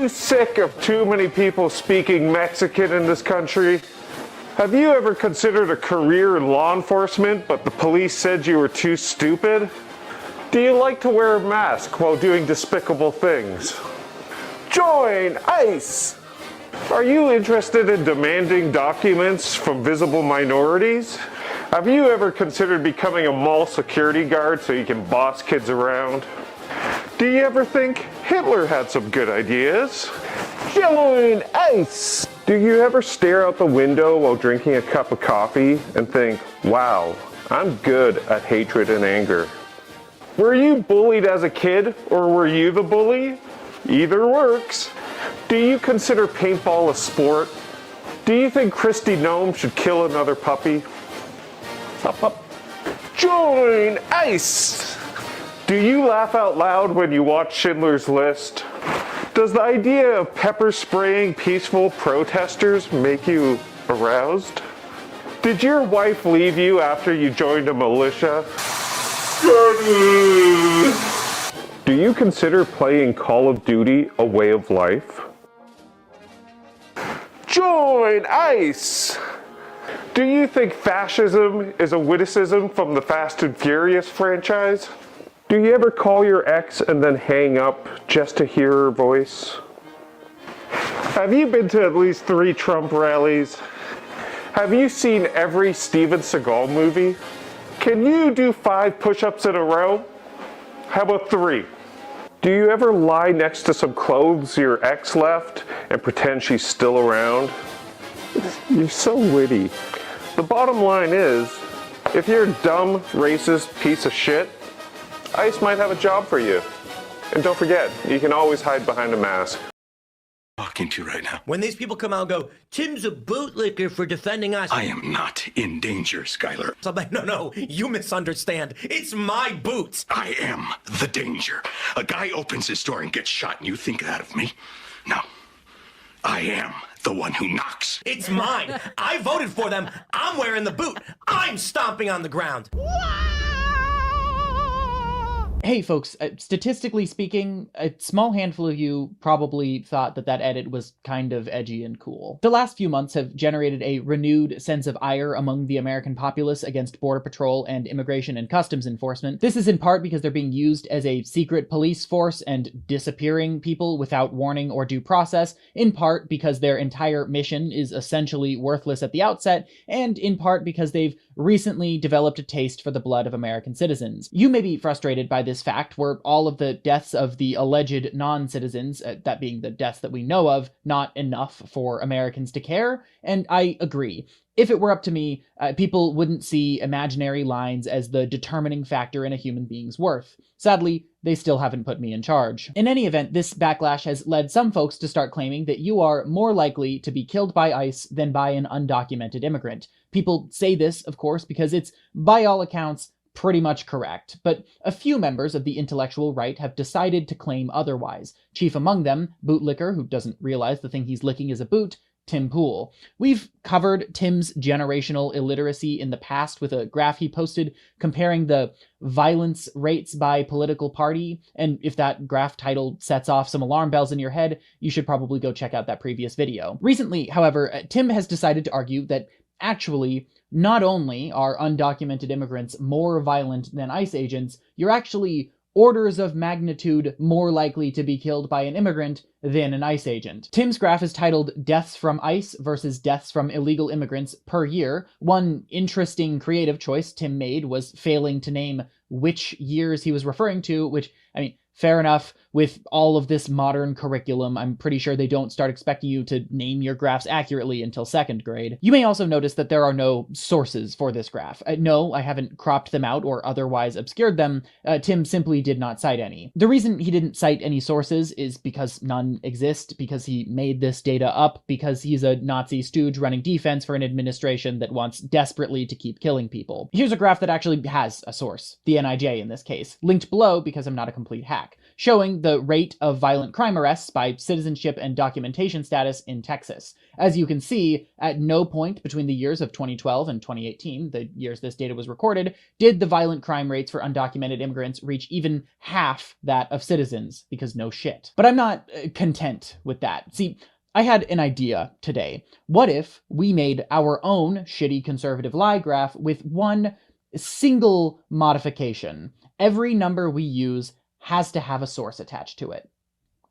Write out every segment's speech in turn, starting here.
Sick of too many people speaking Mexican in this country? Have you ever considered a career in law enforcement, but the police said you were too stupid? Do you like to wear a mask while doing despicable things? Join ICE! Are you interested in demanding documents from visible minorities? Have you ever considered becoming a mall security guard so you can boss kids around? Do you ever think Hitler had some good ideas? Join ICE! Do you ever stare out the window while drinking a cup of coffee and think, wow, I'm good at hatred and anger? Were you bullied as a kid, or were you the bully? Either works. Do you consider paintball a sport? Do you think Christy Gnome should kill another puppy? Up. Join ICE! Do you laugh out loud when you watch Schindler's List? Does the idea of pepper spraying peaceful protesters make you aroused? Did your wife leave you after you joined a militia? Do you consider playing Call of Duty a way of life? Join ICE! Do you think fascism is a witticism from the Fast and Furious franchise? Do you ever call your ex and then hang up just to hear her voice? Have you been to at least 3 Trump rallies? Have you seen every Steven Seagal movie? Can you do 5 push-ups in a row? How about 3? Do you ever lie next to some clothes your ex left and pretend she's still around? You're so witty. The bottom line is, if you're a dumb, racist piece of shit, ICE might have a job for you. And don't forget, you can always hide behind a mask. Talking to you right now. When these people come out and go, Tim's a bootlicker for defending us. I am not in danger, Skylar. So I'm like, no, you misunderstand. It's my boots. I am the danger. A guy opens his door and gets shot, and you think that of me? No. I am the one who knocks. It's mine. I voted for them. I'm wearing the boot. I'm stomping on the ground. Hey folks, statistically speaking, a small handful of you probably thought that edit was kind of edgy and cool. The last few months have generated a renewed sense of ire among the American populace against Border Patrol and Immigration and Customs Enforcement. This is in part because they're being used as a secret police force and disappearing people without warning or due process, in part because their entire mission is essentially worthless at the outset, and in part because they've recently developed a taste for the blood of American citizens. You may be frustrated by this fact, were all of the deaths of the alleged non-citizens, that being the deaths that we know of, not enough for Americans to care, and I agree. If it were up to me, people wouldn't see imaginary lines as the determining factor in a human being's worth. Sadly, they still haven't put me in charge. In any event, this backlash has led some folks to start claiming that you are more likely to be killed by ICE than by an undocumented immigrant. People say this, of course, because it's, by all accounts, pretty much correct, but a few members of the intellectual right have decided to claim otherwise. Chief among them, bootlicker, who doesn't realize the thing he's licking is a boot, Tim Pool. We've covered Tim's generational illiteracy in the past with a graph he posted comparing the violence rates by political party, and if that graph title sets off some alarm bells in your head, you should probably go check out that previous video. Recently, however, Tim has decided to argue that actually, not only are undocumented immigrants more violent than ICE agents, you're actually orders of magnitude more likely to be killed by an immigrant than an ICE agent. Tim's graph is titled Deaths from ICE versus Deaths from Illegal Immigrants per year. One interesting creative choice Tim made was failing to name which years he was referring to, which, I mean, fair enough. With all of this modern curriculum, I'm pretty sure they don't start expecting you to name your graphs accurately until 2nd grade. You may also notice that there are no sources for this graph. No, I haven't cropped them out or otherwise obscured them. Tim simply did not cite any. The reason he didn't cite any sources is because none exist, because he made this data up, because he's a Nazi stooge running defense for an administration that wants desperately to keep killing people. Here's a graph that actually has a source, the NIJ in this case, linked below because I'm not a complete hack. showing the rate of violent crime arrests by citizenship and documentation status in Texas. As you can see, at no point between the years of 2012 and 2018, the years this data was recorded, did the violent crime rates for undocumented immigrants reach even half that of citizens, because no shit. But I'm not content with that. See, I had an idea today. What if we made our own shitty conservative lie graph with one single modification? Every number we use has to have a source attached to it.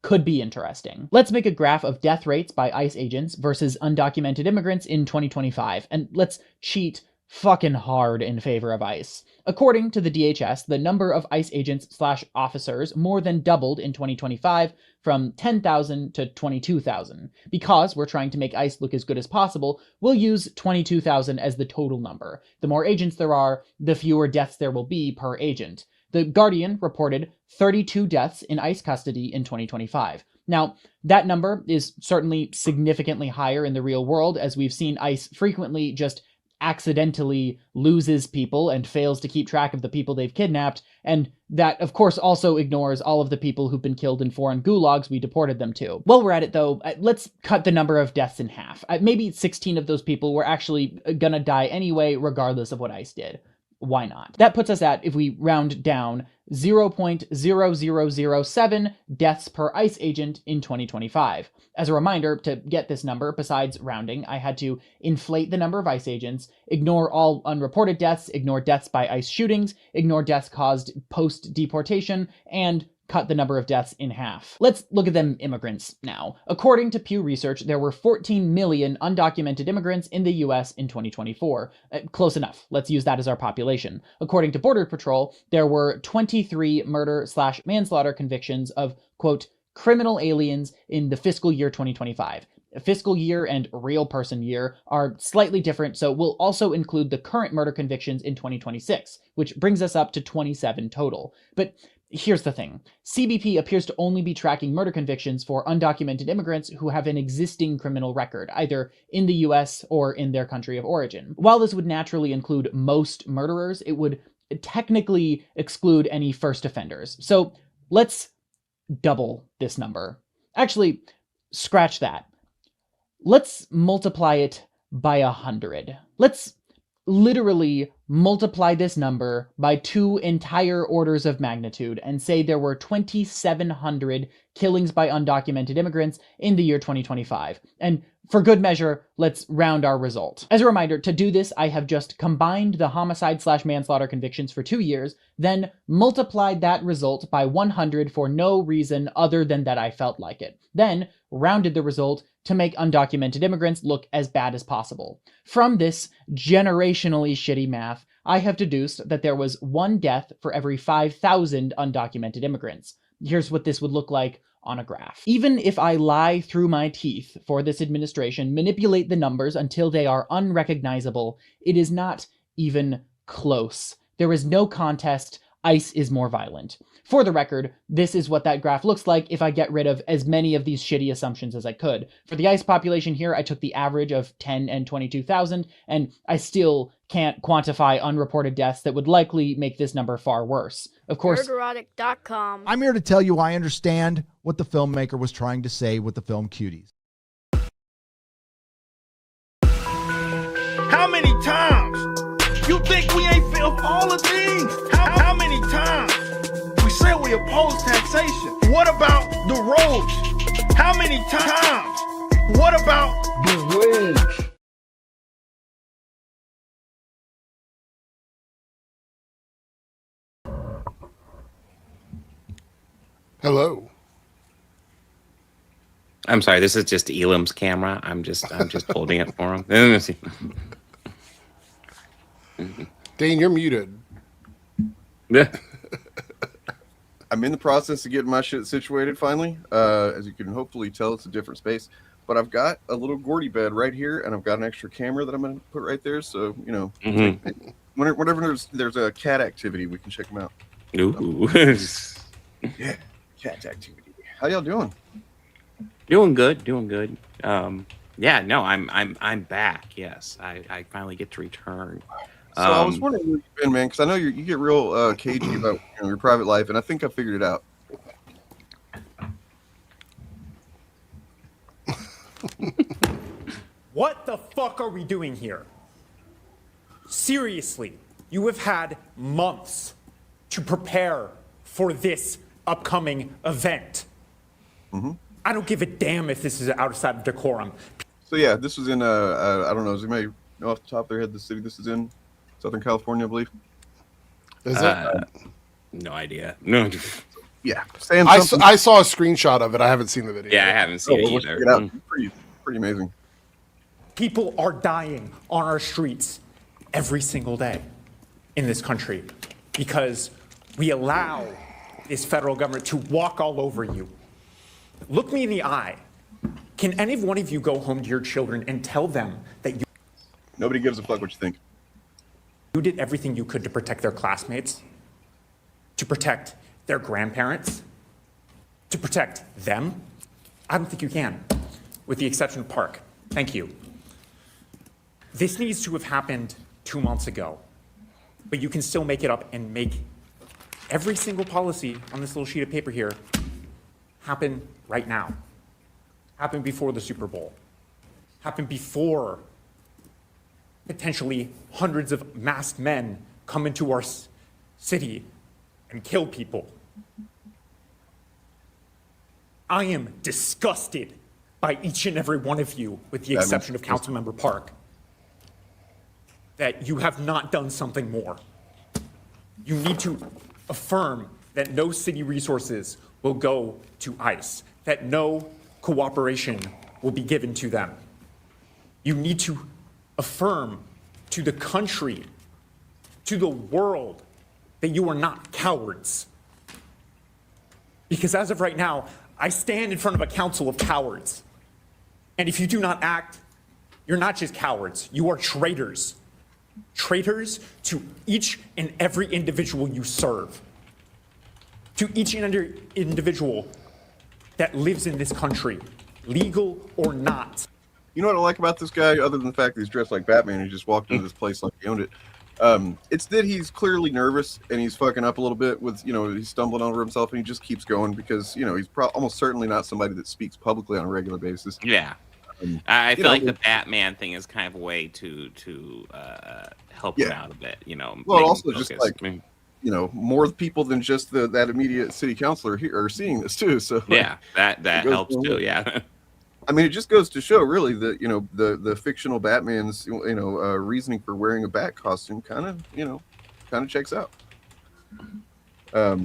Could be interesting. Let's make a graph of death rates by ICE agents versus undocumented immigrants in 2025, and let's cheat fucking hard in favor of ICE. According to the DHS, the number of ICE agents/officers more than doubled in 2025 from 10,000 to 22,000. Because we're trying to make ICE look as good as possible, we'll use 22,000 as the total number. The more agents there are, the fewer deaths there will be per agent. The Guardian reported 32 deaths in ICE custody in 2025. Now, that number is certainly significantly higher in the real world, as we've seen ICE frequently just accidentally loses people and fails to keep track of the people they've kidnapped, and that, of course, also ignores all of the people who've been killed in foreign gulags we deported them to. While we're at it, though, let's cut the number of deaths in half. Maybe 16 of those people were actually gonna die anyway, regardless of what ICE did. Why not? That puts us at, if we round down, 0.0007 deaths per ICE agent in 2025. As a reminder, to get this number, besides rounding, I had to inflate the number of ICE agents, ignore all unreported deaths, ignore deaths by ICE shootings, ignore deaths caused post-deportation, and cut the number of deaths in half. Let's look at them immigrants now. According to Pew Research, there were 14 million undocumented immigrants in the US in 2024. Close enough. Let's use that as our population. According to Border Patrol, there were 23 murder/manslaughter convictions of, quote, criminal aliens in the fiscal year 2025. Fiscal year and real person year are slightly different, so we'll also include the current murder convictions in 2026, which brings us up to 27 total. But here's the thing. CBP appears to only be tracking murder convictions for undocumented immigrants who have an existing criminal record, either in the US or in their country of origin. While this would naturally include most murderers, it would technically exclude any first offenders. So let's double this number. Actually, scratch that. Let's multiply it by 100. Let's literally multiply this number by 2 entire orders of magnitude and say there were 2,700 killings by undocumented immigrants in the year 2025. And for good measure, let's round our result. As a reminder, to do this, I have just combined the homicide/manslaughter convictions for 2 years, then multiplied that result by 100 for no reason other than that I felt like it. Then rounded the result to make undocumented immigrants look as bad as possible. From this generationally shitty math, I have deduced that there was 1 death for every 5,000 undocumented immigrants. Here's what this would look like on a graph. Even if I lie through my teeth for this administration, manipulate the numbers until they are unrecognizable, it is not even close. There is no contest. ICE is more violent. For the record, this is what that graph looks like if I get rid of as many of these shitty assumptions as I could. For the ICE population here, I took the average of 10 and 22,000, and I still can't quantify unreported deaths that would likely make this number far worse. Of course, Ergorotic.com. I'm here to tell you I understand what the filmmaker was trying to say with the film Cuties. How many times you think we ain't filmed all the things? How many times we said we oppose taxation? What about the roads? How many times? What about the roads? Hello. I'm sorry, this is just Elam's camera. I'm just holding it for him. Let me see. Dane, you're muted. Yeah. I'm in the process of getting my shit situated finally. As you can hopefully tell, it's a different space. But I've got a little Gordy bed right here, and I've got an extra camera that I'm going to put right there. So, you know, whenever there's a cat activity, we can check them out. Ooh. Yeah, cat activity. How y'all doing? Doing good. Yeah, no, I'm back. Yes, I finally get to return. So I was wondering where you've been, man, because I know you get real cagey about your private life, and I think I figured it out. What the fuck are we doing here? Seriously, you have had months to prepare for this upcoming event. I don't give a damn if this is outside of decorum. So yeah, this was in I don't know. Does anybody know off the top of their head the city this is in? Southern California, I believe. Is it? No idea. No. Yeah, I saw a screenshot of it. I haven't seen the video. Yeah, I haven't seen it we'll either. check it out. Pretty amazing. People are dying on our streets every single day in this country because we allow this federal government to walk all over you. Look me in the eye. Can any one of you go home to your children and tell them that Nobody gives a fuck what you think. you did everything you could to protect their classmates, to protect their grandparents, to protect them? I don't think you can, with the exception of Park. Thank you. This needs to have happened 2 months ago, but you can still make it up and make every single policy on this little sheet of paper here happen right now. Happen before the Super Bowl. Happen before potentially hundreds of masked men come into our city and kill people. I am disgusted by each and every one of you, with the exception of Councilmember Park, that you have not done something more. You need to affirm that no city resources will go to ICE, that no cooperation will be given to them. You need to affirm to the country, to the world, that you are not cowards. Because as of right now, I stand in front of a council of cowards. And if you do not act, you're not just cowards, you are traitors. Traitors to each and every individual you serve. To each and every individual that lives in this country, legal or not. You know what I like about this guy, other than the fact that he's dressed like Batman and he just walked into this place like he owned it? It's that he's clearly nervous and he's fucking up a little bit with, he's stumbling over himself and he just keeps going because, he's almost certainly not somebody that speaks publicly on a regular basis. Yeah. I feel like the Batman thing is kind of a way to help him out a bit, Well, also just like, more people than just that immediate city councilor here are seeing this too. So yeah, that helps too. Yeah. I mean, it just goes to show, really, that the fictional Batman's reasoning for wearing a bat costume kind of checks out, because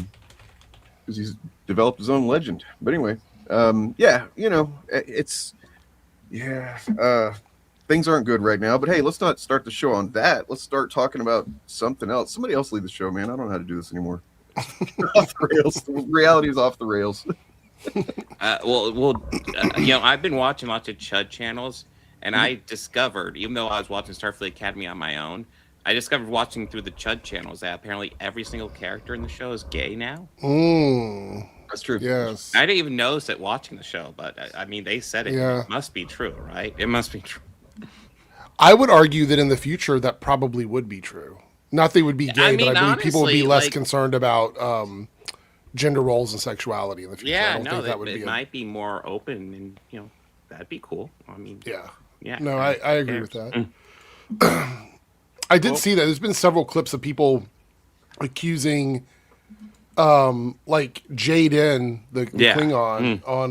he's developed his own legend. But anyway, things aren't good right now. But hey, let's not start the show on that. Let's start talking about something else. Somebody else lead the show, man. I don't know how to do this anymore. Off the rails. The reality is off the rails. I've been watching lots of chud channels, and I discovered, even though I was watching Starfleet Academy on my own, I discovered watching through the chud channels that apparently every single character in the show is gay now. That's true. Yes. I didn't even notice it watching the show, but I mean, they said it. Yeah. It must be true, right? It must be true. I would argue that in the future that probably would be true. Not they would be gay, but I believe people would be less concerned about gender roles and sexuality in the future. Yeah, I don't think that would be might be more open, and that'd be cool. I mean, yeah. No, I agree with that. I did see that there's been several clips of people accusing, like Jaden, the Klingon on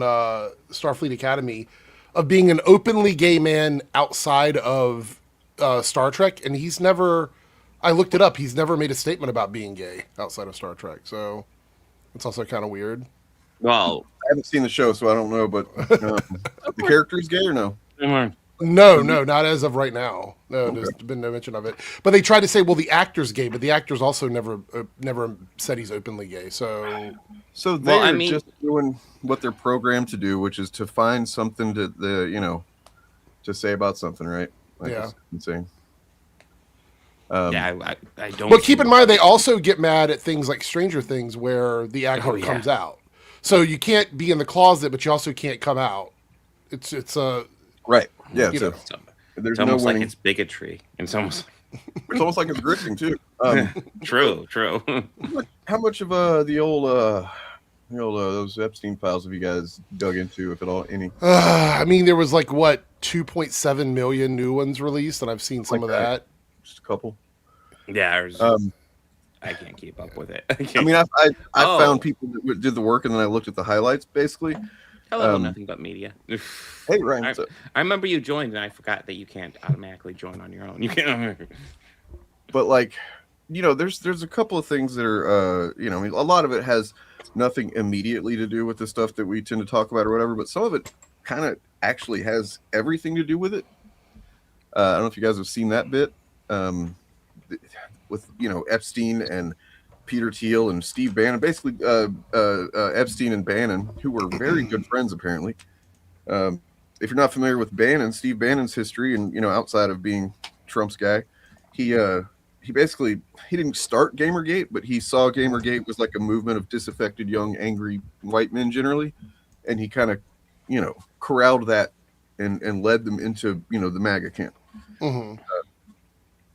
Starfleet Academy, of being an openly gay man outside of Star Trek, and he's never. I looked it up. He's never made a statement about being gay outside of Star Trek, so. It's also kind of weird. Well, I haven't seen the show, so I don't know. But the character is gay or no? No, not as of right now. No, there's been no mention of it. But they tried to say, well, the actor's gay, but the actor's also never said he's openly gay. So they're just doing what they're programmed to do, which is to find something to say about something, right? It's insane. I don't. But keep in mind, they also get mad at things like Stranger Things, where the actor comes out. So you can't be in the closet, but you also can't come out. It's right. Yeah. There's almost like it's bigotry. It's almost like it's grifting too. True. How much of the old those Epstein files have you guys dug into, if at all, any? I mean, there was like what 2.7 million new ones released, and I've seen some of that. Just a couple. Yeah, I can't keep up with it. I mean, I found people that did the work, and then I looked at the highlights, basically. Hello, nothing but media. Hey, Ryan. I remember you joined, and I forgot that you can't automatically join on your own. You can't. But like, there's a couple of things that are, I mean, a lot of it has nothing immediately to do with the stuff that we tend to talk about or whatever, but some of it kind of actually has everything to do with it. I don't know if you guys have seen that bit with Epstein and Peter Thiel and Steve Bannon, basically Epstein and Bannon, who were very good friends apparently. If you're not familiar with Steve Bannon's history, and outside of being Trump's guy, he didn't start Gamergate, but he saw Gamergate was like a movement of disaffected, young, angry white men generally, and he kind of corralled that and led them into the MAGA camp. Mm-hmm.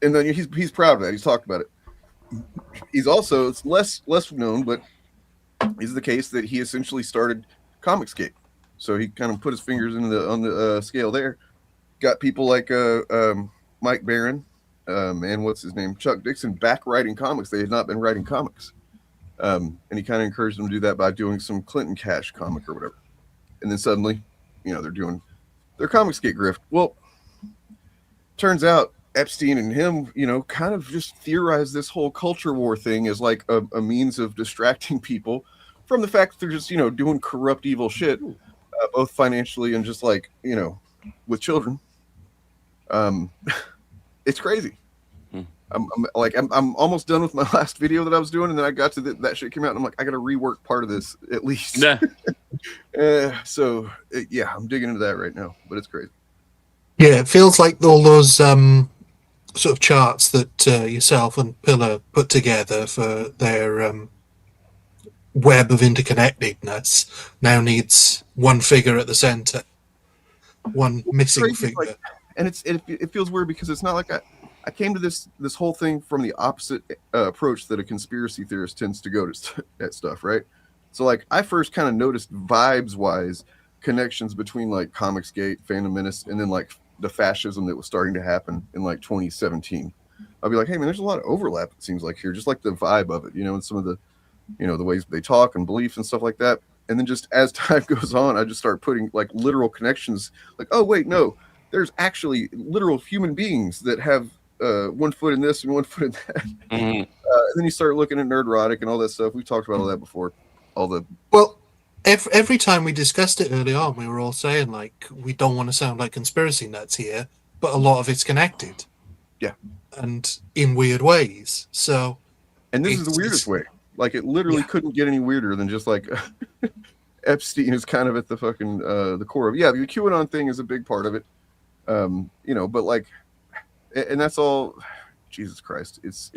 And then he's proud of that. He's talked about it. He's also, it's less known, but is the case that he essentially started Comicsgate. So he kind of put his fingers on the scale there. Got people like Mike Barron and what's his name, Chuck Dixon, back writing comics. They had not been writing comics, and he kind of encouraged them to do that by doing some Clinton Cash comic or whatever. And then suddenly, they're doing their Comicsgate grift. Well, turns out Epstein and him, kind of just theorized this whole culture war thing as like a means of distracting people from the fact that they're just, doing corrupt, evil shit, both financially and just like, with children. It's crazy. I'm almost done with my last video that I was doing, and then I got to that shit came out, and I'm like, I got to rework part of this at least. Yeah. Yeah, I'm digging into that right now, but it's crazy. Yeah, it feels like all those sort of charts that yourself and Pillar put together for their web of interconnectedness now needs one figure at the center, one missing figure. Like, and it feels weird because it's not like I came to this whole thing from the opposite approach that a conspiracy theorist tends to go to at stuff, right? So like I first kind of noticed vibes wise connections between like Comicsgate, Phantom Menace, and then like the fascism that was starting to happen in like 2017. I'll be like, hey man, there's a lot of overlap, it seems like here, just like the vibe of it, and some of the the ways they talk and beliefs and stuff like that. And then just as time goes on, I just start putting like literal connections, like, oh wait, no, there's actually literal human beings that have 1 foot in this and 1 foot in that. Mm-hmm. And then you start looking at Nerdrotic and all that stuff. We've talked about all that before. Well, every time we discussed it early on, we were all saying like we don't want to sound like conspiracy nuts here, but a lot of it's connected. Yeah, and in weird ways. So, and this is the weirdest way. Like it literally couldn't get any weirder than just like Epstein is kind of at the fucking the core of. Yeah, the QAnon thing is a big part of it. But like, and that's all. Jesus Christ, it's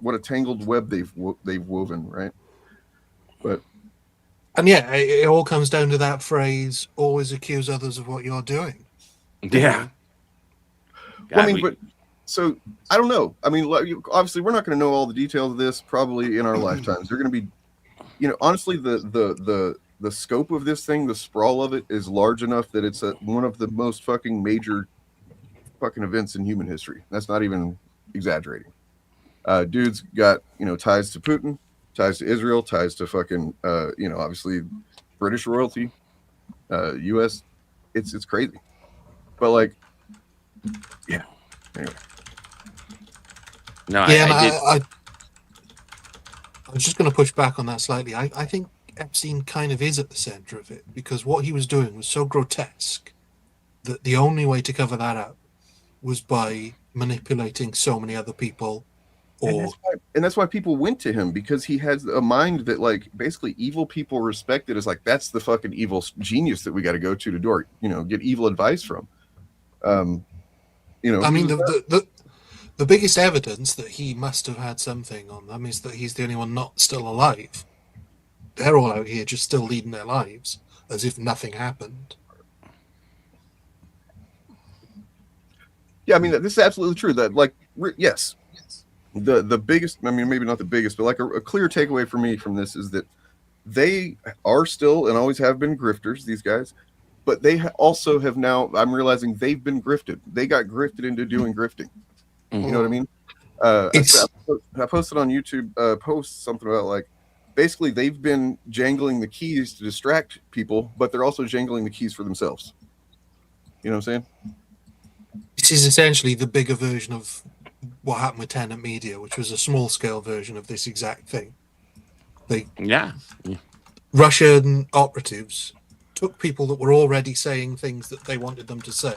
what a tangled web they've woven, right? But. And yeah, it all comes down to that phrase: always accuse others of what you're doing. Yeah. Well, I mean, but so I don't know. I mean, obviously, we're not going to know all the details of this probably in our lifetimes. They're going to be, honestly, the scope of this thing, the sprawl of it, is large enough that it's one of the most fucking major fucking events in human history. That's not even exaggerating. Dude's got ties to Putin. Ties to Israel, ties to fucking, obviously British royalty, U.S. It's crazy, but like, yeah. Anyway, no, I was just going to push back on that slightly. I think Epstein kind of is at the center of it because what he was doing was so grotesque that the only way to cover that up was by manipulating so many other people. And that's why people went to him, because he has a mind that like basically evil people respected as like that's the fucking evil genius that we got to go to do our get evil advice from. I mean the biggest evidence that he must have had something on them is that he's the only one not still alive. They're all out here just still leading their lives as if nothing happened. Yeah, I mean this is absolutely true. That like yes. The biggest, I mean, maybe not the biggest, but like a clear takeaway for me from this is that they are still and always have been grifters, these guys, but they also have now, I'm realizing they've been grifted. They got grifted into doing grifting. You know what I mean? I posted on YouTube post something about like, basically they've been jangling the keys to distract people, but they're also jangling the keys for themselves. You know what I'm saying? This is essentially the bigger version of what happened with Tenet Media, which was a small scale version of this exact thing. Russian operatives took people that were already saying things that they wanted them to say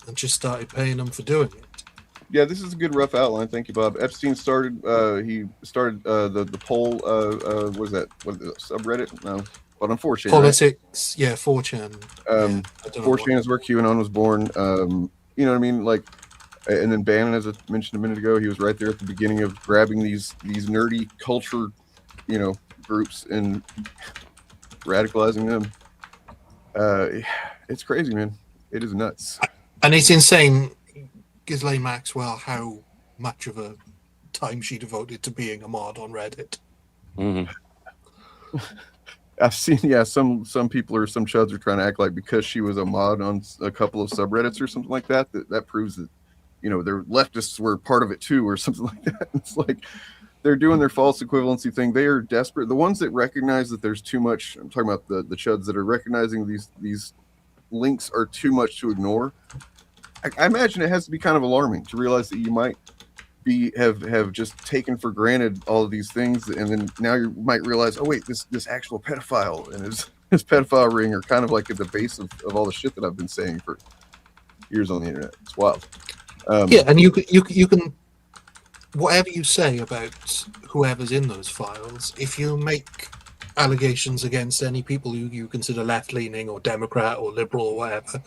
and just started paying them for doing it. Yeah, this is a good rough outline. Thank you, Bob. Epstein started. He started the poll. What is that? What is it, subreddit? No, but on 4chan. Politics, right? Yeah, 4chan. 4chan is where QAnon was born. You know what I mean? Like, and then Bannon, as I mentioned a minute ago, he was right there at the beginning of grabbing these nerdy culture, groups and radicalizing them. It's crazy, man. It is nuts. And it's insane, Ghislaine Maxwell, how much of a time she devoted to being a mod on Reddit. I've seen, some people or some chuds are trying to act like because she was a mod on a couple of subreddits or something like that, that proves that, their leftists were part of it too, or something like that. It's like they're doing their false equivalency thing. They are desperate. The ones that recognize that there's too much, I'm talking about the chuds that are recognizing these links are too much to ignore. I imagine it has to be kind of alarming to realize that you might have just taken for granted all of these things, and then now you might realize, oh wait, this actual pedophile and his pedophile ring are kind of like at the base of all the shit that I've been saying for years on the internet. It's wild. And you can whatever you say about whoever's in those files, if you make allegations against any people who you consider left-leaning or Democrat or liberal or whatever,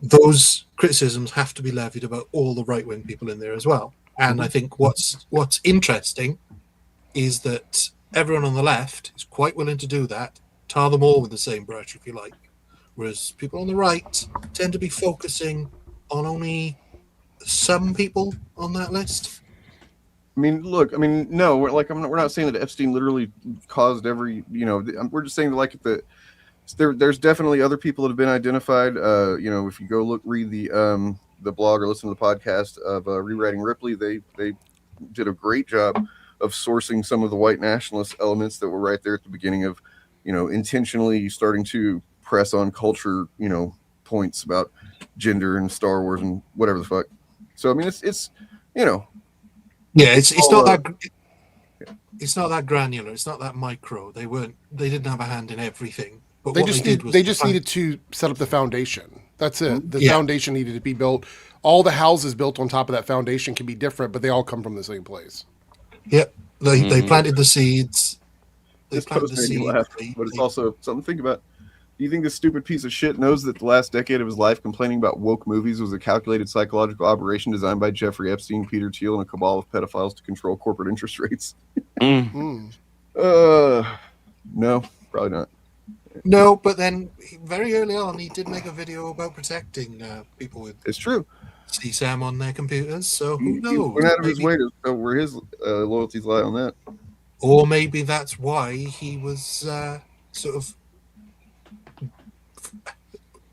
those criticisms have to be levied about all the right-wing people in there as well. And I think what's interesting is that everyone on the left is quite willing to do that, tar them all with the same brush, if you like, whereas people on the right tend to be focusing on only some people on that list. I mean, look, no, we're not saying that Epstein literally caused every, we're just saying that like there's definitely other people that have been identified. If you go read the blog or listen to the podcast of Rewriting Ripley, they did a great job of sourcing some of the white nationalist elements that were right there at the beginning of, intentionally starting to press on culture, points about gender and Star Wars and whatever the fuck. So, it's it's not that granular. It's not that micro. They didn't have a hand in everything. But they just needed to set up the foundation. That's it. The foundation needed to be built. All the houses built on top of that foundation can be different, but they all come from the same place. Yep. They planted the seeds. But it's also something to think about. Do you think this stupid piece of shit knows that the last decade of his life complaining about woke movies was a calculated psychological operation designed by Jeffrey Epstein, Peter Thiel, and a cabal of pedophiles to control corporate interest rates? No, probably not. No, but then very early on, he did make a video about protecting people with. It's true. CSAM on their computers, so who knows? He went out of his way to show where his loyalties lie on that. Or maybe that's why he was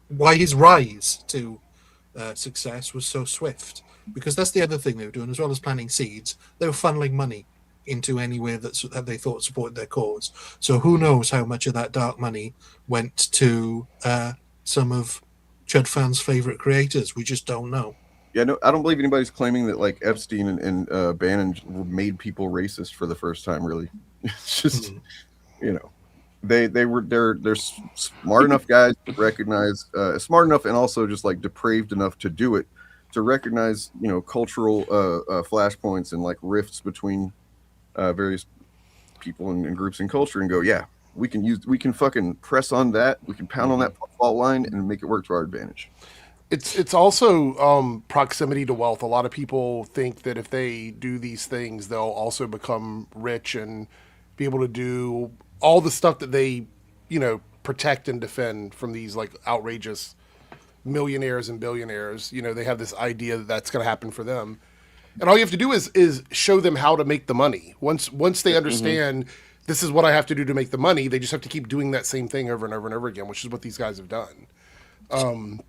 why his rise to success was so swift. Because that's the other thing they were doing, as well as planting seeds, they were funneling money into anywhere that they thought supported their cause. So who knows how much of that dark money went to some of Chud fans' favorite creators. We just don't know. Yeah, no, I don't believe anybody's claiming that like Epstein and Bannon made people racist for the first time. Really, it's just they're smart enough guys to recognize, smart enough and also just like depraved enough to do it, to recognize cultural flashpoints and like rifts between various people and groups and culture and go, yeah, we can fucking press on that, we can pound on that fault line and make it work to our advantage. It's also proximity to wealth. A lot of people think that if they do these things, they'll also become rich and be able to do all the stuff that they, protect and defend from these like outrageous millionaires and billionaires. They have this idea that that's going to happen for them. And all you have to do is show them how to make the money. Once they understand this is what I have to do to make the money. They just have to keep doing that same thing over and over and over again, which is what these guys have done. And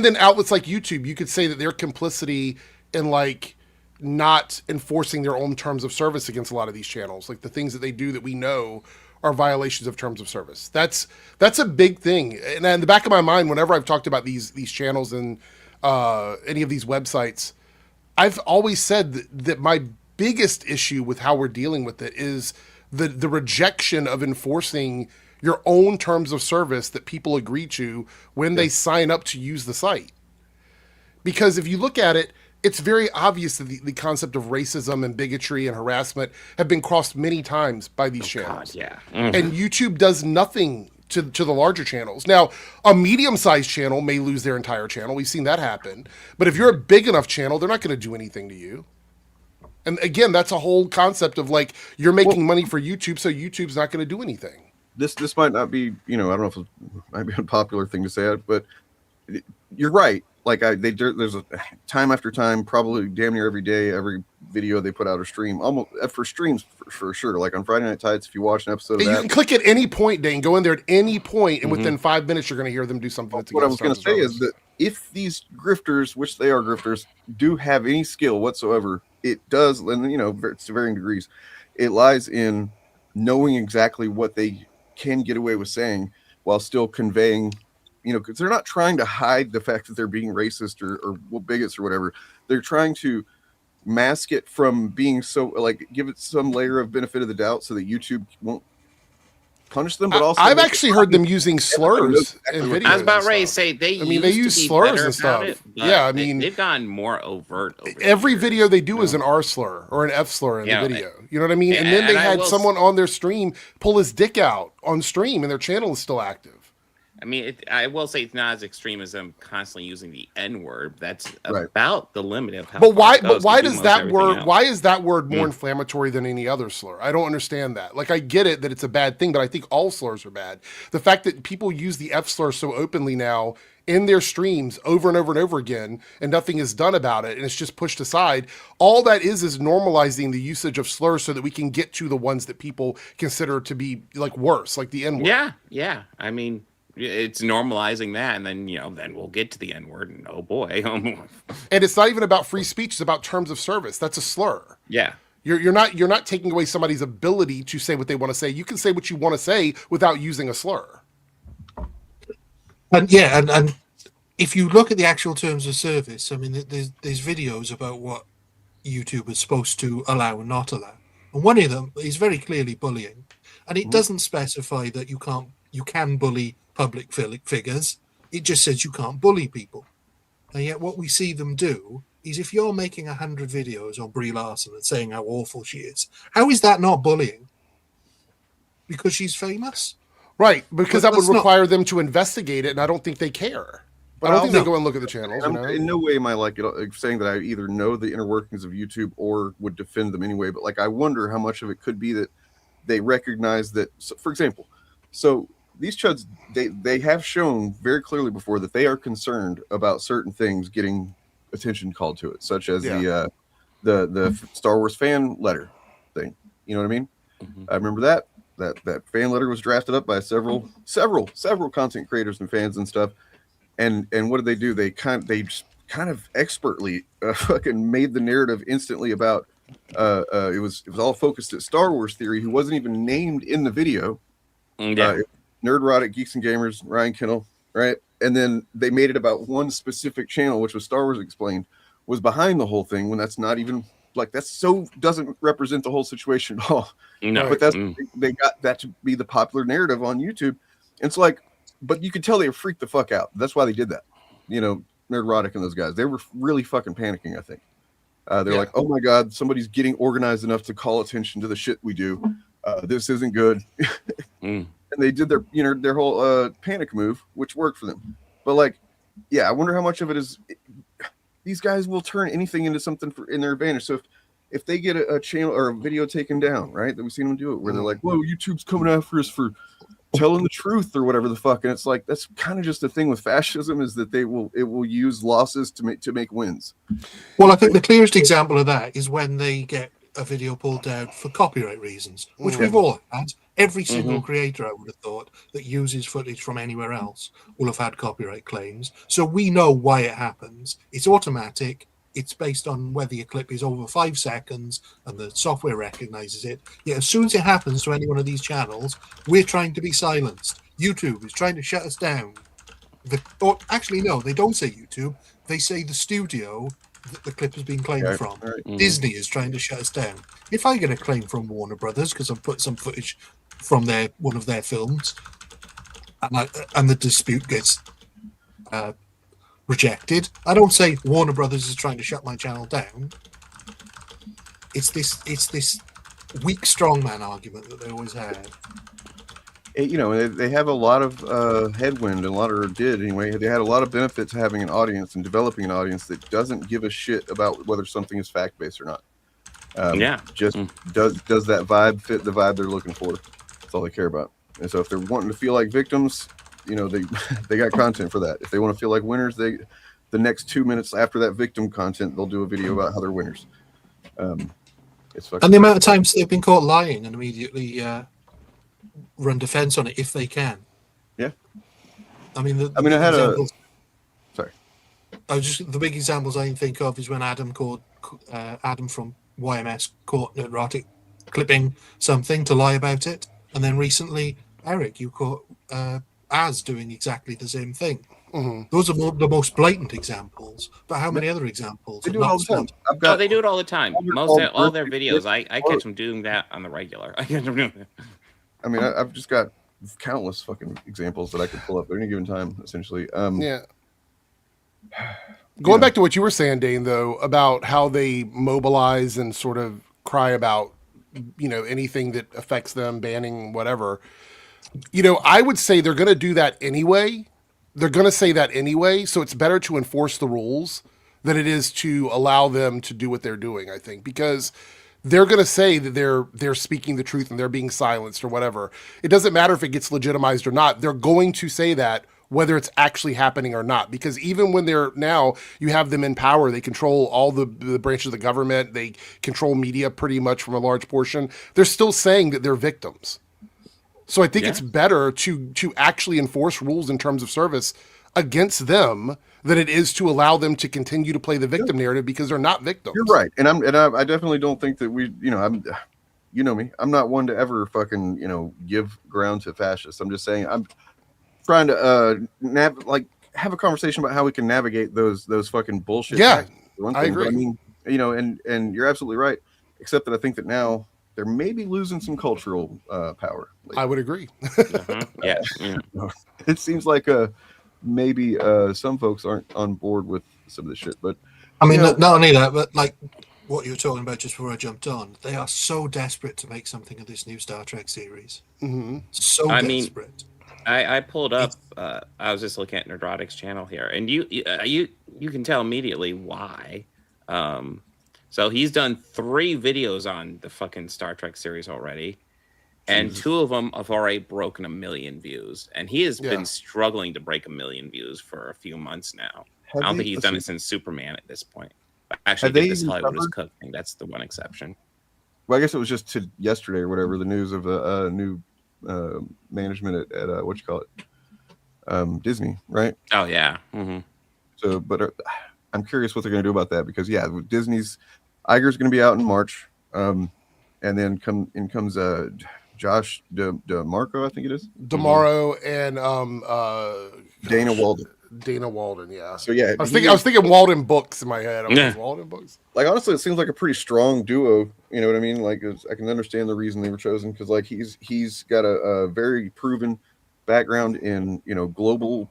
then outlets like YouTube, you could say that their complicity in like not enforcing their own terms of service against a lot of these channels, like the things that they do that we know are violations of terms of service. That's a big thing. And in the back of my mind, whenever I've talked about these channels and any of these websites, I've always said that my biggest issue with how we're dealing with it is the rejection of enforcing your own terms of service that people agree to when they sign up to use the site. Because if you look at it, it's very obvious that the concept of racism and bigotry and harassment have been crossed many times by these channels. God, yeah. And YouTube does nothing to the larger channels. Now, a medium-sized channel may lose their entire channel. We've seen that happen. But if you're a big enough channel, they're not going to do anything to you. And again, that's a whole concept of like, you're making money for YouTube, so YouTube's not going to do anything. This might not be, I don't know if it might be a popular thing to say, but you're right. Like there's a time after time, probably damn near every day, every video they put out or stream, almost for streams for sure. Like on Friday Night Tights, if you watch an episode of that, you can click at any point, Dane. Go in there at any point, and within 5 minutes, you're going to hear them do something. That's what I was going to say is that if these grifters, which they are grifters, do have any skill whatsoever, it does, and to varying degrees, it lies in knowing exactly what they can get away with saying while still conveying. Because they're not trying to hide the fact that they're being racist or bigots or whatever. They're trying to mask it from being so, like, give it some layer of benefit of the doubt so that YouTube won't punish them. But also, I've actually heard them using slurs in videos. I was about ready to say they use slurs and stuff. Yeah, they've gone more overt. Every video they do is an R slur or an F slur in the video. You know what I mean? And then they had someone on their stream pull his dick out on stream, and their channel is still active. I mean, I will say it's not as extreme as them constantly using the N word. That's about the limit of how. But why does that word? Why is that word more inflammatory than any other slur? I don't understand that. Like, I get it that it's a bad thing, but I think all slurs are bad. The fact that people use the F slur so openly now in their streams over and over and over again, and nothing is done about it, and it's just pushed aside. All that is normalizing the usage of slurs so that we can get to the ones that people consider to be like worse, like the N word. Yeah. I mean, it's normalizing that, and then then we'll get to the N word, and oh boy. And it's not even about free speech; it's about terms of service. That's a slur. Yeah, you're not taking away somebody's ability to say what they want to say. You can say what you want to say without using a slur. And and if you look at the actual terms of service, I mean, there's videos about what YouTube is supposed to allow and not allow, and one of them is very clearly bullying, and it doesn't specify that you can bully public figures. It just says you can't bully people. And yet what we see them do is, if you're making 100 videos on Brie Larson and saying how awful she is, how is that not bullying? Because she's famous? Right, because that would require them to investigate it, and I don't think they care. But I don't think they go and look at the channels. In no way am I like saying that I either know the inner workings of YouTube or would defend them anyway, but like I wonder how much of it could be that they recognize that, for example, these chuds, they have shown very clearly before that they are concerned about certain things getting attention called to it, such as the Star Wars fan letter thing. You know what I mean? I remember that fan letter was drafted up by several content creators and fans and stuff. And what did they do? They just kind of expertly fucking made the narrative instantly about it was all focused at Star Wars Theory, who wasn't even named in the video. Nerdrotic Geeks and Gamers, Ryan Kennel, right? And then they made it about one specific channel, which was Star Wars Explained, was behind the whole thing, when that's not even like, that's so doesn't represent the whole situation at all. No, but they got that to be the popular narrative on YouTube. And it's like, but you could tell they were freaked the fuck out. That's why they did that. Nerdrotic and those guys, they were really fucking panicking, I think. They're like, oh my God, somebody's getting organized enough to call attention to the shit we do. This isn't good. And they did their whole panic move, which worked for them. But like, I wonder how much of it is these guys will turn anything into something in their advantage. So if they get a channel or a video taken down, right, that we've seen them do it, where they're like, whoa, YouTube's coming after us for telling the truth or whatever the fuck, and it's like, that's kind of just the thing with fascism, is that it will use losses to make wins. Well, I think the clearest example of that is when they get a video pulled down for copyright reasons, which we've all had. Every single creator, I would have thought, that uses footage from anywhere else will have had copyright claims. So we know why it happens. It's automatic. It's based on whether your clip is over 5 seconds and the software recognizes it. Yet as soon as it happens to any one of these channels, we're trying to be silenced. YouTube is trying to shut us down. Or actually, no, they don't say YouTube. They say the studio that the clip has been claimed from. Right. Disney is trying to shut us down. If I get a claim from Warner Brothers because I've put some footage from one of their films, and the dispute gets rejected, I don't say Warner Brothers is trying to shut my channel down. It's this weak strongman argument that they always had. You know, they have a lot of headwind, and they had a lot of benefits having an audience and developing an audience that doesn't give a shit about whether something is fact-based or not. Just does that vibe fit the vibe they're looking for? That's all they care about. And so if they're wanting to feel like victims, you know, they got content for that. If they want to feel like winners, the next 2 minutes after that victim content, they'll do a video about how they're winners. And the amount of times they've been caught lying and immediately run defense on it if they can. Yeah. I mean, sorry. The big examples I can think of is when Adam from YMS caught erotic clipping something to lie about it, and then recently, Eric, you caught Az doing exactly the same thing. Those are the most blatant examples. But how many other examples? They do it all the time. They do it all the time. All their videos, I catch them doing that on the regular. I mean, I've just got countless fucking examples that I could pull up at any given time, essentially. Going back to what you were saying, Dane, though, about how they mobilize and sort of cry about, you know, anything that affects them, banning, whatever. You know, I would say they're going to do that anyway. They're going to say that anyway. So it's better to enforce the rules than it is to allow them to do what they're doing, I think, because they're going to say that they're speaking the truth and they're being silenced or whatever. It doesn't matter if it gets legitimized or not. They're going to say that whether it's actually happening or not, because even when you have them in power, they control all the branches of the government. They control media pretty much from a large portion. They're still saying that they're victims. So I think it's better to actually enforce rules in terms of service against them than it is to allow them to continue to play the victim narrative, because they're not victims. You're right, and I definitely don't think that you know me, I'm not one to ever fucking give ground to fascists. I'm just saying I'm trying to have a conversation about how we can navigate those fucking bullshit. Yeah, I agree. But I mean, and you're absolutely right. Except that I think that now they're maybe losing some cultural power. I would agree. Yeah. It seems like maybe some folks aren't on board with some of this shit. But I mean, not only that, but like what you were talking about just before I jumped on, they are so desperate to make something of this new Star Trek series. So desperate. I pulled up. I was just looking at Nerdrotic's channel here, and you can tell immediately why. So he's done 3 videos on the fucking Star Trek series already, and 2 of them have already broken 1 million views, and he has been struggling to break 1 million views for a few months now. I don't think he's done it since Superman at this point. Actually, this Hollywood is cooking. That's the one exception. Well, I guess it was just yesterday or whatever, the news of a new management at what you call it, Disney, right? Oh yeah. So, but I'm curious what they're going to do about that, because Disney's Iger's going to be out in March, and then comes Josh DeMarco, I think it is DeMauro and Dana Walden. Dana Walden, yeah. So yeah, I was thinking Walden Books in my head. Walden Books. Like, honestly, it seems like a pretty strong duo. You know what I mean? Like, I can understand the reason they were chosen, because like he's got a very proven background in global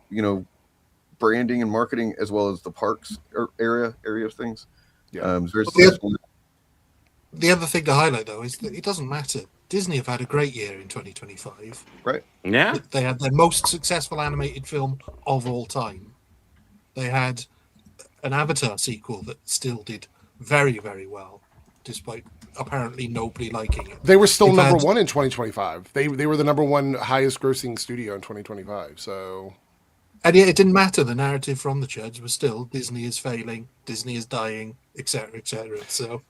branding and marketing, as well as the parks area of things. Yeah. The other thing to highlight, though, is that it doesn't matter. Disney have had a great year in 2025. Right. Yeah. They had their most successful animated film of all time. They had an Avatar sequel that still did very, very well, despite apparently nobody liking it. They were still number 1 in 2025. They were the number 1 highest grossing studio in 2025. So, and yet it didn't matter. The narrative from the chuds was still Disney is failing, Disney is dying, etc., etc. So,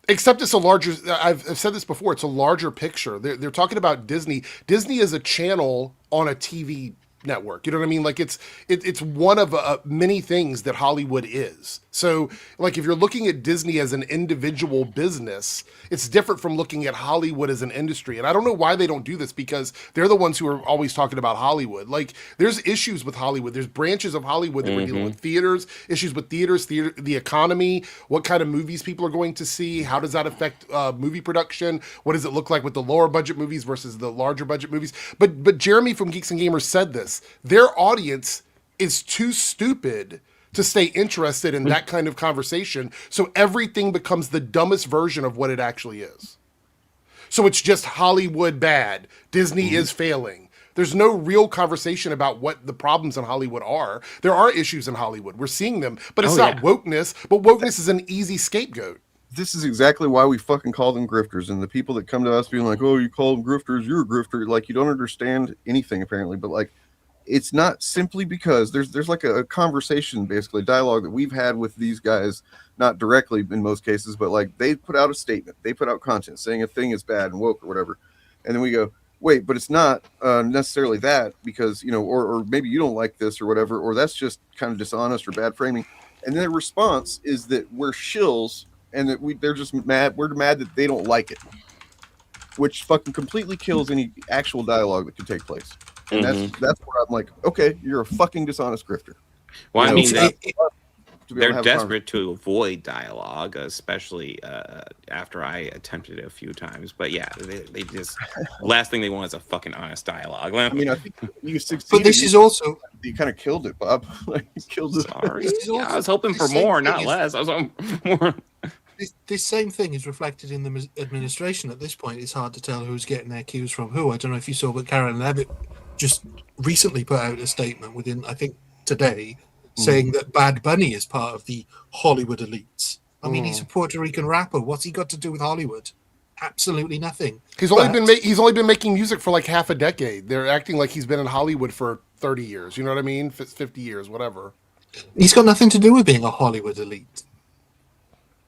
Except it's a larger. I've said this before. It's a larger picture. They're talking about Disney. Disney is a channel on a TV network. You know what I mean? Like it's one of many things that Hollywood is. So like if you're looking at Disney as an individual business, it's different from looking at Hollywood as an industry. And I don't know why they don't do this, because they're the ones who are always talking about Hollywood. Like there's issues with Hollywood. There's branches of Hollywood that we're dealing with. Theaters, issues with theaters, the economy, what kind of movies people are going to see, how does that affect movie production? What does it look like with the lower budget movies versus the larger budget movies? But Jeremy from Geeks and Gamers said this. Their audience is too stupid to stay interested in that kind of conversation. So everything becomes the dumbest version of what it actually is. So it's just Hollywood bad. Disney is failing. There's no real conversation about what the problems in Hollywood are. There are issues in Hollywood. We're seeing them, but it's not wokeness. But wokeness is an easy scapegoat. This is exactly why we fucking call them grifters. And the people that come to us being like, oh, you call them grifters, you're a grifter. Like, you don't understand anything, apparently. But, like, it's not simply because there's like a conversation, basically, dialogue that we've had with these guys, not directly in most cases, but, like, they put out a statement. They put out content saying a thing is bad and woke or whatever. And then we go, wait, but it's not necessarily that because, you know, or maybe you don't like this or whatever, or that's just kind of dishonest or bad framing. And their response is that we're shills and that they're just mad. We're mad that they don't like it, which fucking completely kills any actual dialogue that could take place. And that's where I'm like, okay, you're a fucking dishonest grifter. Well, I mean, they're desperate to avoid dialogue, especially after I attempted it a few times. But yeah, they just last thing they want is a fucking honest dialogue. I mean, I think you succeeded. But this is also you kind of killed it, Bob. Like you killed it. Sorry, I was hoping for more, not less. I was hoping for more. This same thing is reflected in the administration at this point. It's hard to tell who's getting their cues from who. I don't know if you saw, but Karen Levitt just recently put out a statement within, I think, today, saying that Bad Bunny is part of the Hollywood elites. I mean, he's a Puerto Rican rapper. What's he got to do with Hollywood? Absolutely nothing. He's only been making music for like half a decade. They're acting like he's been in Hollywood for 30 years. You know what I mean? 50 years, whatever. He's got nothing to do with being a Hollywood elite.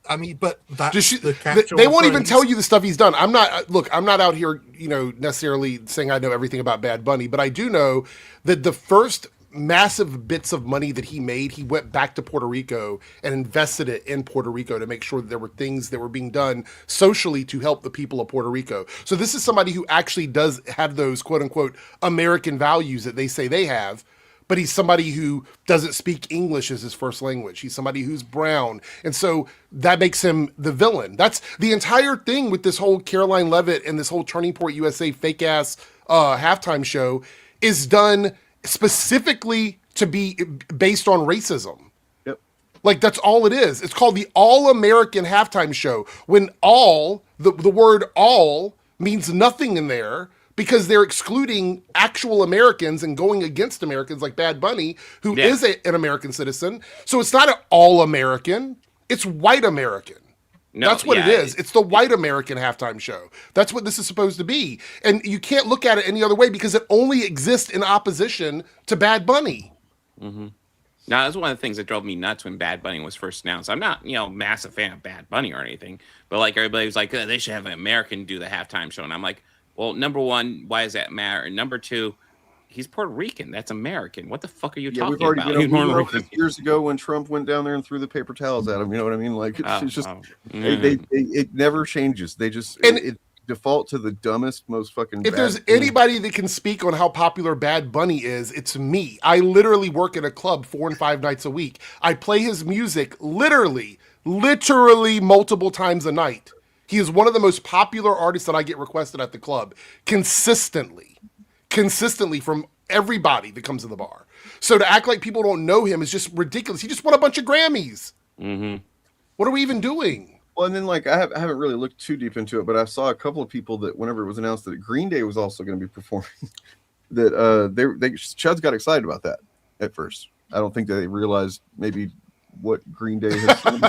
I mean, but that's they won't even tell you the stuff he's done. I'm not out here, you know, necessarily saying I know everything about Bad Bunny, but I do know that the first massive bits of money that he made, he went back to Puerto Rico and invested it in Puerto Rico to make sure that there were things that were being done socially to help the people of Puerto Rico. So this is somebody who actually does have those quote unquote American values that they say they have. But he's somebody who doesn't speak English as his first language. He's somebody who's brown. And so that makes him the villain. That's the entire thing with this whole Caroline Levitt and this whole Turning Point USA fake ass halftime show is done specifically to be based on racism. Yep. Like that's all it is. It's called the All-American Halftime Show. When all, the word all means nothing in there, because they're excluding actual Americans and going against Americans like Bad Bunny, who is an American citizen. So it's not an all-American, it's white American. No, that's what it is. It's the white American halftime show. That's what this is supposed to be. And you can't look at it any other way because it only exists in opposition to Bad Bunny. Mm-hmm. Now, that's one of the things that drove me nuts when Bad Bunny was first announced. I'm not, you know, massive fan of Bad Bunny or anything, but like everybody was like, they should have an American do the halftime show. And I'm like, well, number one, why does that matter? And number two, he's Puerto Rican. That's American. What the fuck are you talking about? We've already years ago when Trump went down there and threw the paper towels at him. You know what I mean? Like it's just it never changes. They just it default to the dumbest, most fucking. If there's anybody that can speak on how popular Bad Bunny is, it's me. I literally work at a club 4 and 5 nights a week. I play his music literally multiple times a night. He is one of the most popular artists that I get requested at the club consistently from everybody that comes to the bar. So to act like people don't know him is just ridiculous. He just won a bunch of Grammys. Mm-hmm. What are we even doing? Well, and then like I haven't really looked too deep into it, but I saw a couple of people that whenever it was announced that Green Day was also going to be performing, that chuds got excited about that at first. I don't think they realized maybe what Green Day has done.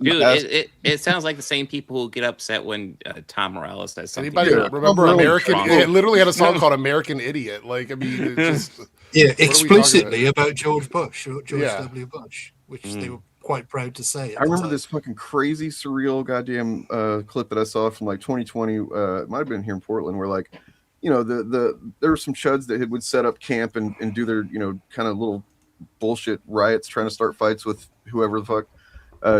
Dude, it sounds like the same people who get upset when Tom Morello says something. Anybody remember American? It literally had a song called "American Idiot." Like, I mean, it just explicitly about George Bush, George W. Bush, which they were quite proud to say. I remember this fucking crazy, surreal, goddamn clip that I saw from like 2020. It might have been here in Portland, where like, you know, there were some chuds that would set up camp and do their, you know, kind of little bullshit riots, trying to start fights with whoever the fuck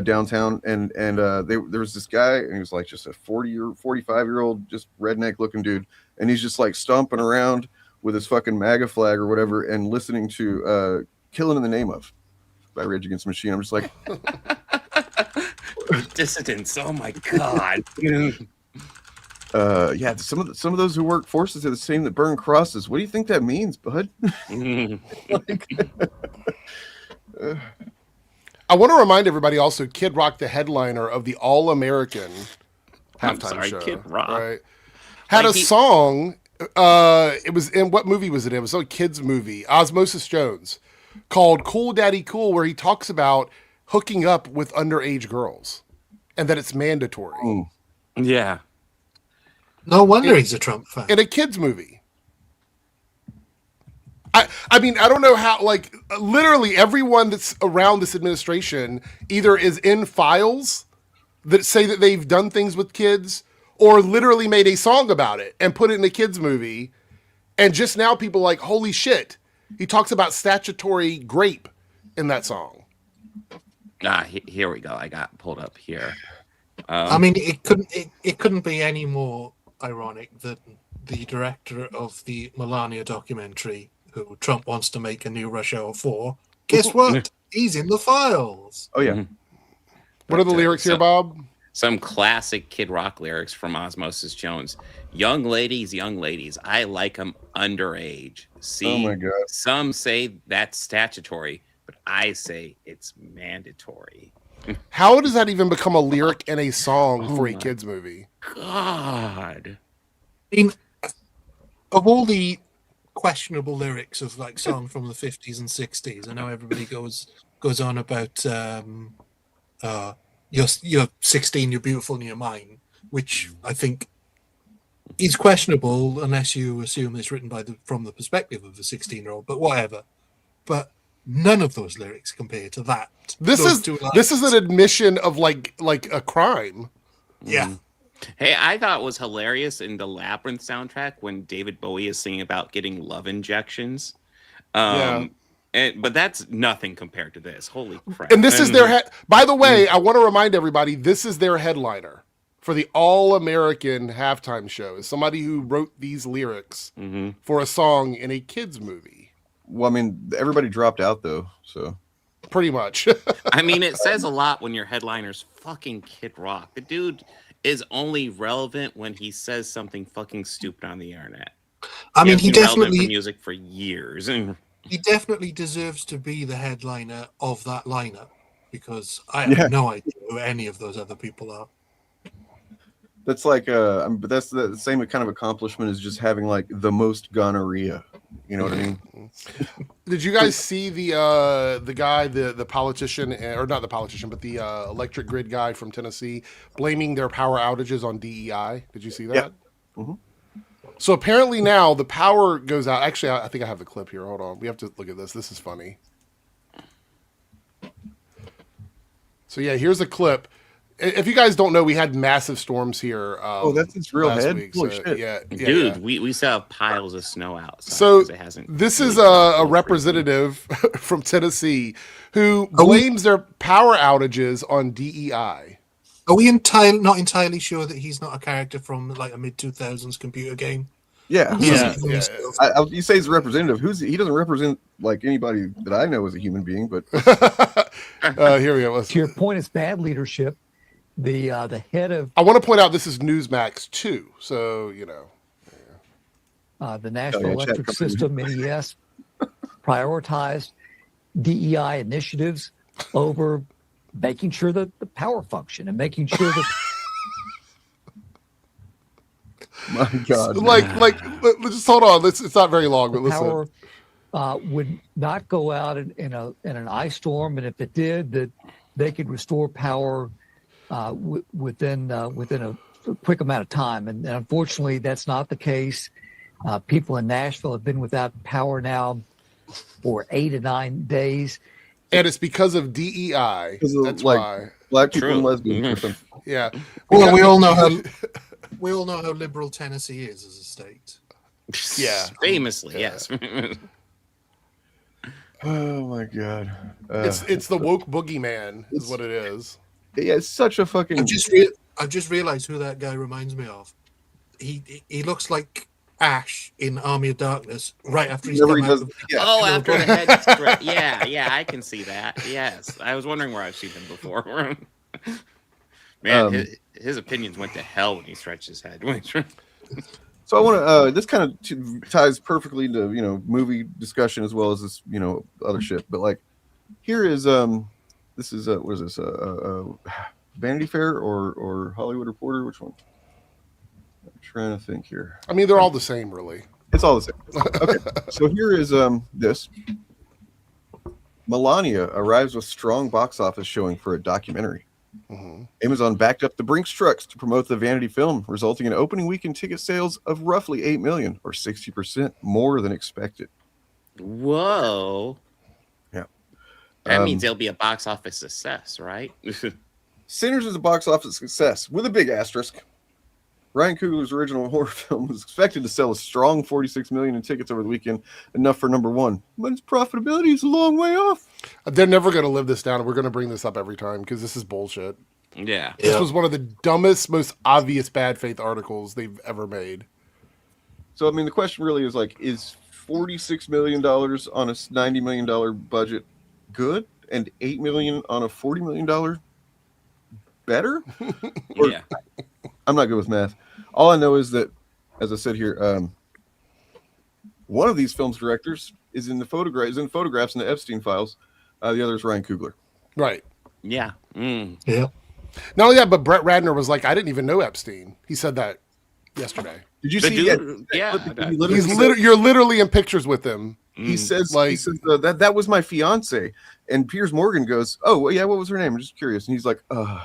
downtown. And there was this guy, and he was like just a 40 or 45-year-old, just redneck looking dude, and he's just like stomping around with his fucking MAGA flag or whatever, and listening to "Killing in the Name of" by Rage Against the Machine. I'm just like, dissidents. Oh my god. Yeah, some of those who work forces are the same that burn crosses. What do you think that means, bud? I want to remind everybody also, Kid Rock, the headliner of the All American halftime show, Kid Rock, right, had a song. It was in, what movie was it in? It was a kids movie, Osmosis Jones, called "Cool Daddy Cool," where he talks about hooking up with underage girls and that it's mandatory. Yeah. No wonder he's a Trump fan. In a kids movie. I mean, I don't know how, like, literally everyone that's around this administration either is in files that say that they've done things with kids, or literally made a song about it and put it in a kids movie. And just now people are like, holy shit, he talks about statutory grape in that song. Here we go. I got pulled up here. I mean, it couldn't be any more ironic that the director of the Melania documentary, who Trump wants to make a new Rush Hour 4, guess what? He's in the files. Oh, yeah. What are the lyrics here, Bob? Some classic Kid Rock lyrics from Osmosis Jones. Young ladies, I like them underage. See, oh my God. Some say that's statutory, but I say it's mandatory. How does that even become a lyric in a song for a kids movie? God. I mean, of all the questionable lyrics of like songs from the 50s and 60s, I know everybody goes on about you're 16, you're beautiful in your mind, which I think is questionable unless you assume it's written from the perspective of a 16-year-old, but whatever. But none of those lyrics compare to that. This is an admission of like a crime. Yeah. Hey, I thought it was hilarious in the Labyrinth soundtrack when David Bowie is singing about getting love injections. But that's nothing compared to this. Holy crap. And this is their by the way, I want to remind everybody, this is their headliner for the All-American halftime show. Is somebody who wrote these lyrics for a song in a kids movie. Well, I mean, everybody dropped out though, so pretty much. I mean, it says a lot when your headliner's fucking Kid Rock. The dude is only relevant when he says something fucking stupid on the internet. I mean, he definitely for music for years. He definitely deserves to be the headliner of that lineup, because I have no idea who any of those other people are. That's like but that's the same kind of accomplishment as just having like the most gonorrhea. You know what I mean? Did you guys see the guy, the politician, or not the politician, but the electric grid guy from Tennessee, blaming their power outages on DEI? Did you see that? Yeah. Mm-hmm. So apparently now the power goes out. Actually, I think I have the clip here. Hold on. We have to look at this. This is funny. So yeah, here's a clip. If you guys don't know, we had massive storms here. That's its real head. Week, Holy so, shit. yeah, dude, we still have piles of snow outside. So it hasn't this is a representative from Tennessee who blames their power outages on DEI. Are we not entirely sure that he's not a character from like a mid-2000s computer game? Yeah. You say he's a representative. He doesn't represent like anybody that I know as a human being, but here we go. To your point, it's bad leadership. The head of I want to point out this is Newsmax too, so you know. The National Electric System, NES, prioritized DEI initiatives over making sure that the power function and making sure that my God, like just hold on. It's not very long, but listen. Power would not go out in an ice storm, and if it did, that they could restore power within a quick amount of time. And unfortunately, that's not the case. People in Nashville have been without power now for 8 to 9 days. And it's because of DEI. That's why. Black people and lesbians or something. Yeah. Well, we all know how liberal Tennessee is as a state. Yeah. Famously, yes. Oh my god. It's the woke boogeyman is what it is. Yeah, it's such a fucking. I've just realized who that guy reminds me of. He looks like Ash in Army of Darkness right after he's come out of After the head strap. Yeah, I can see that. Yes, I was wondering where I've seen him before. Man, his opinions went to hell when he stretched his head. So I want to. This kind of ties perfectly to movie discussion as well as this other shit. But like, here is this is what is this Vanity Fair or Hollywood Reporter? Which one? I'm trying to think here. I mean, they're all the same, really. It's all the same. Okay, so here is this. Melania arrives with strong box office showing for a documentary. Mm-hmm. Amazon backed up the Brinks trucks to promote the Vanity film, resulting in opening weekend ticket sales of roughly 8 million, or 60% more than expected. Whoa. Yeah. That means it'll be a box office success, right? Sinners is a box office success with a big asterisk. Ryan Coogler's original horror film was expected to sell a strong 46 million in tickets over the weekend, enough for number one. But its profitability is a long way off. They're never going to live this down. We're going to bring this up every time because this is bullshit. Yeah. This was one of the dumbest, most obvious bad faith articles they've ever made. So, I mean, the question really is like, is $46 million on a $90 million budget good? And $8 million on a $40 million better? Yeah. I'm not good with math. All I know is that, as I said here, one of these films directors is in photographs in the Epstein files. The other is Ryan Coogler. Right. Yeah. Yeah. Not only that, but Brett Ratner was like, I didn't even know Epstein. He said that yesterday. Did you The see dude- that? yeah. You're literally in pictures with him. He says that was my fiance, and Piers Morgan goes, "Oh, well, yeah, what was her name? I'm just curious." And he's like, and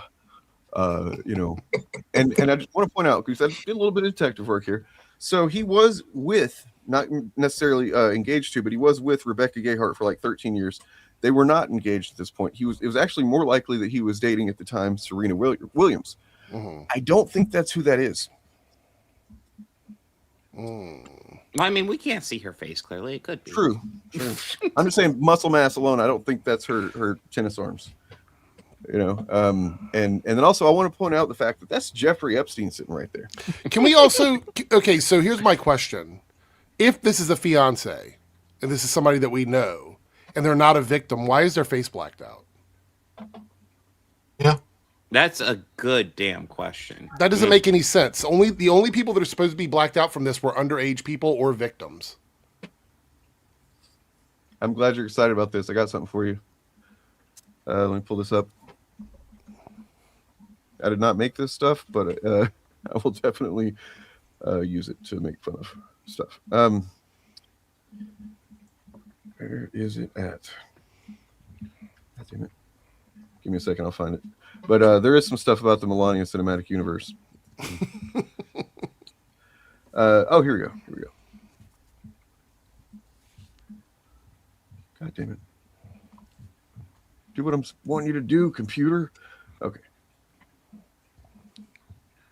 I just want to point out because I did a little bit of detective work here. So he was with, not necessarily engaged to, but he was with Rebecca Gayheart for like 13 years. They were not engaged at this point. It was actually more likely that he was dating at the time Serena Williams. Mm-hmm. I don't think that's who that is. I mean, we can't see her face clearly. It could be. True. I'm just saying, muscle mass alone, I don't think that's her tennis arms. And then also I want to point out the fact that that's Jeffrey Epstein sitting right there. Can we also, okay, so here's my question. If this is a fiance, and this is somebody that we know, and they're not a victim, why is their face blacked out? Yeah. That's a good damn question. That doesn't make any sense. The only people that are supposed to be blacked out from this were underage people or victims. I'm glad you're excited about this. I got something for you. Let me pull this up. I did not make this stuff, but I will definitely use it to make fun of stuff. Where is it at? God damn it. Give me a second, I'll find it. But there is some stuff about the Melania Cinematic Universe. Oh, here we go. God damn it. Do what I'm wanting you to do, computer. Okay.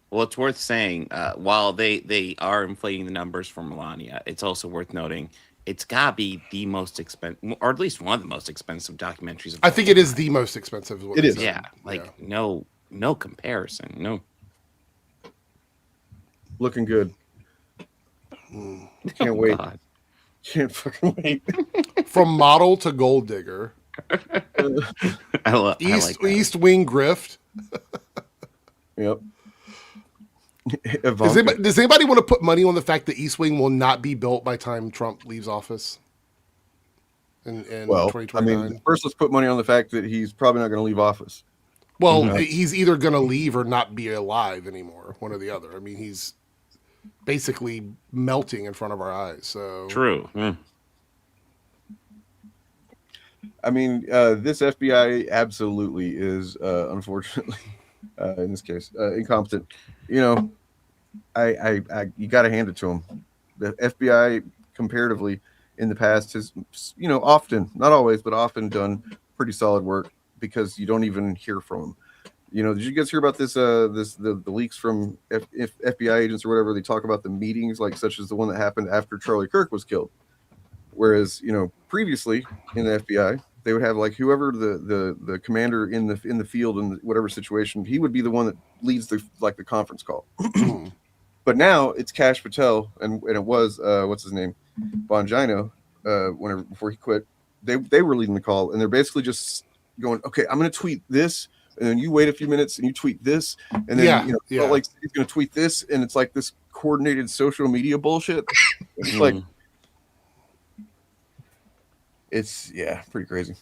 Well, it's worth saying, while they are inflating the numbers for Melania, it's also worth noting it's got to be the most expensive, or at least one of the most expensive documentaries. I think it is the most expensive. It is. Yeah, no comparison. No. Looking good. Can't wait. God. Can't fucking wait. From model to gold digger. East Wing grift. Yep. Does anybody want to put money on the fact that East Wing will not be built by time Trump leaves office? In 2029? First let's put money on the fact that he's probably not going to leave office. Well, he's either going to leave or not be alive anymore, one or the other. I mean, he's basically melting in front of our eyes. So True. I mean, this FBI absolutely is, unfortunately, in this case, incompetent. You got to hand it to him. The FBI, comparatively, in the past has, often, not always, but often done pretty solid work because you don't even hear from them. You know, did you guys hear about this? The leaks from FBI agents or whatever? They talk about the meetings, like such as the one that happened after Charlie Kirk was killed. Whereas, you know, previously in the FBI, they would have like whoever the commander in the field in whatever situation, he would be the one that leads the conference call. But now it's Kash Patel and it was what's his name, Bongino. Before he quit, they were leading the call, and they're basically just going, okay, I'm going to tweet this. And then you wait a few minutes and you tweet this, and then like he's going to tweet this, and it's like this coordinated social media bullshit. It's like, it's pretty crazy.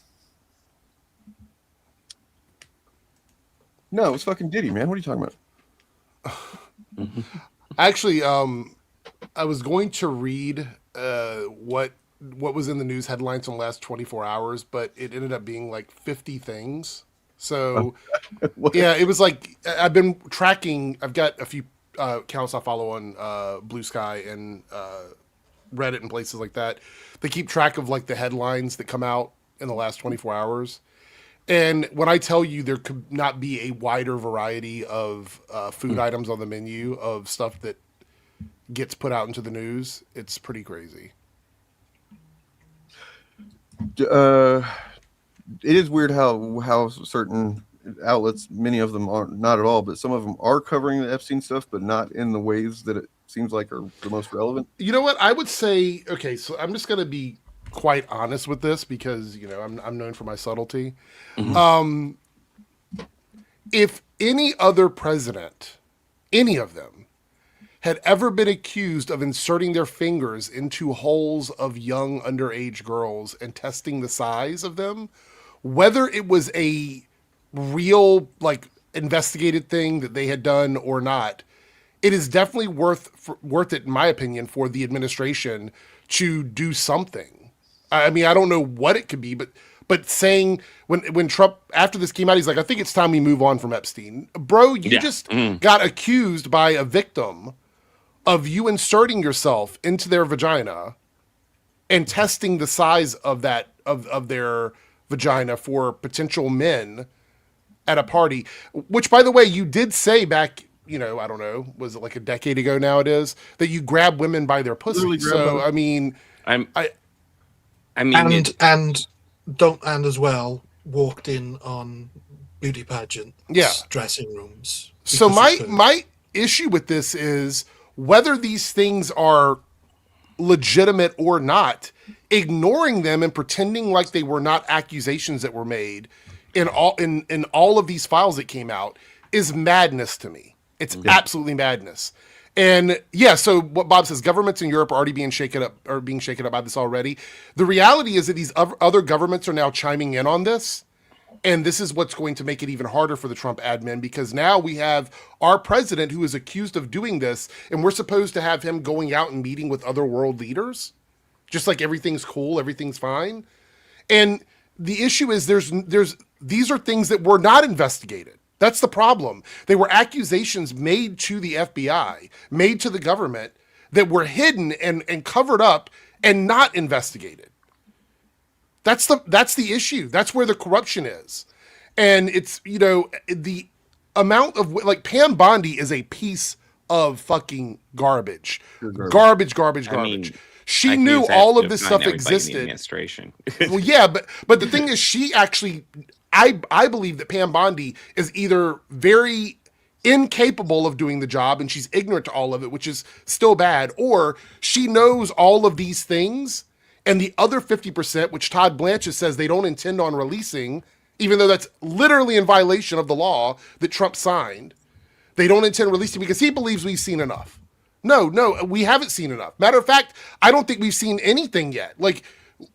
No, it's fucking Diddy, man. What are you talking about? Actually, I was going to read what was in the news headlines in the last 24 hours, but it ended up being like 50 things. So, it was like I've been tracking. I've got a few accounts I follow on Blue Sky and Reddit and places like that. They keep track of like the headlines that come out in the last 24 hours. And when I tell you there could not be a wider variety of food items on the menu of stuff that gets put out into the news, it's pretty crazy. It is weird how certain outlets, many of them are not at all, but some of them are covering the Epstein stuff, but not in the ways that it seems like are the most relevant. You know what? I would say, okay, so I'm just going to be quite honest with this because, you know, I'm known for my subtlety. If any other president, any of them, had ever been accused of inserting their fingers into holes of young underage girls and testing the size of them, whether it was a real, like, investigated thing that they had done or not, it is definitely worth it, in my opinion, for the administration to do something. I mean, I don't know what it could be, but saying when Trump, after this came out, he's like, I think it's time we move on from Epstein. Bro, you just got accused by a victim of you inserting yourself into their vagina and testing the size of that of their vagina for potential men at a party, which, by the way, you did say back, you know, I don't know, was it like a decade ago now it is, that you grab women by their pussy. So, I mean, and as well walked in on beauty pageant dressing rooms. So my issue with this is whether these things are legitimate or not, ignoring them and pretending like they were not accusations that were made in all of these files that came out is madness to me. It's absolutely madness. And so what Bob says, governments in Europe are already being shaken up by this already. The reality is that these other governments are now chiming in on this. And this is what's going to make it even harder for the Trump admin, because now we have our president who is accused of doing this, and we're supposed to have him going out and meeting with other world leaders, just like everything's cool, everything's fine. And the issue is these are things that were not investigated. That's the problem. They were accusations made to the FBI, made to the government, that were hidden and covered up and not investigated. That's the issue. That's where the corruption is. And it's, you know, the amount of, like, Pam Bondi is a piece of fucking garbage. Garbage. I mean, she knew all of this stuff existed. Well, yeah, but the thing is, she actually, I believe that Pam Bondi is either very incapable of doing the job and she's ignorant to all of it, which is still bad, or she knows all of these things. And the other 50%, which Todd Blanchett says they don't intend on releasing, even though that's literally in violation of the law that Trump signed, they don't intend releasing because he believes we've seen enough. No, we haven't seen enough. Matter of fact, I don't think we've seen anything yet. Like,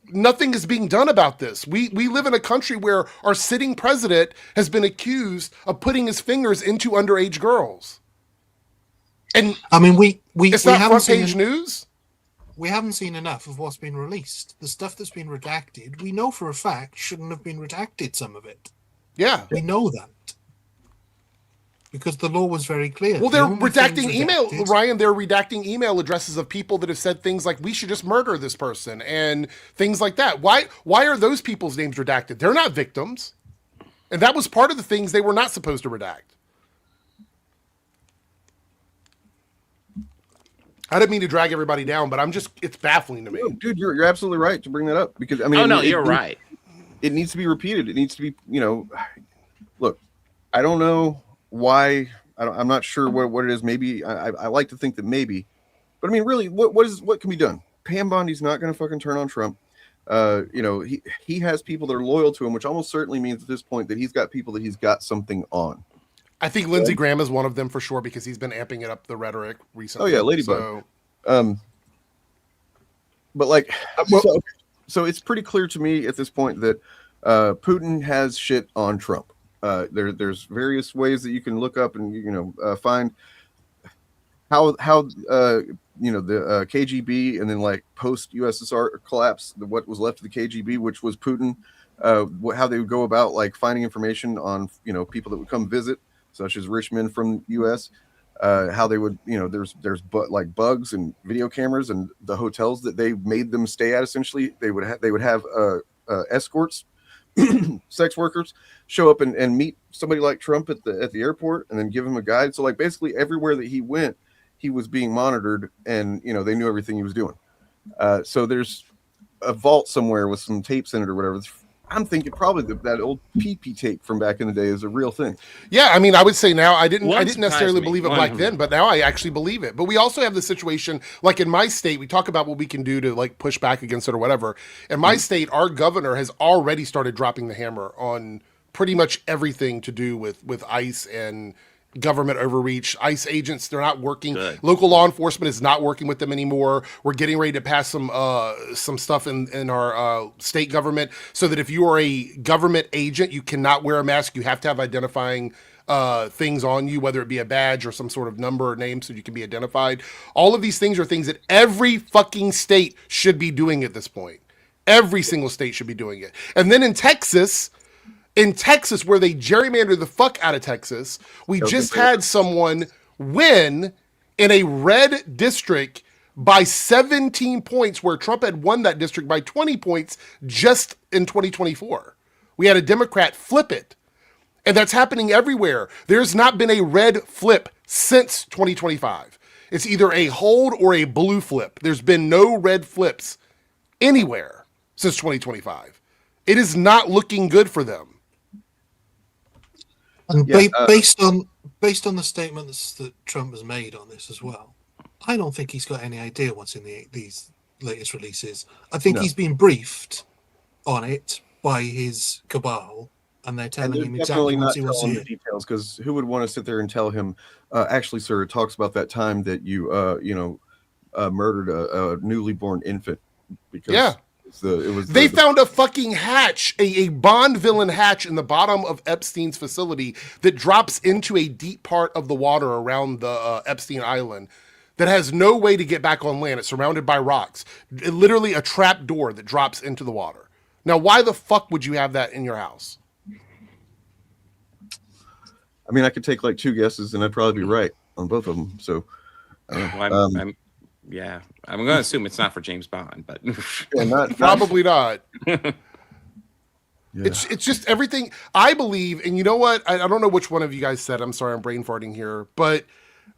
nothing is being done about this. We live in a country where our sitting president has been accused of putting his fingers into underage girls. And I mean, it's not front page news. We haven't seen enough of what's been released. The stuff that's been redacted, we know for a fact shouldn't have been redacted, some of it. Yeah. We know that. because the law was very clear. Well, they're redacting email, Ryan. They're redacting email addresses of people that have said things like, "We should just murder this person" and things like that. Why are those people's names redacted? They're not victims, and that was part of the things they were not supposed to redact. I didn't mean to drag everybody down, but it's baffling to me. No, dude, you're absolutely right to bring that up, because I mean, oh no, you're right. It needs to be repeated. It needs to be, look, I don't know why. I'm not sure what it is. Maybe I like to think that maybe, but I mean, really, what can be done? Pam Bondi's not going to fucking turn on Trump. He has people that are loyal to him, which almost certainly means at this point that he's got people that he's got something on. I think Lindsey Graham is one of them for sure, because he's been amping it up, the rhetoric recently. Oh yeah, Ladybug. But like, so it's pretty clear to me at this point that Putin has shit on Trump. There's various ways that you can look up and find how the KGB, and then like post USSR collapse, what was left of the KGB, which was Putin, how they would go about like finding information on people that would come visit, such as rich men from U.S. How they would, there's bugs and video cameras, and the hotels that they made them stay at. Essentially, they would have escorts, sex workers, show up and meet somebody like Trump at the airport, and then give him a guide. So like basically everywhere that he went, he was being monitored, and they knew everything he was doing. So there's a vault somewhere with some tapes in it or whatever. I'm thinking probably that old PP tape from back in the day is a real thing. Yeah, I mean, I would say now I didn't necessarily believe it back then, but now I actually believe it. But we also have the situation, like in my state, we talk about what we can do to like push back against it or whatever. In my state, our governor has already started dropping the hammer on pretty much everything to do with ICE and government overreach. ICE agents, they're not working. Good. Local law enforcement is not working with them anymore. We're getting ready to pass some stuff in our state government, so that if you are a government agent, you cannot wear a mask. You have to have identifying things on you, whether it be a badge or some sort of number or name, so you can be identified. All of these things are things that every fucking state should be doing at this point. Every single state should be doing it. And then in Texas, where they gerrymandered the fuck out of Texas, we just had someone win in a red district by 17 points, where Trump had won that district by 20 points just in 2024. We had a Democrat flip it. And that's happening everywhere. There's not been a red flip since 2025. It's either a hold or a blue flip. There's been no red flips anywhere since 2025. It is not looking good for them. And based on the statements that Trump has made on this as well, I don't think he's got any idea what's in these latest releases. I think he's been briefed on it by his cabal, and they're telling him exactly what he wants to hear. The details, because who would want to sit there and tell him, actually, sir, it talks about that time that you murdered a newly born infant. Because they found a fucking hatch, a Bond villain hatch in the bottom of Epstein's facility that drops into a deep part of the water around the Epstein Island that has no way to get back on land. It's surrounded by rocks. Literally a trap door that drops into the water. Now, why the fuck would you have that in your house? I mean, I could take like two guesses and I'd probably be right on both of them. So, I'm going to assume it's not for James Bond, but probably not. Yeah. It's just everything I believe. And you know what? I don't know which one of you guys said, I'm sorry, I'm brain farting here, but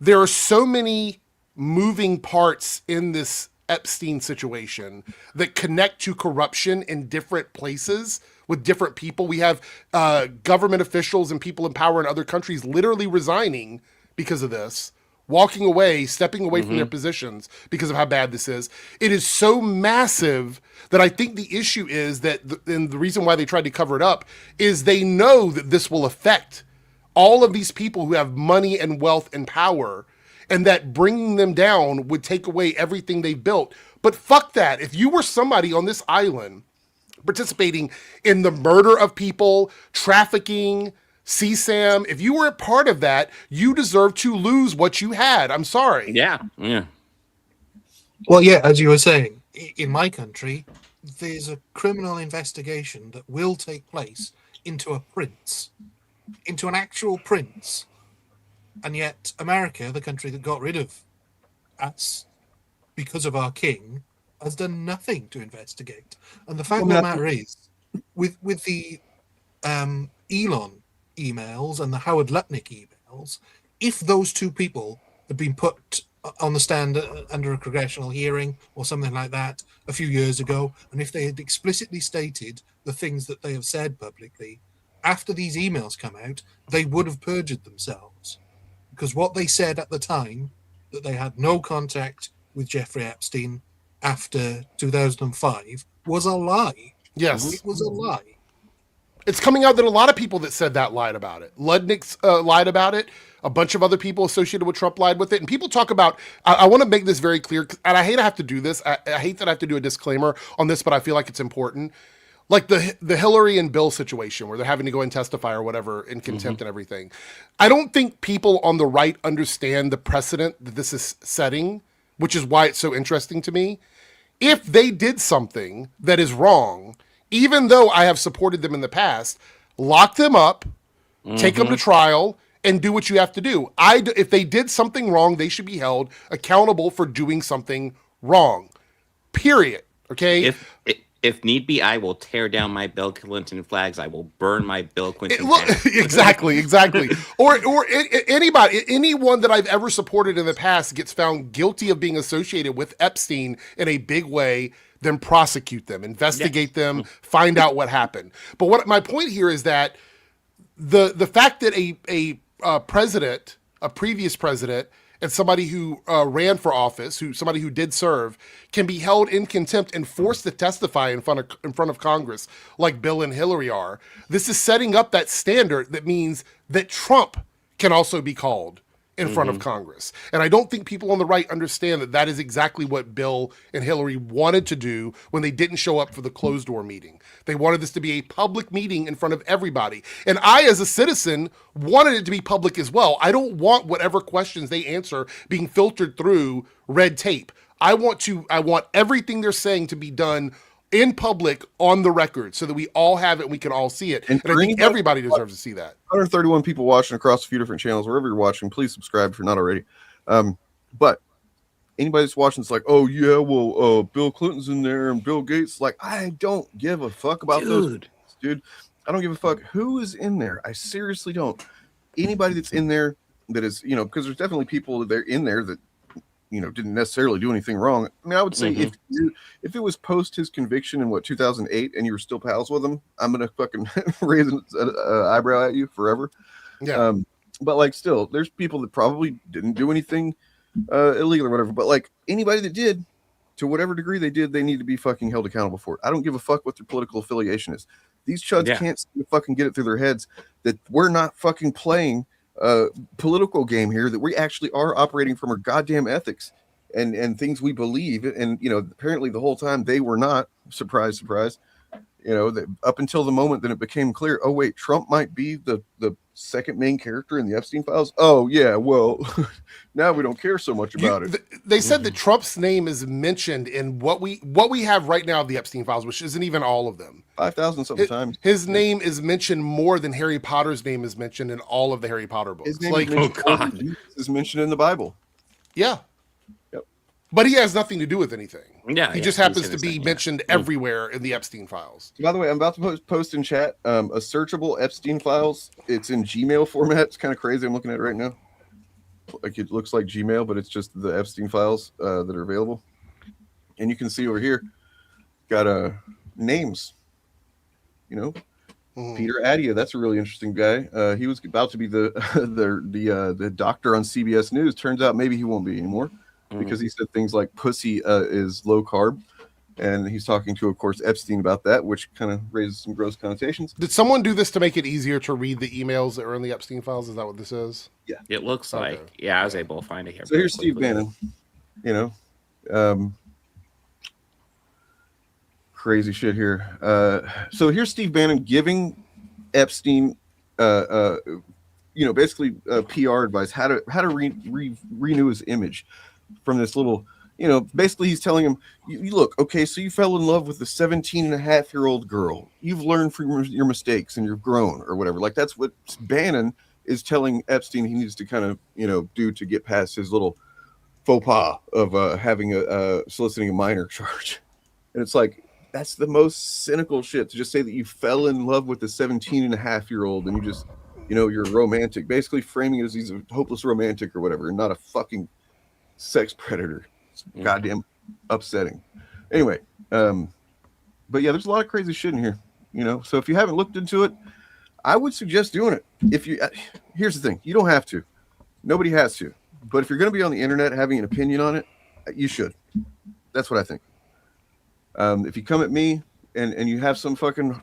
there are so many moving parts in this Epstein situation that connect to corruption in different places with different people. We have government officials and people in power in other countries literally resigning because of this, walking away, stepping away from their positions because of how bad this is. It is so massive that I think the issue is that, and the reason why they tried to cover it up is they know that this will affect all of these people who have money and wealth and power, and that bringing them down would take away everything they've built. But fuck that. If you were somebody on this island participating in the murder of people, trafficking, CSAM, if you were a part of that, you deserve to lose what you had. I'm sorry. Yeah. Well, yeah, as you were saying, in my country, there's a criminal investigation that will take place into a prince, into an actual prince, And yet America, the country that got rid of us because of our king, has done nothing to investigate. And the fact of the matter is, with the Elon emails and the Howard Lutnick emails, if those two people had been put on the stand under a congressional hearing or something like that a few years ago, and if they had explicitly stated the things that they have said publicly, after these emails come out, they would have perjured themselves. Because what they said at the time, that they had no contact with Jeffrey Epstein after 2005, was a lie. Yes. It was a lie. It's coming out that a lot of people that said that lied about it. Ludnick lied about it. A bunch of other people associated with Trump lied with it. And people talk about, I want to make this very clear, and I hate to have to do this. I hate that I have to do a disclaimer on this, but I feel like it's important. Like the Hillary and Bill situation where they're having to go and testify or whatever in contempt and everything. I don't think people on the right understand the precedent that this is setting, which is why it's so interesting to me. If they did something that is wrong, even though I have supported them in the past, lock them up, take them to trial, and do what you have to do. If they did something wrong, they should be held accountable for doing something wrong. Period. Okay? If need be, I will tear down my Bill Clinton flags. I will burn my Bill Clinton flags. Exactly. Or anyone that I've ever supported in the past gets found guilty of being associated with Epstein in a big way, then prosecute them, investigate them, find out what happened. But what my point here is that the fact that a president, a previous president, and somebody who ran for office, somebody who did serve, can be held in contempt and forced to testify in front of Congress, like Bill and Hillary are. This is setting up that standard that means that Trump can also be called in front of Congress. And I don't think people on the right understand that that is exactly what Bill and Hillary wanted to do when they didn't show up for the closed door meeting. They wanted this to be a public meeting in front of everybody. And I, as a citizen, wanted it to be public as well. I don't want whatever questions they answer being filtered through red tape. I want everything they're saying to be done in public on the record so that we all have it and we can all see it. And I think everybody deserves to see that. 131 people watching across a few different channels. Wherever you're watching, please subscribe if you're not already. But anybody that's watching, it's like, oh yeah, well, Bill Clinton's in there and Bill Gates. Like, I don't give a fuck about those dude. I don't give a fuck who is in there. I seriously don't. Anybody that's in there that is, because there's definitely people that are in there that didn't necessarily do anything wrong. I mean, I would say if it was post his conviction in 2008 and you were still pals with him, I'm gonna fucking raise an eyebrow at you forever. Yeah. But like, still, there's people that probably didn't do anything illegal or whatever. But like, anybody that did, to whatever degree they did, they need to be fucking held accountable for it. I don't give a fuck what their political affiliation is. These chuds can't fucking get it through their heads that we're not fucking playing political game here, that we actually are operating from our goddamn ethics and things we believe. And apparently the whole time they were not. Surprise that up until the moment that it became clear, oh wait, Trump might be the second main character in the Epstein files. Oh yeah, well now we don't care so much about it. They said that Trump's name is mentioned in what we have right now of the Epstein files, which isn't even all of them. 5,000 something times. His name is mentioned more than Harry Potter's name is mentioned in all of the Harry Potter books. His name is mentioned in the Bible. Yeah. Yep. But he has nothing to do with anything. Yeah. He just happens to be mentioned everywhere in the Epstein files. By the way, I'm about to post in chat a searchable Epstein files. It's in Gmail format. It's kind of crazy. I'm looking at it right now. Like, it looks like Gmail, but it's just the Epstein files that are available. And you can see over here, got names. Peter Attia, that's a really interesting guy. He was about to be the doctor on CBS News. Turns out maybe he won't be anymore because he said things like pussy is low carb. And he's talking to, of course, Epstein about that, which kind of raises some gross connotations. Did someone do this to make it easier to read the emails that are in the Epstein files? Is that what this is? Yeah. It looks like. Yeah, I was able to find it here. So here's Steve Bannon. Crazy shit here. So here's Steve Bannon giving Epstein, basically PR advice, how to renew his image from this little, basically he's telling him, you look, okay, so you fell in love with the 17-and-a-half-year-old girl. You've learned from your mistakes and you've grown or whatever. Like, that's what Bannon is telling Epstein he needs to kind of, do to get past his little faux pas of having soliciting a minor charge. And it's like, that's the most cynical shit, to just say that you fell in love with a 17-and-a-half-year-old and you just, you're romantic, basically framing it as he's a hopeless romantic or whatever, and not a fucking sex predator. It's goddamn upsetting. Anyway, but yeah, there's a lot of crazy shit in here, so if you haven't looked into it, I would suggest doing it. Here's the thing, you don't have to. Nobody has to. But if you're going to be on the internet having an opinion on it, you should. That's what I think. If you come at me and you have some fucking,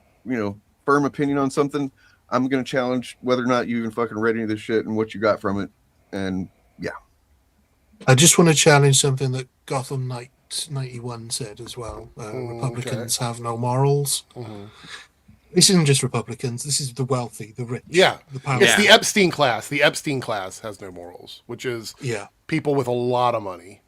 firm opinion on something, I'm going to challenge whether or not you even fucking read any of this shit and what you got from it. And yeah. I just want to challenge something that Gotham Knight 91 said as well. Republicans have no morals. Mm-hmm. This isn't just Republicans. This is the wealthy, the rich. Yeah. The powerful. It's the Epstein class. The Epstein class has no morals, which is people with a lot of money.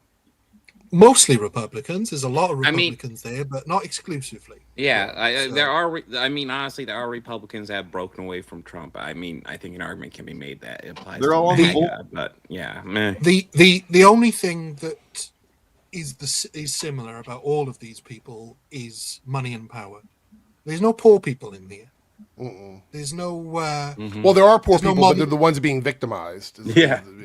Mostly Republicans. There's a lot of Republicans there, but not exclusively. Yeah, there are. Honestly, there are Republicans that have broken away from Trump. I think an argument can be made that it applies. They're all on the board, but yeah, meh. The only thing that is similar about all of these people is money and power. There's no poor people in here. Mm-mm. There's no. Well, there are poor people, but they're the ones being victimized.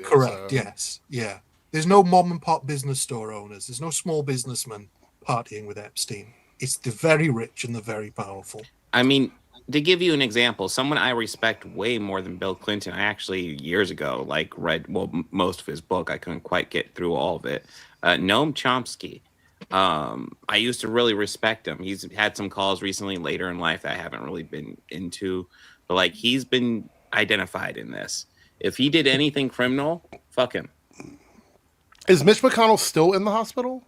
Correct. Yes. Yeah. There's no mom and pop business store owners. There's no small businessman partying with Epstein. It's the very rich and the very powerful. To give you an example, someone I respect way more than Bill Clinton, I actually years ago read most of his book. I couldn't quite get through all of it. Noam Chomsky. I used to really respect him. He's had some calls recently later in life that I haven't really been into, but he's been identified in this. If he did anything criminal, fuck him. Is Mitch McConnell still in the hospital?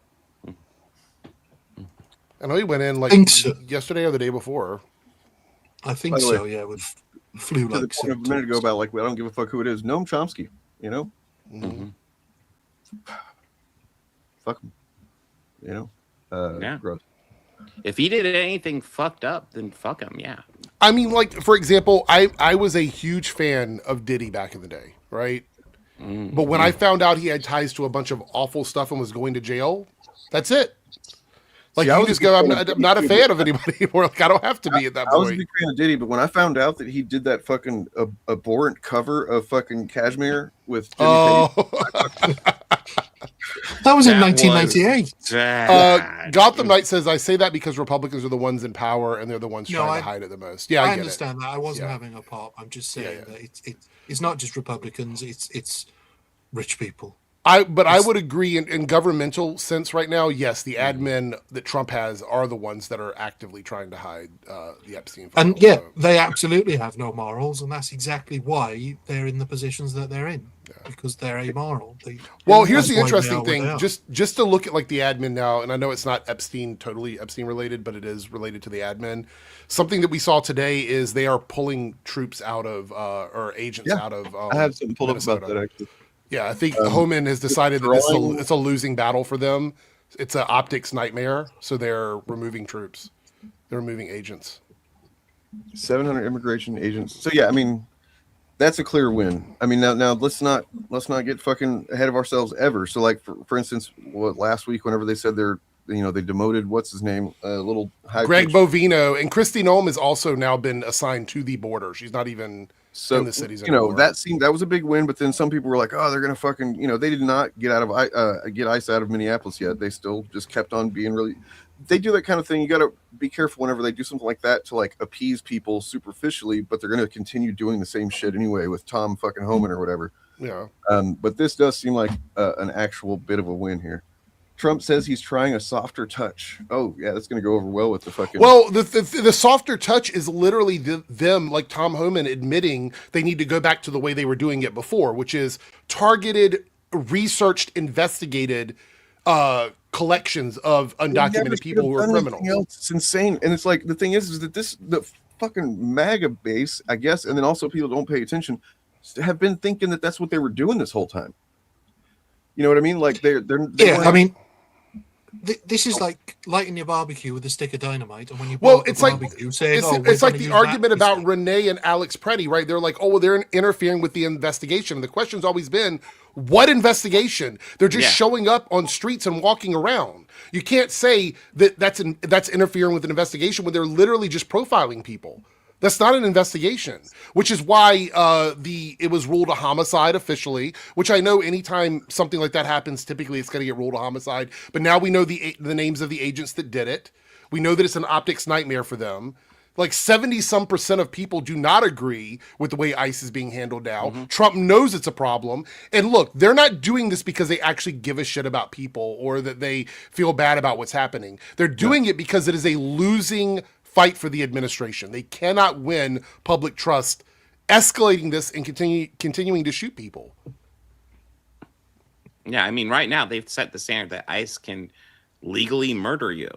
I know he went in yesterday or the day before. I think so. Yeah, with flu-like symptoms. A minute ago about I don't give a fuck who it is. Noam Chomsky. Mm-hmm. Fuck him. Gross. If he did anything fucked up, then fuck him. Yeah. For example, I was a huge fan of Diddy back in the day, right? Mm-hmm. But when I found out he had ties to a bunch of awful stuff and was going to jail, that's it. You just go, I'm not a fan of anybody anymore. I don't have to be at that point. I was a big fan of Diddy, but when I found out that he did that fucking abhorrent cover of fucking Cashmere with Jimmy Page, that was in 1998. Gotham Knight says, I say that because Republicans are the ones in power and they're the ones trying to hide it the most. Yeah, I understand that. I wasn't having a pop. I'm just saying that it's not just Republicans. It's rich people. I would agree in governmental sense right now. Yes, the admin that Trump has are the ones that are actively trying to hide the Epstein files. And they absolutely have no morals, and that's exactly why they're in the positions that they're in, because they're amoral. Here's the interesting thing. Just to look at the admin now, and I know it's not totally Epstein related, but it is related to the admin. Something that we saw today is they are pulling troops out of or agents out of. I have something pulled up about that actually. Yeah, I think Homan has decided that it's a losing battle for them. It's an optics nightmare, so they're removing troops. They're removing agents. 700 immigration agents. So yeah, that's a clear win. Now let's not get fucking ahead of ourselves ever. So for instance, last week whenever they said they demoted what's his name, little high Greg Bovino, and Kristi Noem has also now been assigned to the border. She's not even in the cities anymore. That was a big win, but then some people were like, oh, they're gonna fucking, they did not get ICE out of Minneapolis yet. They still just kept on being really. They do that kind of thing. You got to be careful whenever they do something like that to appease people superficially, but they're going to continue doing the same shit anyway with Tom fucking Homan or whatever. Yeah. But this does seem like an actual bit of a win here. Trump says he's trying a softer touch. Oh yeah, that's going to go over well with the fucking. Well, the softer touch is literally them, like Tom Homan, admitting they need to go back to the way they were doing it before, which is targeted, researched, investigated collections of undocumented people who are criminals. It's insane, and it's the thing is that the fucking MAGA base, I guess, and then also people don't pay attention, have been thinking that that's what they were doing this whole time. You know what I mean? This is like lighting your barbecue with a stick of dynamite, and when you Well, blow up it's the like barbecue, saying, it's like the argument about Renee and Alex Preddy, right? They're like, oh, well, they're interfering with the investigation. And the question's always been, what investigation? They're just showing up on streets and walking around. You can't say that that's interfering with an investigation when they're literally just profiling people. That's not an investigation, which is why it was ruled a homicide officially, which I know anytime something like that happens, typically it's going to get ruled a homicide. But now we know the names of the agents that did it. We know that it's an optics nightmare for them. Like 70% of people do not agree with the way ICE is being handled now. Mm-hmm. Trump knows it's a problem. And look, they're not doing this because they actually give a shit about people or that they feel bad about what's happening. They're doing it because it is a losing fight for the administration. They cannot win public trust, escalating this and continuing to shoot people. Yeah, I mean, right now they've set the standard that ICE can legally murder you.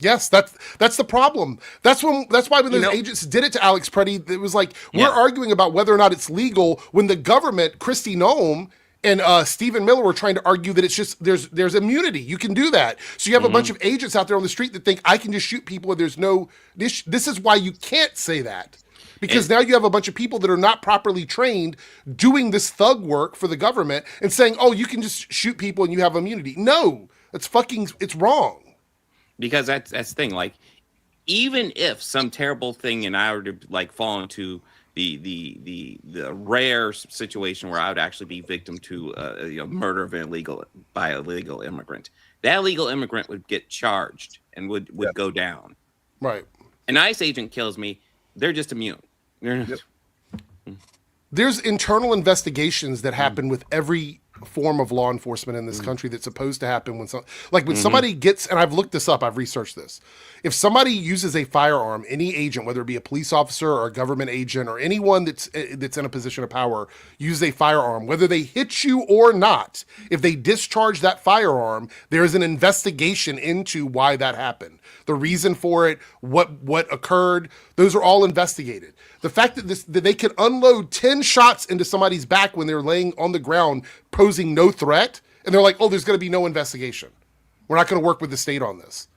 Yes, that's the problem. That's why when those agents did it to Alex Preddy, it was like we're arguing about whether or not it's legal when the government, Kristi Noem and Stephen Miller were trying to argue that it's just there's immunity. You can do that. So you have a bunch of agents out there on the street that think I can just shoot people and there's no this is why you can't say that. Because now you have a bunch of people that are not properly trained doing this thug work for the government and saying, "Oh, you can just shoot people and you have immunity." No, it's wrong. Because that's the thing. Like, even if some terrible thing and I were to like fall into the rare situation where I would actually be victim to murder of by a legal immigrant, that illegal immigrant would get charged and would go down. Right. An ICE agent kills me, they're just immune. There's internal investigations that happen with every form of law enforcement in this country that's supposed to happen when somebody gets, and I've looked this up, I've researched this. If somebody uses a firearm, any agent, whether it be a police officer or a government agent or anyone that's in a position of power, use a firearm, whether they hit you or not, if they discharge that firearm, there is an investigation into why that happened. The reason for it, what occurred, those are all investigated. The fact that they can unload 10 shots into somebody's back when they're laying on the ground posing no threat, and they're like, oh, there's going to be no investigation. We're not going to work with the state on this.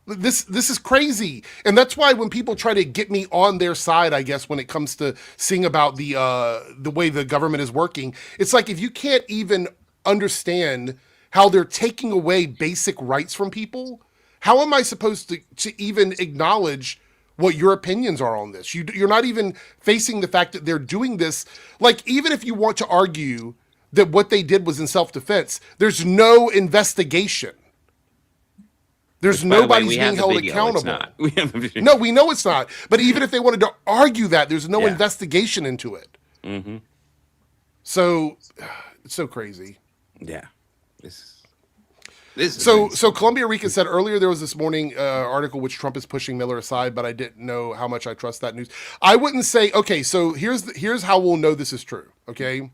This is crazy. And that's why when people try to get me on their side, I guess, when it comes to seeing about the way the government is working, it's like if you can't even understand how they're taking away basic rights from people, how am I supposed to even acknowledge what your opinions are on this? You're not even facing the fact that they're doing this. Like, even if you want to argue that what they did was in self-defense, there's no investigation. There's nobody's being held accountable. No, we know it's not. But even if they wanted to argue that, there's no investigation into it. Mm-hmm. So it's so crazy. Yeah. So Columbia Rican said earlier there was this morning article which Trump is pushing Miller aside, but I didn't know how much I trust that news. I wouldn't say, okay, so here's how we'll know this is true, okay?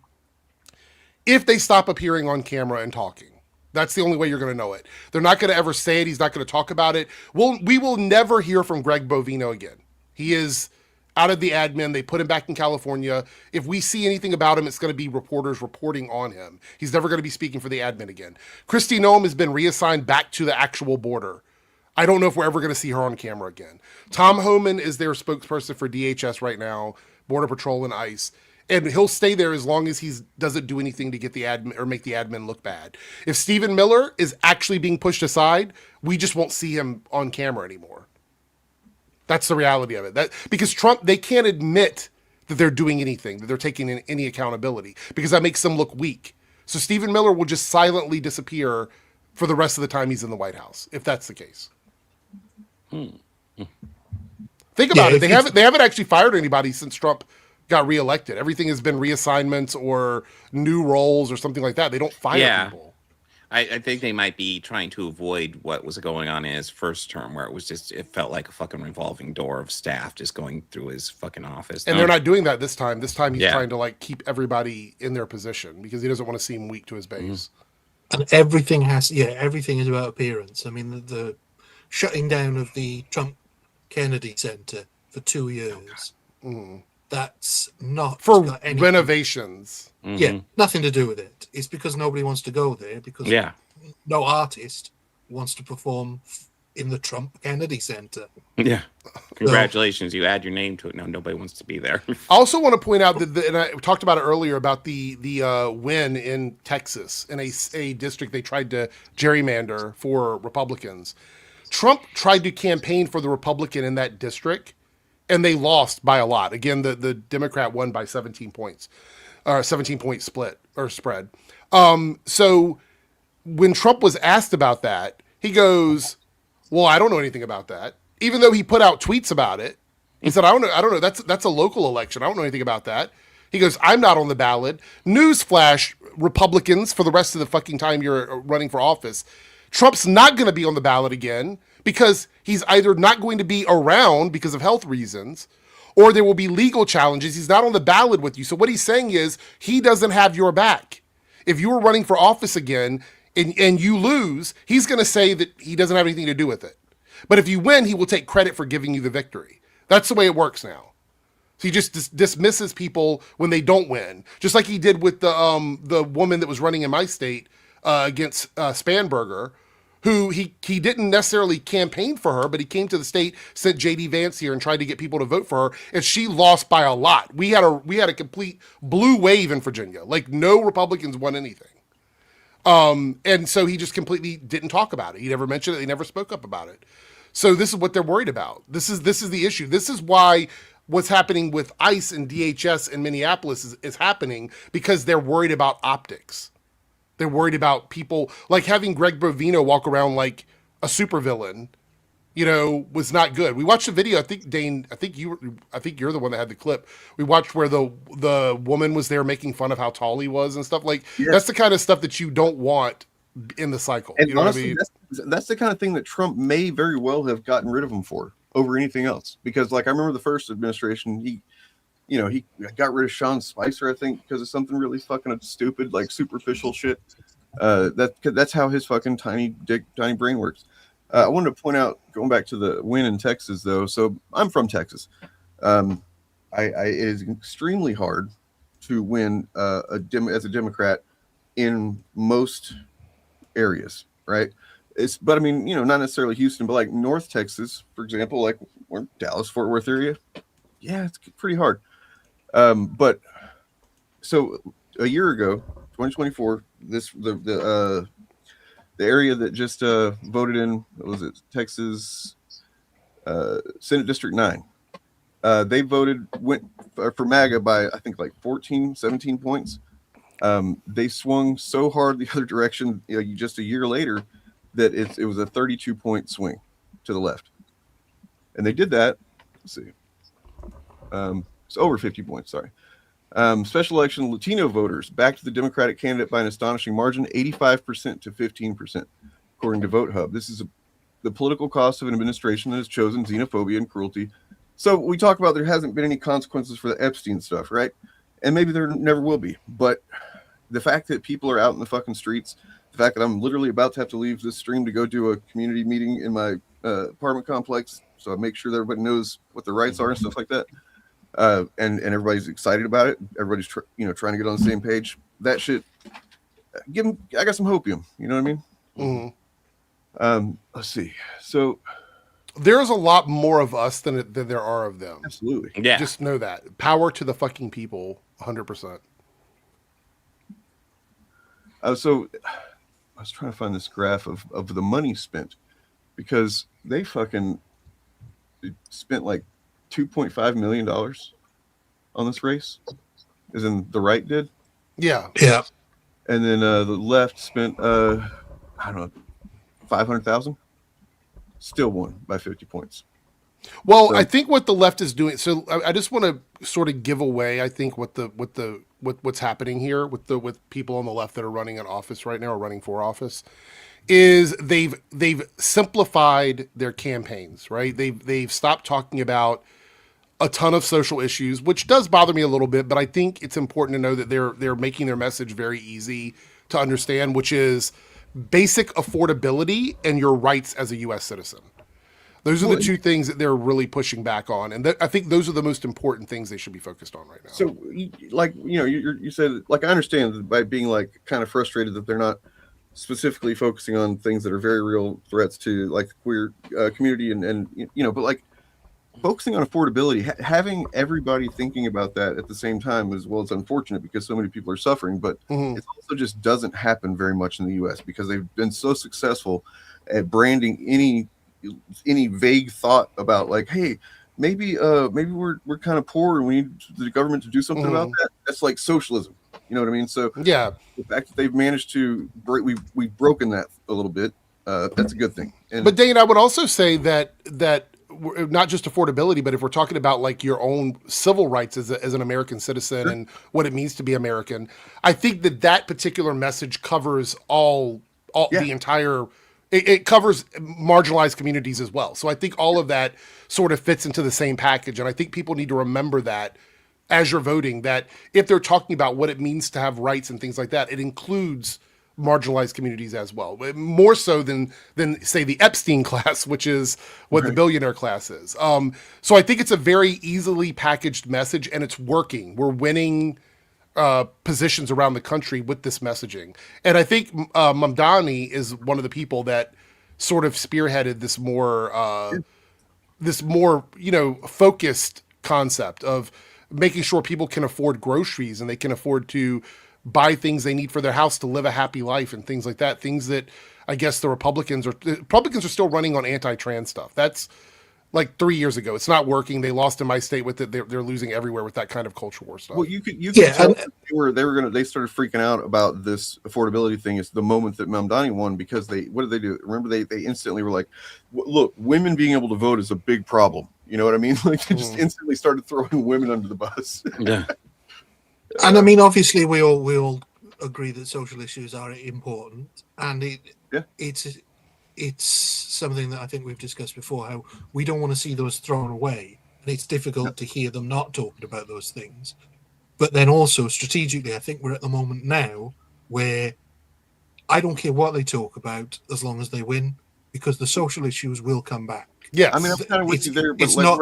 If they stop appearing on camera and talking. That's the only way you're going to know it. They're not going to ever say it. He's not going to talk about it. We will never hear from Greg Bovino again. He is out of the admin. They put him back in California. If we see anything about him, it's going to be reporters reporting on him. He's never going to be speaking for the admin again. Kristi Noem has been reassigned back to the actual border. I don't know if we're ever going to see her on camera again. Tom Homan is their spokesperson for DHS right now, Border Patrol and ICE. And he'll stay there as long as he doesn't do anything to get the admin or make the admin look bad. If Stephen Miller is actually being pushed aside, we just won't see him on camera anymore. That's the reality of it. Because Trump, they can't admit that they're doing anything, that they're taking any accountability, because that makes them look weak. So Stephen Miller will just silently disappear for the rest of the time he's in the White House, if that's the case. Think about it. They haven't actually fired anybody since Trump got reelected. Everything has been reassignments or new roles or something like that. They don't fire people. I think they might be trying to avoid what was going on in his first term, where it felt like a fucking revolving door of staff just going through his fucking office. And they're not doing that this time. This time he's trying to like keep everybody in their position because he doesn't want to seem weak to his base. And everything is about appearance. I mean, the shutting down of the Trump Kennedy Center for 2 years. That's not for renovations. Yeah, nothing to do with it. It's because nobody wants to go there because no artist wants to perform in the Trump Kennedy Center. Yeah. Congratulations. You add your name to it. Now nobody wants to be there. I also want to point out that, and I talked about it earlier about the win in Texas in a district they tried to gerrymander for Republicans. Trump tried to campaign for the Republican in that district, and they lost by a lot. Again, the Democrat won by 17 points, or 17-point split or spread. So when Trump was asked about that, he goes, "Well, I don't know anything about that." Even though he put out tweets about it, he said, "I don't know. That's a local election. I don't know anything about that." He goes, "I'm not on the ballot." Newsflash, Republicans, for the rest of the fucking time you're running for office, Trump's not going to be on the ballot again because he's either not going to be around because of health reasons, or there will be legal challenges. He's not on the ballot with you. So what he's saying is he doesn't have your back. If you were running for office again and you lose, he's going to say that he doesn't have anything to do with it. But if you win, he will take credit for giving you the victory. That's the way it works now. So he just dismisses people when they don't win, just like he did with the woman that was running in my state against Spanberger, who he didn't necessarily campaign for her, but he came to the state, sent J.D. Vance here and tried to get people to vote for her, and she lost by a lot. We had a complete blue wave in Virginia. Like, no Republicans won anything. And so he just completely didn't talk about it. He never mentioned it. He never spoke up about it. So this is what they're worried about. This is the issue. This is why what's happening with ICE and DHS in Minneapolis is happening, because they're worried about optics. They're worried about people, like having Greg Bovino walk around like a supervillain, was not good. We watched the video. I think, Dane, I think you're the one that had the clip. We watched where the woman was there making fun of how tall he was and stuff. Like, that's the kind of stuff that you don't want in the cycle. And you know honestly, what I mean? that's the kind of thing that Trump may very well have gotten rid of him for over anything else. Because, like, I remember the first administration, he got rid of Sean Spicer, I think, because of something really fucking stupid, like superficial shit. That's how his fucking tiny brain works. I wanted to point out, going back to the win in Texas, though. So I'm from Texas. It is extremely hard to win as a Democrat in most areas, right? But I mean, not necessarily Houston, but like North Texas, for example, like Dallas, Fort Worth area. Yeah, it's pretty hard. But so a year ago, 2024, the area that just voted in, what was it, Texas Senate District 9, they went for MAGA by, I think, like 14, 17 points. They swung so hard the other direction just a year later that it was a 32-point swing to the left. And they did that, let's see, it's over 50 points, sorry. Special election Latino voters backed the Democratic candidate by an astonishing margin, 85% to 15%, according to VoteHub. This is the political cost of an administration that has chosen xenophobia and cruelty. So we talk about there hasn't been any consequences for the Epstein stuff, right? And maybe there never will be. But the fact that people are out in the fucking streets, the fact that I'm literally about to have to leave this stream to go do a community meeting in my apartment complex, so I make sure that everybody knows what their rights are and stuff like that. And everybody's excited about it. Everybody's trying to get on the same page. That shit, I got some hopium. You know what I mean? Mm-hmm. Let's see. So there's a lot more of us than there are of them. Absolutely. Yeah. Just know that. Power to the fucking people, 100%. So I was trying to find this graph of the money spent, because they fucking spent like $2.5 million on this race, as in the right did. Yeah. And then the left spent I don't know, 500,000. Still won by 50 points. Well, so, I think what the left is doing. So I just want to sort of give away, I think, what's happening here with people on the left that are running in office right now, or running for office, is they've simplified their campaigns, right? They've stopped talking about a ton of social issues, which does bother me a little bit, but I think it's important to know that they're making their message very easy to understand, which is basic affordability and your rights as a U.S. citizen. Those are the two things that they're really pushing back on, and I think those are the most important things they should be focused on right now. So, like, you said, like, I understand by being like kind of frustrated that they're not specifically focusing on things that are very real threats to like the queer community and but like focusing on affordability, having everybody thinking about that at the same time as well, it's unfortunate because so many people are suffering, but it also just doesn't happen very much in the US because they've been so successful at branding any vague thought about like, hey, maybe we're kind of poor and we need the government to do something about that. That's like socialism. You know what I mean? So yeah, the fact that they've managed to break, we've broken that a little bit. That's a good thing. But Dane, I would also say that not just affordability, but if we're talking about like your own civil rights as an American citizen and what it means to be American, I think that particular message covers all the entire. It covers marginalized communities as well. So I think all of that sort of fits into the same package, and I think people need to remember that as you're voting, that if they're talking about what it means to have rights and things like that, it includes marginalized communities as well, more so than say the Epstein class, which is what the billionaire class is. So I think it's a very easily packaged message, and it's working. We're winning positions around the country with this messaging, and I think Mamdani is one of the people that sort of spearheaded this more focused concept of making sure people can afford groceries and they can afford to buy things they need for their house to live a happy life and things like that. Things that I guess the Republicans are still running on anti-trans stuff. That's like 3 years ago. It's not working. They lost in my state with it. They're losing everywhere with that kind of culture war stuff. Well, you could tell they started freaking out about this affordability thing. It's the moment that Mamdani won because what did they do? Remember, they instantly were like, look, women being able to vote is a big problem. You know what I mean? Like they just instantly started throwing women under the bus. Yeah. And I mean, obviously, we all agree that social issues are important, and it's something that I think we've discussed before. How we don't want to see those thrown away, and it's difficult to hear them not talking about those things. But then also strategically, I think we're at the moment now where I don't care what they talk about as long as they win, because the social issues will come back. Yeah, I mean, I'm kind of with you there, but it's not.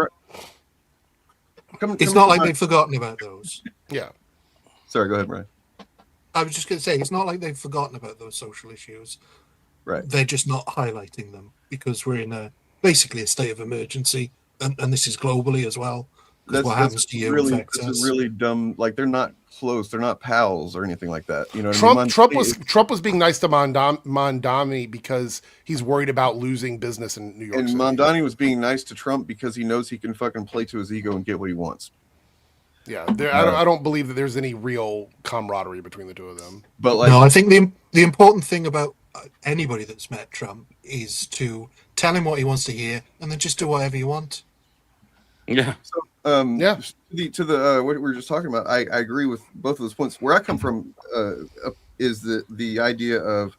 It's not like they've forgotten about those. Yeah. Sorry, go ahead, Brian. I was just going to say, it's not like they've forgotten about those social issues. Right. They're just not highlighting them because we're in basically a state of emergency, and this is globally as well. What happens to you affects us. This is really dumb. Like they're not close. They're not pals or anything like that. You know, Trump was being nice to Mamdani because he's worried about losing business in New York City. And Mamdani was being nice to Trump because he knows he can fucking play to his ego and get what he wants. Yeah, I don't believe that there's any real camaraderie between the two of them. But like, no, I think the important thing about anybody that's met Trump is to tell him what he wants to hear and then just do whatever you want. Yeah. So, to the what we were just talking about, I agree with both of those points. Where I come from is the idea of,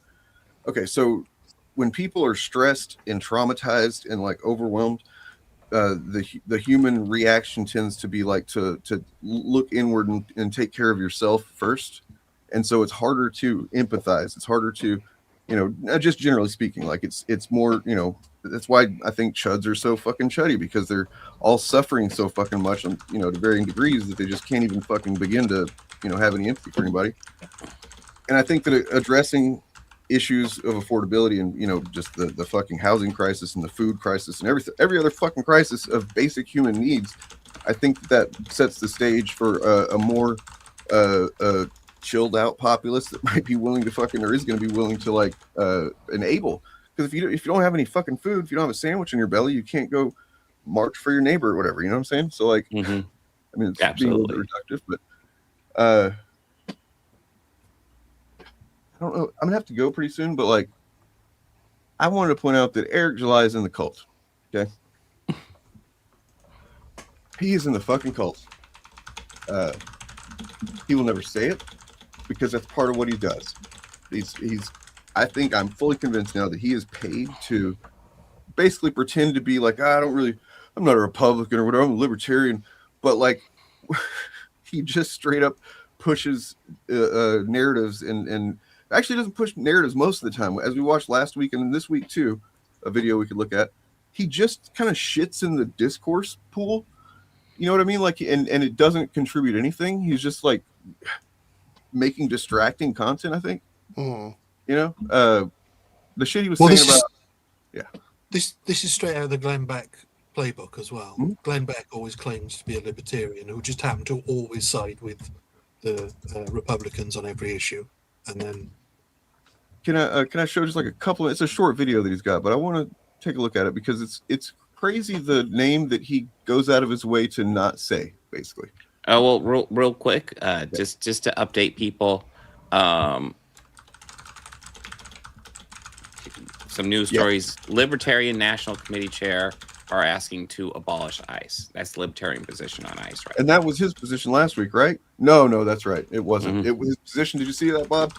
okay, so when people are stressed and traumatized and like overwhelmed, the human reaction tends to be like to look inward and take care of yourself first, and so it's harder to empathize. It's harder to, just generally speaking, like it's more, that's why I think chuds are so fucking chuddy, because they're all suffering so fucking much, to varying degrees, that they just can't even fucking begin to, have any empathy for anybody. And I think that addressing issues of affordability and, just the fucking housing crisis and the food crisis and every other fucking crisis of basic human needs, I think that sets the stage for a more chilled out populace that might be willing to fucking, or is going to be willing to like enable. Because if you don't have any fucking food, if you don't have a sandwich in your belly, you can't go march for your neighbor or whatever. You know what I'm saying? So like, I mean, it's being a little bit reductive, but I don't know. I'm gonna have to go pretty soon, but like, I wanted to point out that Eric July is in the cult. Okay, he is in the fucking cult. He will never say it because that's part of what he does. He's. I think I'm fully convinced now that he is paid to basically pretend to be like, I'm not a Republican or whatever, I'm a libertarian, but like, he just straight up pushes narratives and actually doesn't push narratives most of the time. As we watched last week and this week too, a video we could look at, he just kind of shits in the discourse pool. You know what I mean? Like, and it doesn't contribute anything. He's just like making distracting content, I think. You know, the shit he was Well, saying about. This is straight out of the Glenn Beck playbook as well. Mm-hmm. Glenn Beck always claims to be a libertarian who just happened to always side with the Republicans on every issue, and then. Can I show just like a couple? It's a short video that he's got, but I want to take a look at it because it's crazy the name that he goes out of his way to not say, basically. Oh well, real quick, just to update people, some news stories. Libertarian National Committee chair are asking to abolish ICE. That's the libertarian position on ICE, right? And that was his position last week, right? No, that's right. It wasn't. Mm-hmm. It was his position. Did you see that, Bob?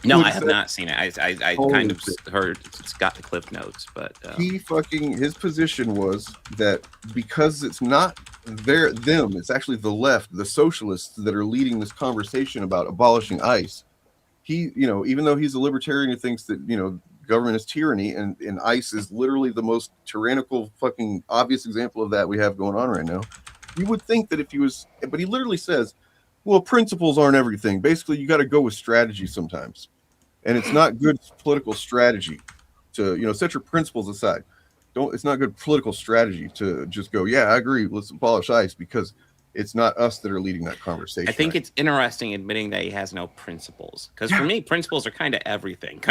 No, I have not seen it. I kind of heard it's got the cliff notes, but his position was that because it's not them, it's actually the left, the socialists that are leading this conversation about abolishing ICE. He, even though he's a libertarian who thinks that, government is tyranny and ICE is literally the most tyrannical fucking obvious example of that we have going on right now. You would think that but he literally says, well, principles aren't everything. Basically, you got to go with strategy sometimes. And it's not good political strategy to, set your principles aside. It's not good political strategy to just go, yeah, I agree, let's abolish ICE, because it's not us that are leading that conversation. I think it's interesting admitting that he has no principles. Because for me, principles are kind of everything.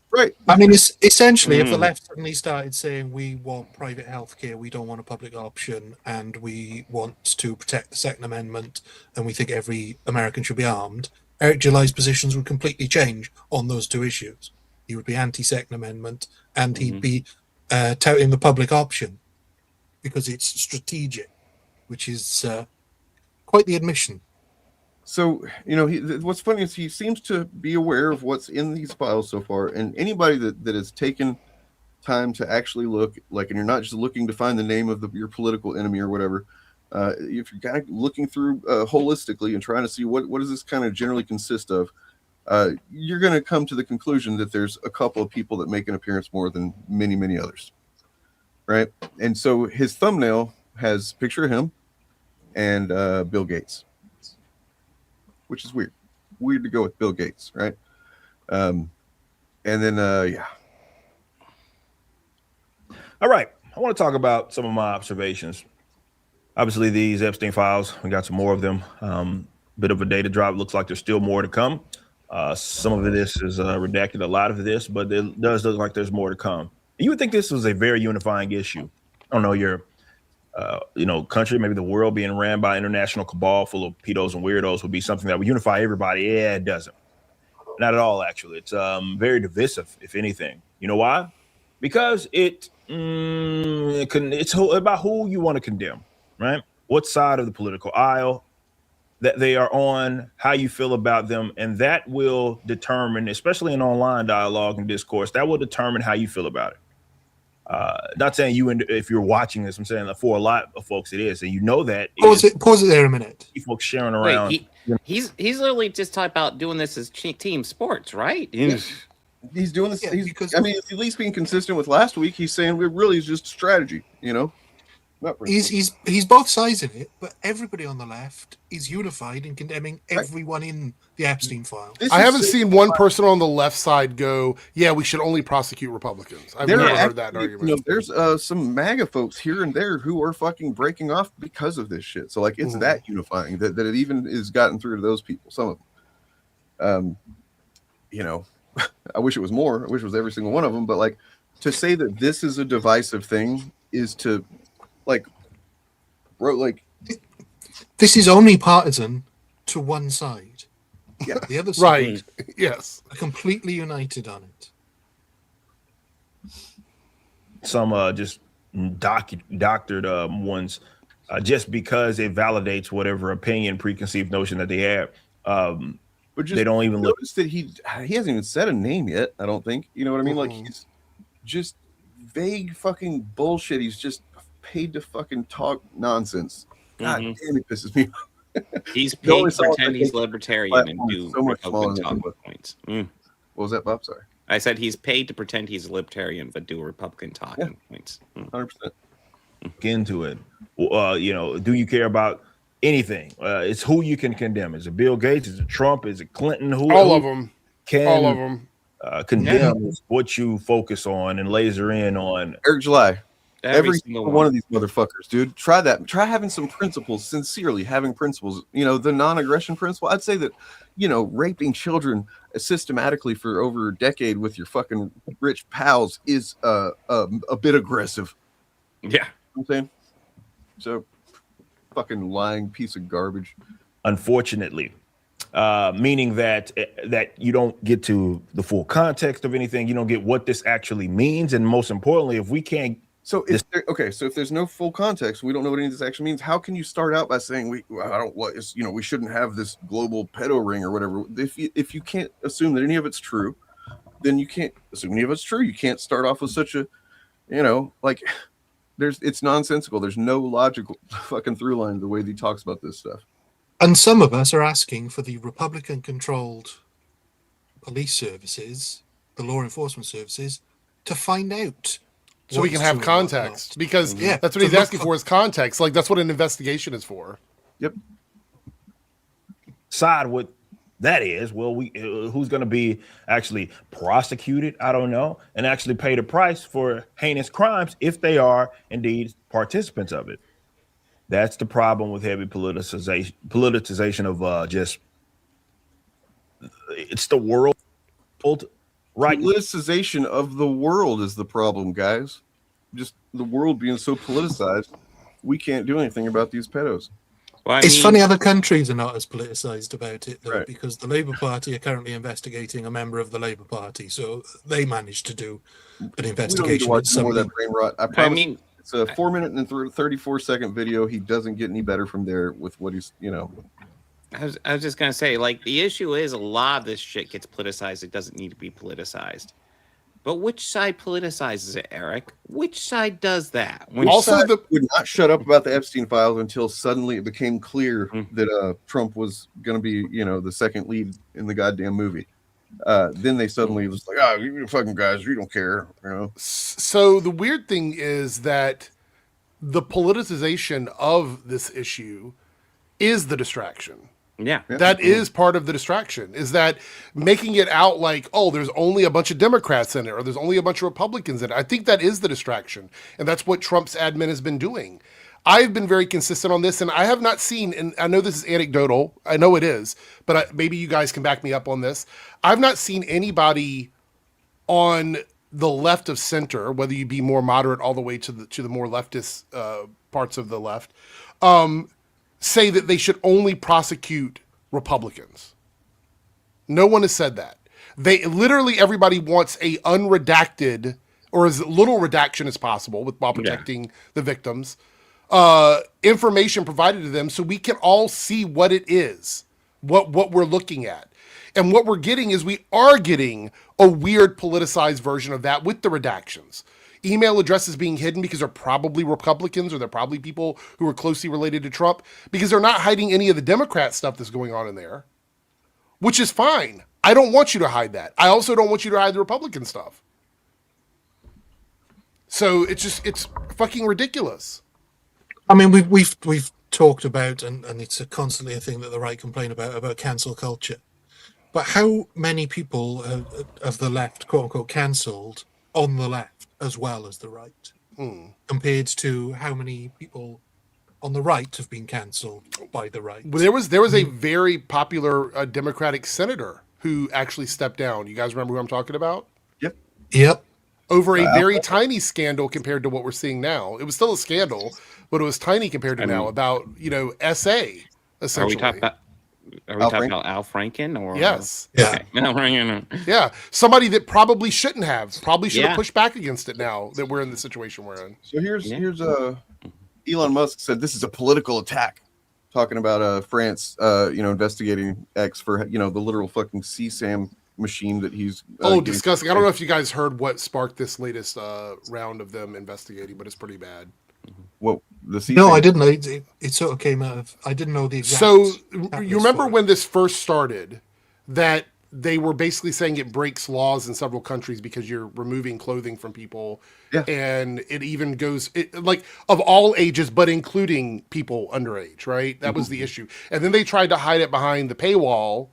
Right. I mean, it's essentially if the left suddenly started saying we want private healthcare, we don't want a public option, and we want to protect the Second Amendment, and we think every American should be armed, Eric July's positions would completely change on those two issues. He would be anti-Second Amendment, and he'd be touting the public option because it's strategic, which is quite the admission. So, what's funny is he seems to be aware of what's in these files so far. And anybody that has taken time to actually look, and you're not just looking to find the name of your political enemy or whatever, if you're kind of looking through holistically and trying to see what does this kind of generally consist of, you're going to come to the conclusion that there's a couple of people that make an appearance more than many, many others. Right. And so his thumbnail has a picture of him and Bill Gates. Which is weird to go with Bill Gates, right? And then, All right. I want to talk about some of my observations. Obviously, these Epstein files, we got some more of them. Bit of a data drop. Looks like there's still more to come. Some of this is redacted, a lot of this, but it does look like there's more to come. You would think this was a very unifying issue. I don't know, your country, maybe the world being ran by an international cabal full of pedos and weirdos would be something that would unify everybody. Yeah, it doesn't. Not at all, actually. It's very divisive, if anything. You know why? Because it's about who you want to condemn, right? What side of the political aisle that they are on, how you feel about them, and that will determine, especially in online dialogue and discourse, that will determine how you feel about it. Not saying if you're watching this, I'm saying that for a lot of folks it is, and that. Pause it there a minute. Folks sharing around. Wait, he's literally just talking about doing this as team sports, right? Yes. He's doing this. He's at least being consistent with last week. He's saying it really is just strategy, He's both sides of it, but everybody on the left is unified in condemning everyone in the Epstein file. I haven't seen one person on the left side go, yeah, we should only prosecute Republicans. I've never heard that argument. There's some MAGA folks here and there who are fucking breaking off because of this shit. So it's that unifying that it even has gotten through to those people. Some of them, I wish it was more. I wish it was every single one of them. But to say that this is a divisive thing is to this is only partisan to one side. Yeah, the other side, right? Yes, are completely united on it. Some just doctored ones, just because it validates whatever opinion, preconceived notion that they have. But just they don't even notice that he hasn't even said a name yet. I don't think. You know what I mean? He's just vague fucking bullshit. He's just paid to fucking talk nonsense. God damn, it pisses me off. He's paid to pretend he's libertarian and do so much Republican talking points. What was that, Bob? Sorry. I said he's paid to pretend he's a libertarian but do Republican talking points. 100%. Get into it. Do you care about anything? It's who you can condemn. Is it Bill Gates? Is it Trump? Is it Clinton? All of them. All of them. condemns what you focus on and laser in on. Eric July. Every single single one of these motherfuckers, dude. Try that. Try having some principles, sincerely having principles. You know, the non-aggression principle. I'd say that, you know, raping children systematically for over a decade with your fucking rich pals is a bit aggressive. Yeah. You know what I'm saying? So, fucking lying piece of garbage. Unfortunately. Meaning that you don't get to the full context of anything. You don't get what this actually means. And most importantly, if we can't. So if there's no full context, we don't know what any of this actually means. How can you start out by saying we shouldn't have this global pedo ring or whatever? If you can't assume that any of it's true, then you can't assume any of it's true. You can't start off with such a, you know, like it's nonsensical. There's no logical fucking through line the way that he talks about this stuff. And some of us are asking for the Republican-controlled police services, the law enforcement services, to find out. So we can have context, because that's what he's asking for, is context. Like, that's what an investigation is for. Yep. Side what that is. Well, who's going to be actually prosecuted? I don't know, and actually pay the price for heinous crimes if they are indeed participants of it. That's the problem with heavy politicization of just. It's the world. Right. Politicization of the world is the problem, guys. Just the world being so politicized, we can't do anything about these pedos. Well, It's funny other countries are not as politicized about it, though, Right. because the Labour Party are currently investigating a member of the Labour Party, so they managed to do an We don't need to investigation. watch more of that brain rot. I promise. I mean, it's a 4-minute and 34-second video. He doesn't get any better from there with what he's, you know. I was just gonna say, like, the issue is a lot of this shit gets politicized. It doesn't need to be politicized. But which side politicizes it, Eric? Which side does that? Would not shut up about the Epstein files until suddenly it became clear that Trump was going to be, you know, the second lead in the goddamn movie. Then they suddenly was like, you fucking guys, you don't care, you know. So the weird thing is that the politicization of this issue is the distraction. Yeah. That is part of the distraction, is that making it out like, oh, there's only a bunch of Democrats in it, or there's only a bunch of Republicans in it. I think that is the distraction. And that's what Trump's admin has been doing. I've been very consistent on this, and I have not seen, and I know this is anecdotal, I know it is, but maybe you guys can back me up on this. I've not seen anybody on the left of center, whether you be more moderate all the way to the more leftist parts of the left, say that they should only prosecute Republicans. No one has said that. Literally everybody wants a unredacted, or as little redaction as possible while protecting the victims, information provided to them so we can all see what it is, what we're looking at. And what we're getting is we are getting a weird politicized version of that with the redactions. Email addresses being hidden because they're probably Republicans, or they're probably people who are closely related to Trump, because they're not hiding any of the Democrat stuff that's going on in there, which is fine. I don't want you to hide that. I also don't want you to hide the Republican stuff. So it's fucking ridiculous. I mean, we've talked about, and it's constantly a thing that the right complain about cancel culture. But how many people of the left, quote unquote, cancelled on the left as well as the right, compared to how many people on the right have been cancelled by the right? Well, there was a very popular Democratic senator who actually stepped down. You guys remember who I'm talking about? Yep. Over a very tiny scandal compared to what we're seeing now. It was still a scandal, but it was tiny compared to now about, SA, essentially. Are we talking about Al Franken? Or yes. Yeah. Okay. Al Franken. Yeah. Somebody that probably shouldn't have. Probably should have pushed back against it now that we're in the situation we're in. So here's Elon Musk said this is a political attack, talking about France, investigating X for the literal fucking CSAM machine that he's disgusting. I don't know if you guys heard what sparked this latest round of them investigating, but it's pretty bad. Well, the CSAM. No, I didn't know. It sort of came out of. I didn't know the exact. So you remember when this first started, that they were basically saying it breaks laws in several countries because you're removing clothing from people, and it even goes like of all ages, but including people underage, right? That was the issue. And then they tried to hide it behind the paywall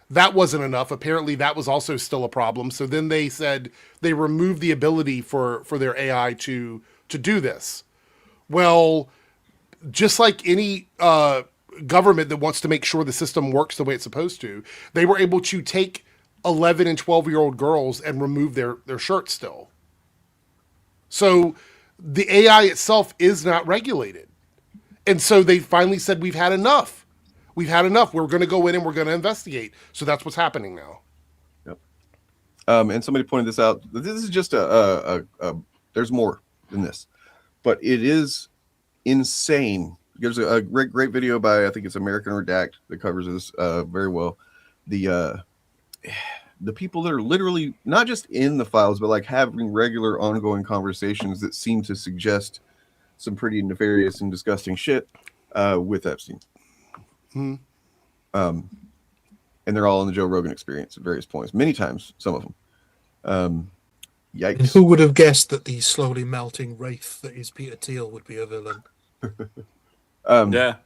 That wasn't enough. Apparently, that was also still a problem. So then they said they removed the ability for their AI to do this. Well, just like any government that wants to make sure the system works the way it's supposed to, they were able to take 11 and 12-year-old girls and remove their shirts still. So the AI itself is not regulated. And so they finally said, we've had enough. We've had enough. We're going to go in and we're going to investigate. So that's what's happening now. Yep. And somebody pointed this out. This is just there's more than this, but it is insane. There's a great video by, I think it's American Redact, that covers this very well. The people that are literally not just in the files, but like having regular ongoing conversations that seem to suggest some pretty nefarious and disgusting shit with Epstein. And they're all in the Joe Rogan Experience at various points, many times, some of them. Yikes. And who would have guessed that the slowly melting wraith that is Peter Thiel would be a villain? Yeah.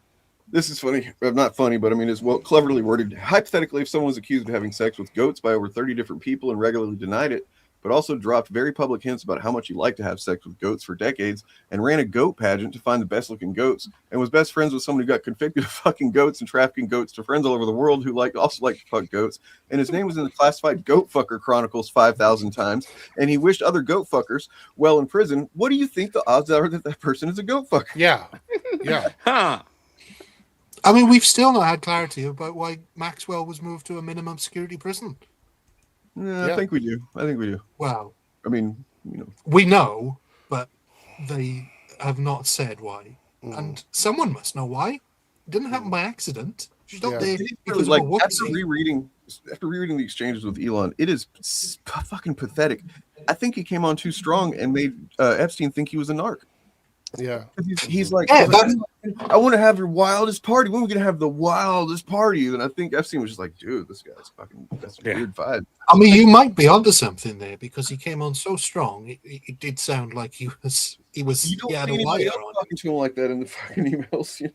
This is funny. Not funny, but I mean, it's well cleverly worded. Hypothetically, if someone was accused of having sex with goats by over 30 different people and regularly denied it, but also dropped very public hints about how much he liked to have sex with goats for decades, and ran a goat pageant to find the best looking goats, and was best friends with someone who got convicted of fucking goats and trafficking goats to friends all over the world who also like to fuck goats, and his name was in the classified Goat Fucker Chronicles 5,000 times, and he wished other goat fuckers well in prison, what do you think the odds are that that person is a goat fucker? Yeah. Huh. I mean, we've still not had clarity about why Maxwell was moved to a minimum security prison. I think we do. Well, I mean, we know, but they have not said why. And someone must know why. It didn't happen by accident. She's not there because like of after rereading the exchanges with Elon, it is fucking pathetic. I think he came on too strong and made Epstein think he was a narc. Yeah, he's like, I want to have your wildest party. When are we gonna have the wildest party? And I think Epstein was just like, dude, this guy's fucking, that's a weird vibe. I mean, you might be onto something there because he came on so strong. It did sound like he had a wire on. Talking to him like that in the fucking emails,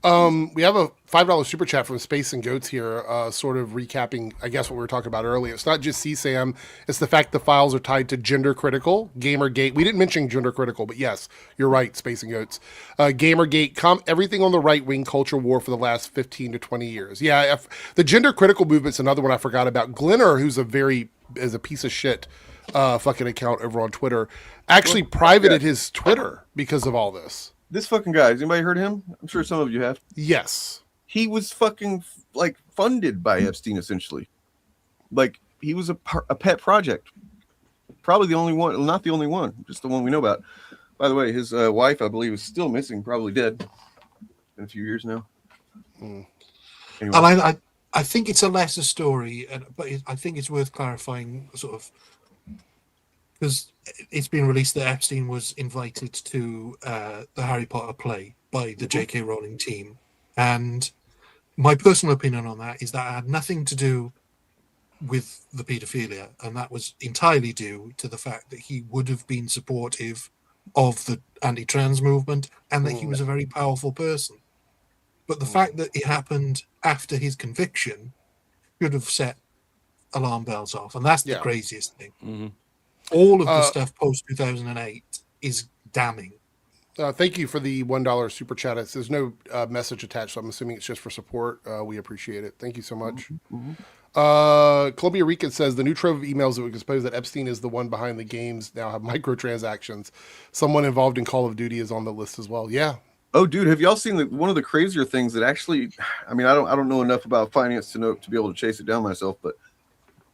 We have a $5 super chat from Space and Goats here, sort of recapping, I guess, what we were talking about earlier. It's not just CSAM, it's the fact the files are tied to Gender Critical, Gamergate. We didn't mention Gender Critical, but yes, you're right, Space and Goats. Gamergate, everything on the right-wing culture war for the last 15 to 20 years. Yeah, the Gender Critical movement's another one I forgot about. Glenner, who's a piece of shit fucking account over on Twitter, actually privated his Twitter because of all this. This fucking guy, has anybody heard of him? I'm sure some of you have. Yes. He was fucking like funded by Epstein, essentially. Like he was a pet project. Probably the only one, not the only one, just the one we know about. By the way, his wife, I believe, is still missing, probably dead in a few years now. Anyway. And I think it's a lesser story, but I think it's worth clarifying, sort of, because it's been released that Epstein was invited to the Harry Potter play by the J.K. Rowling team. And my personal opinion on that is that it had nothing to do with the paedophilia, and that was entirely due to the fact that he would have been supportive of the anti-trans movement and that he was a very powerful person. But the fact that it happened after his conviction should have set alarm bells off, and that's the craziest thing. Mm-hmm. All of the stuff post 2008 is damning. Thank you for the $1 super chat. There's no message attached, so I'm assuming it's just for support. We appreciate it. Thank you so much. Columbia Rican says the new trove of emails that would expose that Epstein is the one behind the games now have microtransactions. Someone involved in Call of Duty is on the list as well. Yeah. Oh, dude, have y'all seen one of the crazier things that actually? I mean, I don't know enough about finance to be able to chase it down myself, but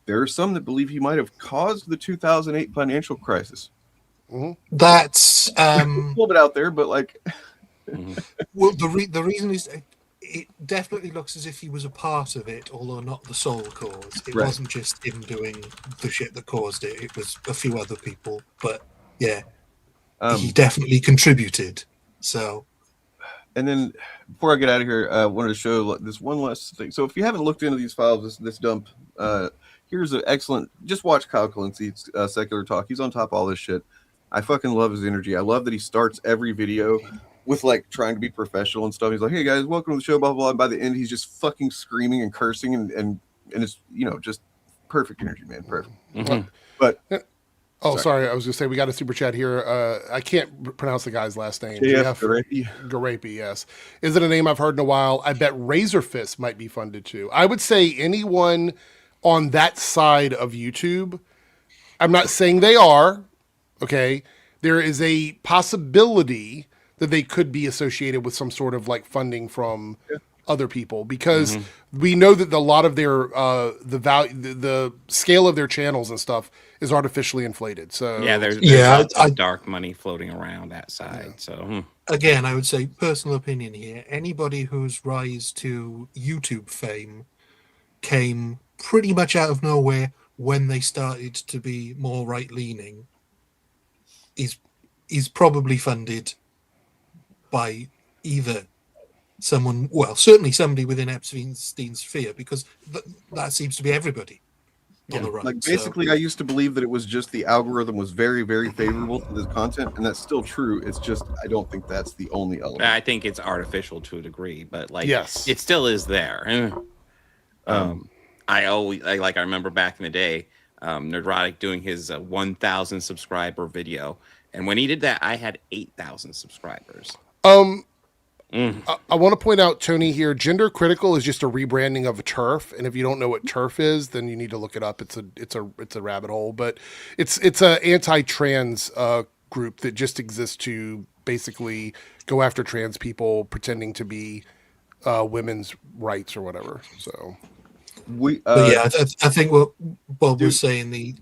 there are some that believe he might have caused the 2008 financial crisis. That's a little bit out there, but like, well, the reason is it definitely looks as if he was a part of it, although not the sole cause. It wasn't just him doing the shit that caused it; it was a few other people. But yeah, he definitely contributed. So, and then before I get out of here, I wanted to show this one last thing. So if you haven't looked into these files, this dump. Here's an excellent. Just watch Kyle Kalinske, Secular Talk. He's on top of all this shit. I fucking love his energy. I love that he starts every video with like trying to be professional and stuff. He's like, "Hey guys, welcome to the show." Blah blah blah. And by the end, he's just fucking screaming and cursing and it's just perfect energy, man. Perfect. Mm-hmm. But sorry, I was gonna say we got a super chat here. I can't pronounce the guy's last name. JF Garapi, yes. Is it a name I've heard in a while? I bet Razor Fist might be funded too. I would say anyone on that side of YouTube. I'm not saying they are. Okay, there is a possibility that they could be associated with some sort of like funding from other people, because we know that a lot of their the scale of their channels and stuff is artificially inflated. So there's lots of dark money floating around that side. So again, I would say personal opinion here. Anybody whose rise to YouTube fame came pretty much out of nowhere when they started to be more right leaning is probably funded by either someone, well, certainly somebody within Epstein's sphere, because that seems to be everybody on the right. Like basically, I used to believe that it was just the algorithm was very, very favorable to this content, and that's still true. It's just I don't think that's the only element. I think it's artificial to a degree, but like yes, it still is there. I remember back in the day, Nerdrotic doing his 1,000 subscriber video, and when he did that, I had 8,000 subscribers. I want to point out, Tony, here, Gender Critical is just a rebranding of a TERF, and if you don't know what TERF is, then you need to look it up. It's a rabbit hole, but it's a anti-trans group that just exists to basically go after trans people pretending to be women's rights or whatever. So I think what Bob was saying.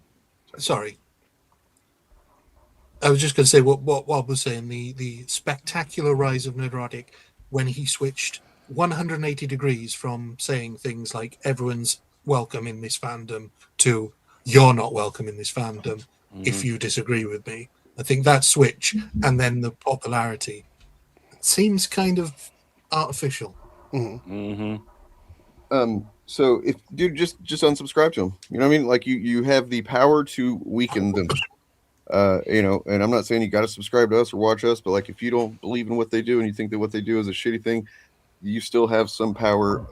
I was just going to say what Bob was saying, the spectacular rise of Nerdrotic when he switched 180 degrees from saying things like everyone's welcome in this fandom to you're not welcome in this fandom if you disagree with me. I think that switch and then the popularity seems kind of artificial. So if dude just unsubscribe to them, you know what I mean? Like you have the power to weaken them. And I'm not saying you got to subscribe to us or watch us, but like if you don't believe in what they do and you think that what they do is a shitty thing, you still have some power.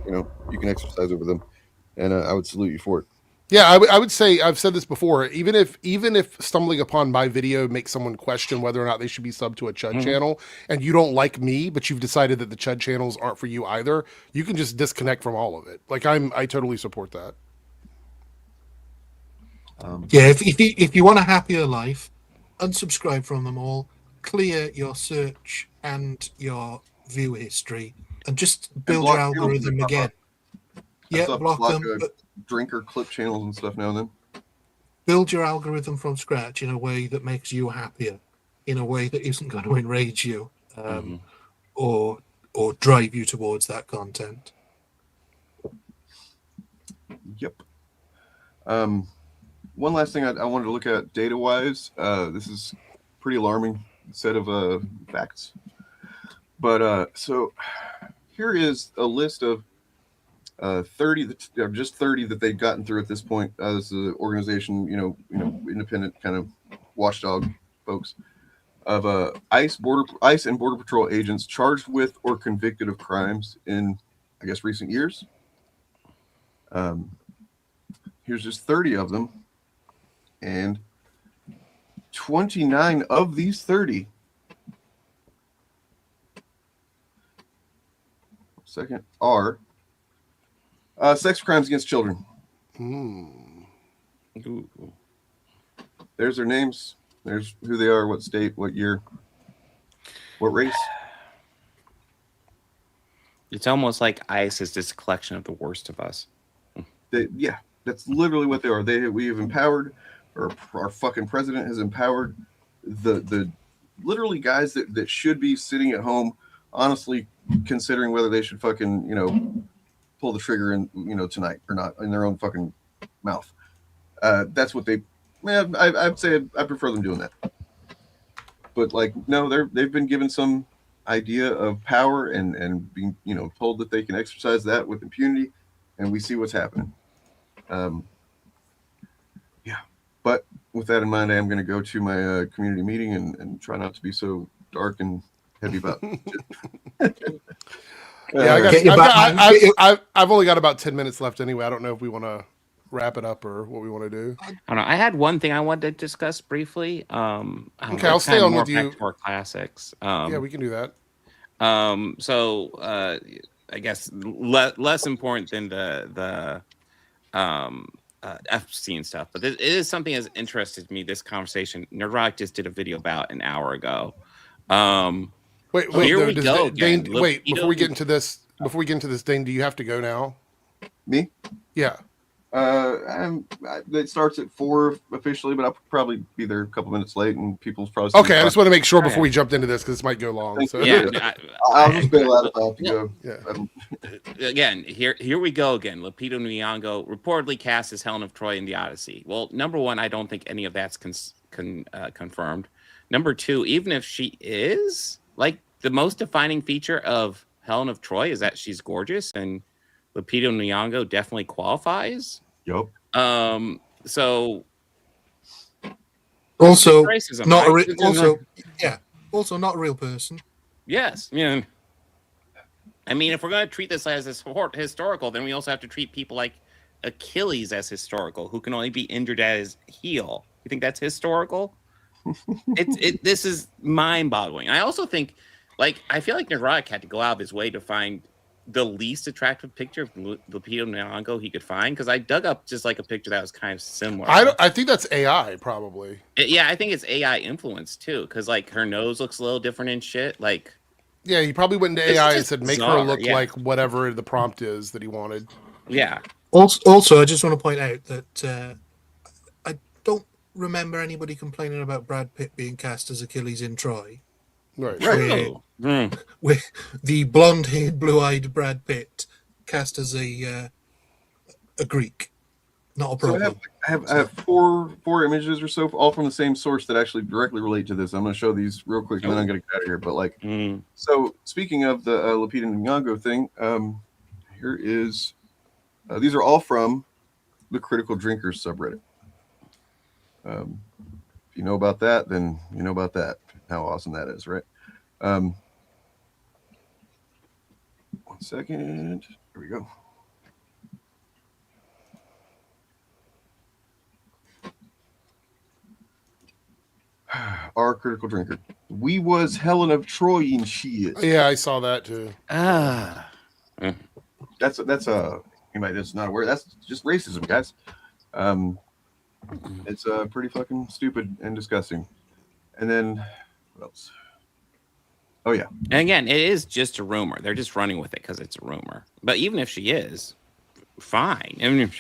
You can exercise over them, and I would salute you for it. Yeah, I would say, I've said this before, even if stumbling upon my video makes someone question whether or not they should be subbed to a Chud channel, and you don't like me, but you've decided that the Chud channels aren't for you either, you can just disconnect from all of it. Like I totally support that. If you want a happier life, unsubscribe from them all, clear your search and your view history, and just build your algorithm again. Block them. Drinker clip channels and stuff now and then. Build your algorithm from scratch in a way that makes you happier, in a way that isn't going to enrage you, or drive you towards that content. Yep. One last thing I wanted to look at data-wise. This is pretty alarming set of facts. But so here is a list of 30 that they've gotten through at this point. This is an organization, independent kind of watchdog folks of ICE and Border Patrol agents charged with or convicted of crimes in, I guess, recent years. Here's just 30 of them. And 29 of these 30 are sex crimes against children. Ooh. There's their names. There's who they are, what state, what year, what race. It's almost like ICE is this collection of the worst of us. That's literally what they are. We have empowered, or our fucking president has empowered the literally guys that should be sitting at home, honestly considering whether they should fucking, pull the trigger in, tonight or not in their own fucking mouth. That's what I'd say I prefer them doing that. But they've been given some idea of power and being, told that they can exercise that with impunity, and we see what's happening. But with that in mind, I am going to go to my community meeting and try not to be so dark and heavy about. I've only got about 10 minutes left anyway. I don't know if we want to wrap it up or what we want to do. I don't know. I had one thing I wanted to discuss briefly. Okay, I'll stay on with you. For classics. Yeah, we can do that. So I guess less important than the Epstein stuff, but it is something that's interested me. This conversation, Nerdrock just did a video about an hour ago. Wait, here we go. Dane, wait, before we get into this, Dane, do you have to go now? Me? Yeah. It starts at 4 officially, but I'll probably be there a couple minutes late, and people's probably. Okay, I just want to make sure before we jumped into this because this might go long. So. Yeah, I'll just bail out if I have to go. Yeah. Again, here we go again. Lupita Nyong'o reportedly cast as Helen of Troy in The Odyssey. Well, number one, I don't think any of that's confirmed. Number two, even if she is, like, the most defining feature of Helen of Troy is that she's gorgeous, and Lupita Nyong'o definitely qualifies. Yup. So also racism, not right? also not a real person. Yes. Yeah. I mean, if we're going to treat this as historical, then we also have to treat people like Achilles as historical, who can only be injured at his heel. You think that's historical? This is mind-boggling. I also think, like, I feel like Neurotic had to go out of his way to find the least attractive picture of Lupita Nyong'o he could find, because I dug up just like a picture that was kind of similar. I think that's AI probably. Yeah, I think it's AI influenced too, because like her nose looks a little different and shit. Like, yeah, he probably went into AI and said make bizarre, her look like whatever the prompt is that he wanted. Yeah. Also, I just want to point out that I don't remember anybody complaining about Brad Pitt being cast as Achilles in Troy. Right. With the blonde-haired, blue-eyed Brad Pitt cast as a Greek. Not a problem. So I have four images or so, all from the same source that actually directly relate to this. I'm going to show these real quick, and then I'm going to get out of here. But like, so speaking of the Lupita Nyong'o thing, here is. These are all from the Critical Drinkers subreddit. If you know about that, then you know about that. How awesome that is, right? 1 second. Here we go. Our Critical Drinker. We was Helen of Troy and shit. Yeah, I saw that too. That's anybody that's not aware. That's just racism, guys. It's pretty fucking stupid and disgusting. And then what else? Oh yeah. And again, it is just a rumor. They're just running with it because it's a rumor. But even if she is, fine. I mean,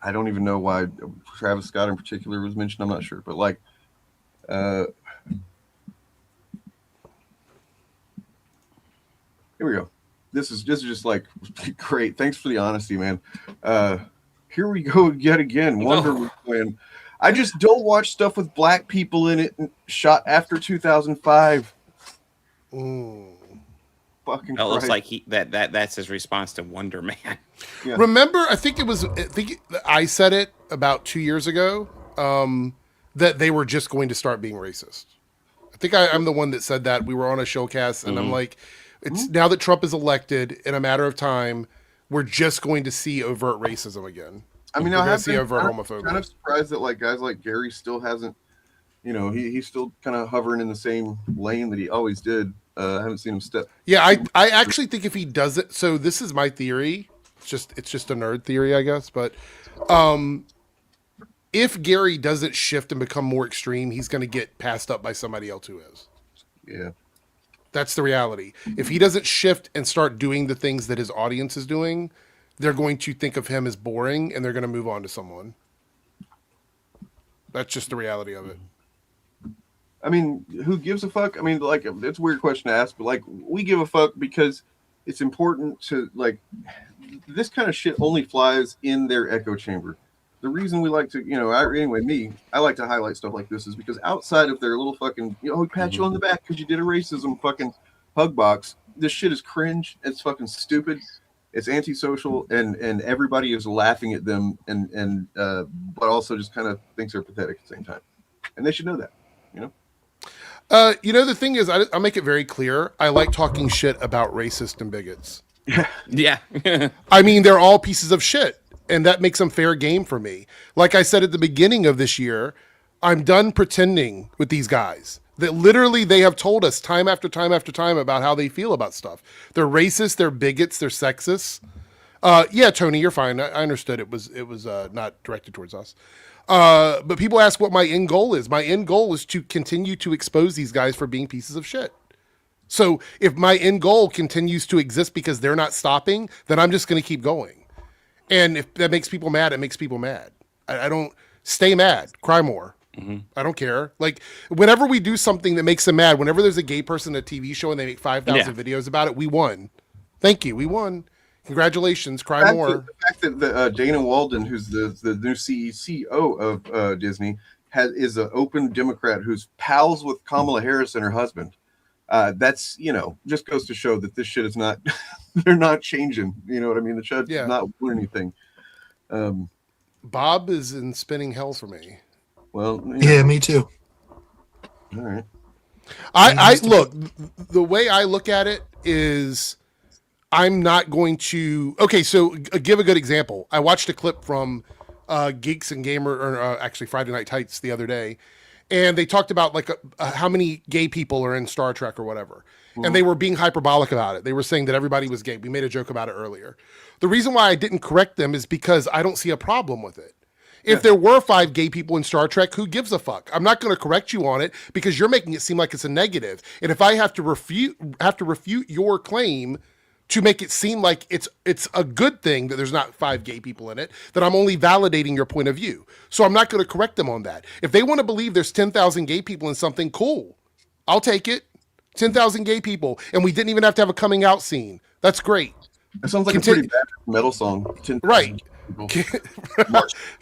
I don't even know why Travis Scott in particular was mentioned. I'm not sure, but like, here we go. This is just like great. Thanks for the honesty, man. Here we go yet again. Wonder Woman. I just don't watch stuff with black people in it shot after 2005. Fucking it looks like that's his response to Wonder Man. Yeah. Remember, I think I said it about 2 years ago that they were just going to start being racist. I think I'm the one that said that. We were on a Shillcast, and I'm like, it's now that Trump is elected, in a matter of time, we're just going to see overt racism again. I mean, we're going to see overt homophobia. I'm kind of surprised that like guys like Gary still hasn't, he's still kind of hovering in the same lane that he always did. I haven't seen him step. Yeah, I actually think if he does it, so this is my theory. It's just a nerd theory, I guess. But if Gary doesn't shift and become more extreme, he's going to get passed up by somebody else who is. Yeah. That's the reality. If he doesn't shift and start doing the things that his audience is doing, they're going to think of him as boring and they're going to move on to someone. That's just the reality of it. I mean, who gives a fuck? I mean, like, it's a weird question to ask, but like, we give a fuck because it's important to like, this kind of shit only flies in their echo chamber. The reason we like to, I like to highlight stuff like this is because outside of their little fucking, we pat you on the back because you did a racism fucking hug box. This shit is cringe. It's fucking stupid. It's antisocial, and everybody is laughing at them, but also just kind of thinks they're pathetic at the same time, and they should know that, The thing is, I'll make it very clear. I like talking shit about racist and bigots. Yeah. I mean, they're all pieces of shit, and that makes them fair game for me. Like I said at the beginning of this year, I'm done pretending with these guys. That literally they have told us time after time after time about how they feel about stuff. They're racist, they're bigots, they're sexist. Yeah, Tony, you're fine. I understood it was not directed towards us. But people ask what my end goal is. My end goal is to continue to expose these guys for being pieces of shit. So if my end goal continues to exist because they're not stopping, then I'm just going to keep going. And if that makes people mad, it makes people mad. I don't stay mad, cry more. Mm-hmm. I don't care. Like whenever we do something that makes them mad, whenever there's a gay person at a TV show and they make 5,000 videos about it, we won. Thank you. We won. Congratulations. Cry more. The fact that Dana Walden, who's the new CEO of Disney, is an open Democrat who's pals with Kamala Harris and her husband. That's, just goes to show that this shit is not, they're not changing. You know what I mean? The show's not doing anything. Bob is in spinning hell for me. Well, yeah, me too. All right. I look, the way I look at it is I'm not going to, okay, so give a good example. I watched a clip from Geeks and Gamer, or actually Friday Night Tights the other day, and they talked about like how many gay people are in Star Trek or whatever. Mm-hmm. And they were being hyperbolic about it. They were saying that everybody was gay. We made a joke about it earlier. The reason why I didn't correct them is because I don't see a problem with it. If there were 5 gay people in Star Trek, who gives a fuck? I'm not going to correct you on it because you're making it seem like it's a negative. And if I have to refute your claim to make it seem like it's a good thing that there's not 5 gay people in it, then I'm only validating your point of view. So I'm not going to correct them on that. If they want to believe there's 10,000 gay people in something, cool. I'll take it. 10,000 gay people. And we didn't even have to have a coming out scene. That's great. That sounds like a pretty bad metal song. Right.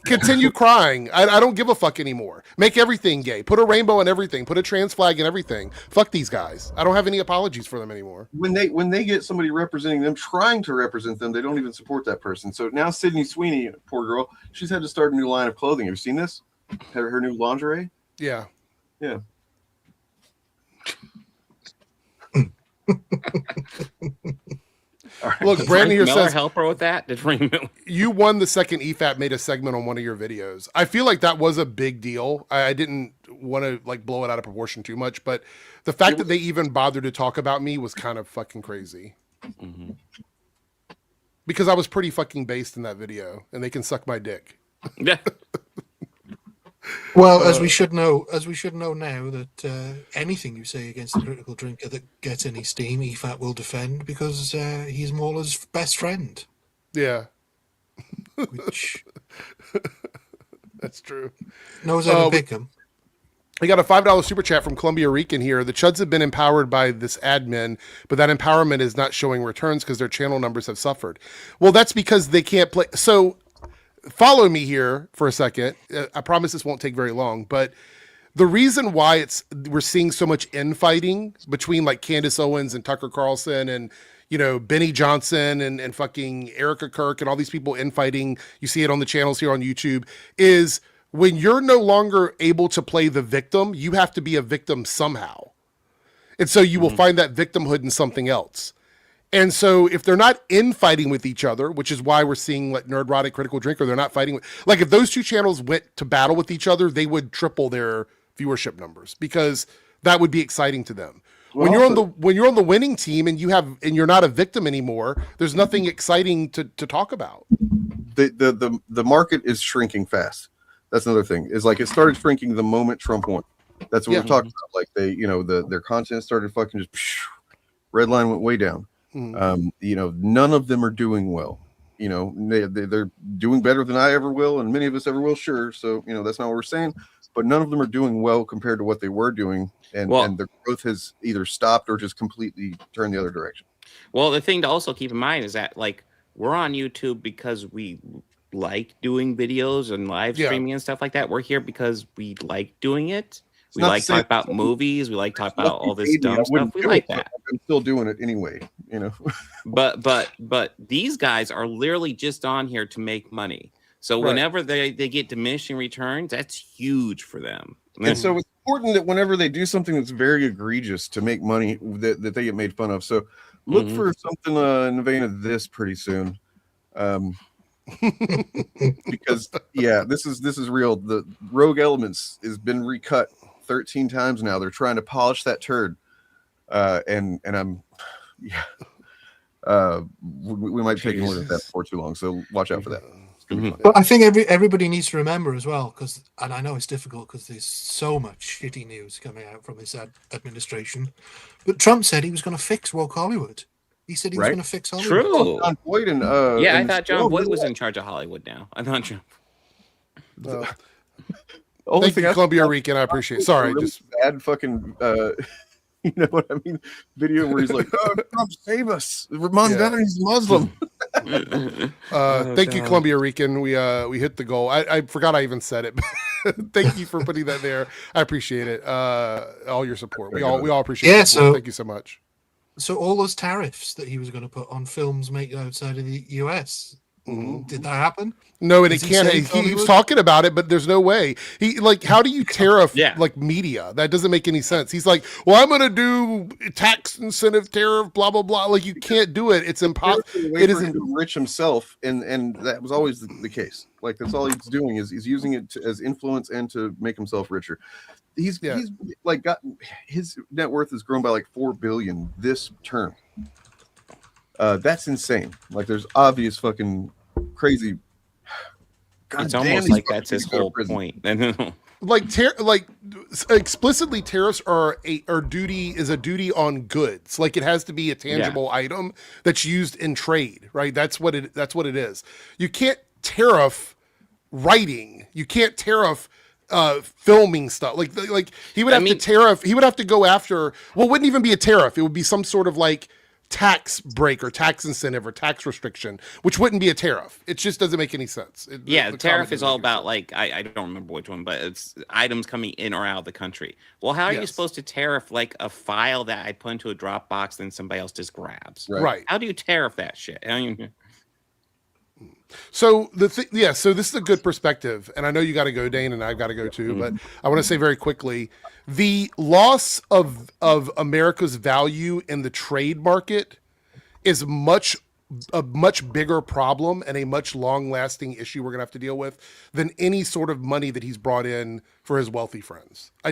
Continue crying. I don't give a fuck anymore. Make everything gay. Put a rainbow in everything. Put a trans flag in everything. Fuck these guys. I don't have any apologies for them anymore. When they get somebody representing them, trying to represent them, they don't even support that person. So now Sydney Sweeney, poor girl, she's had to start a new line of clothing. Have you seen this? Her new lingerie? Yeah. Yeah. Right. Look, Brandon here says, help her with that. Did Frank Miller? You won the second EFAP made a segment on one of your videos. I feel like that was a big deal. I didn't want to like blow it out of proportion too much, but the fact that they even bothered to talk about me was kind of fucking crazy. Mm-hmm. Because I was pretty fucking based in that video, and they can suck my dick. Yeah. Well, as we should know now that anything you say against the critical drinker that gets any steam, EFAT will defend because he's Mauler's best friend. Yeah. Which that's true. Knows how to pick him. We got a $5 super chat from Columbia Rican here. The chuds have been empowered by this admin, but that empowerment is not showing returns because their channel numbers have suffered. Well, that's because they can't play. So follow me here for a second. I promise this won't take very long, but the reason why we're seeing so much infighting between like Candace Owens and Tucker Carlson and, Benny Johnson and fucking Erica Kirk and all these people infighting, you see it on the channels here on YouTube, is when you're no longer able to play the victim, you have to be a victim somehow. And so you will find that victimhood in something else. And so if they're not infighting with each other, which is why we're seeing like Nerdrotic, Critical Drinker, they're not fighting with, like if those two channels went to battle with each other, they would triple their viewership numbers because that would be exciting to them. Well, when you're on the winning team and you're not a victim anymore, there's nothing exciting to talk about. The market is shrinking fast. That's another thing. Is like it started shrinking the moment Trump won. That's what we're talking about. Like their content started fucking just red line went way down. None of them are doing well. They're doing better than I ever will, and many of us ever will, sure. So, that's not what we're saying. But none of them are doing well compared to what they were doing, and their growth has either stopped or just completely turned the other direction. Well, the thing to also keep in mind is that like we're on YouTube because we like doing videos and live streaming and stuff like that. We're here because we like doing it. We like talk about movies. We like talk about all this dumb stuff. We like that. I'm still doing it anyway, But these guys are literally just on here to make money. So whenever they get diminishing returns, that's huge for them. And so it's important that whenever they do something that's very egregious to make money, that they get made fun of. So look for something in the vein of this pretty soon. Because this is real. The Rogue Elements has been recut 13 times now. They're trying to polish that turd. And I'm we might be taking a look at that before too long. So watch out for that. But I think everybody needs to remember as well, and I know it's difficult because there's so much shitty news coming out from this administration. But Trump said he was going to fix woke Hollywood. He said he was going to fix Hollywood. True. John Boyd and I thought John Boyd was in charge of Hollywood now. I thought Trump. Thank you, Columbia Rican. I appreciate it. Sorry, really just bad fucking. You know what I mean? Video where he's like, "Oh, Trump, save us! Ramon Valley's Muslim." Thank you, Columbia Rican. We hit the goal. I forgot I even said it. Thank you for putting that there. I appreciate it. All your support. We all appreciate it. Yeah, so thank you so much. So all those tariffs that he was going to put on films made outside of the US, did that happen? No, and it can't. He was talking about it, but there's no way. How do you tariff like media? That doesn't make any sense. He's like, well, I'm going to do tax incentive tariff, blah blah blah. Like you can't do it. It's impossible. It isn't rich himself, and that was always the case. Like that's all he's doing is he's using it as influence and to make himself richer. He's like got his net worth has grown by like 4 billion this term. That's insane. Like there's obvious fucking crazy. God It's damn, almost these like fucking that's his people go to whole prison. point. Explicitly tariffs are a duty on goods. Like it has to be a tangible item that's used in trade, right? That's what it is. You can't tariff writing. You can't tariff filming stuff. Like he would have to tariff. He would have to go after. Well, it wouldn't even be a tariff. It would be some sort of like tax break or tax incentive or tax restriction, which wouldn't be a tariff. It just doesn't make any sense. The tariff is all about like I don't remember which one, but it's items coming in or out of the country. Well, how are you supposed to tariff like a file that I put into a Dropbox then somebody else just grabs? Right. How do you tariff that shit? So so this is a good perspective, and I know you got to go, Dane, and I've got to go too. But I want to say very quickly, the loss of America's value in the trade market is a much bigger problem and a much long-lasting issue we're gonna have to deal with than any sort of money that he's brought in for his wealthy friends. I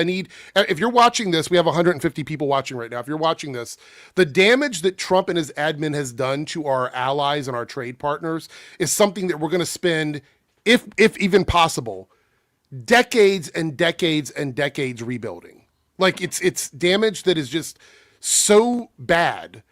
need if you're watching this, we have 150 people watching right now. If you're watching this, the damage that Trump and his admin has done to our allies and our trade partners is something that we're going to spend, if even possible, decades and decades and decades rebuilding. Like it's damage that is just so bad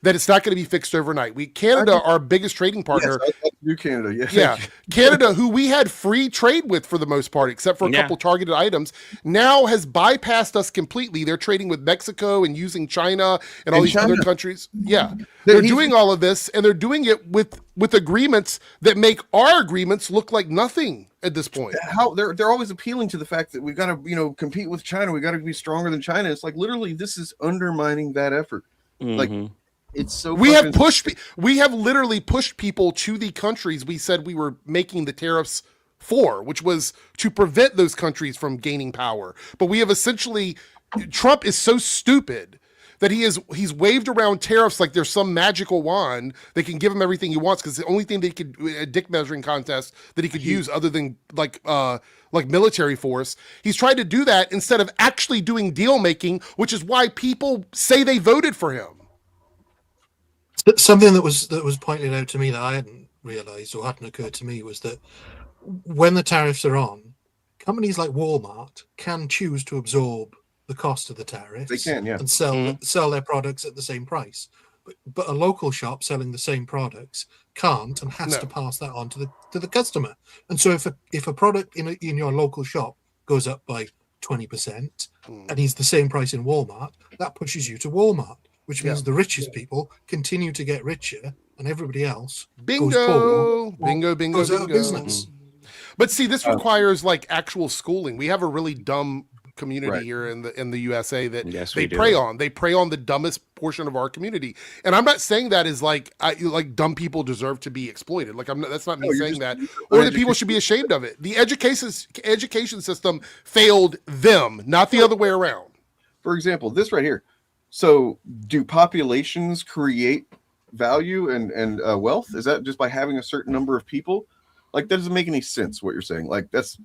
that it's not going to be fixed overnight. Canada, our biggest trading partner. Yes, I do Canada. Yes. Yeah. Canada, who we had free trade with for the most part, except for a couple targeted items, now has bypassed us completely. They're trading with Mexico and using China and all these other countries. Yeah. They're doing all of this, and they're doing it with agreements that make our agreements look like nothing at this point. How they're always appealing to the fact that we've got to compete with China. We got to be stronger than China. It's like literally this is undermining that effort. Like it's so we have literally pushed people to the countries we said we were making the tariffs for, which was to prevent those countries from gaining power. But we have essentially, Trump is so stupid that he's waved around tariffs like there's some magical wand that can give him everything he wants, because the only thing a dick measuring contest that he could use other than like military force. He's tried to do that instead of actually doing deal making, which is why people say they voted for him. Something that was pointed out to me that I hadn't realized or hadn't occurred to me was that when the tariffs are on, companies like Walmart can choose to absorb the cost of the tariffs. They can, yeah, and sell their products at the same price. But a local shop selling the same products can't and has to pass that on to the customer. And so if a product in your local shop goes up by 20% and is the same price in Walmart, that pushes you to Walmart, which means the richest people continue to get richer and everybody else goes poor, goes out of business. But see, this requires like actual schooling. We have a really dumb community here in the USA that Yes, they we do. prey on. They prey on the dumbest portion of our community. And I'm not saying that is like dumb people deserve to be exploited. Like that's not me saying that, or that people should be ashamed of it. The education system failed them, not the other way around. For example, this right here. So, do populations create value and wealth? Is that just by having a certain number of people? Like, that doesn't make any sense. What you're saying, like that's.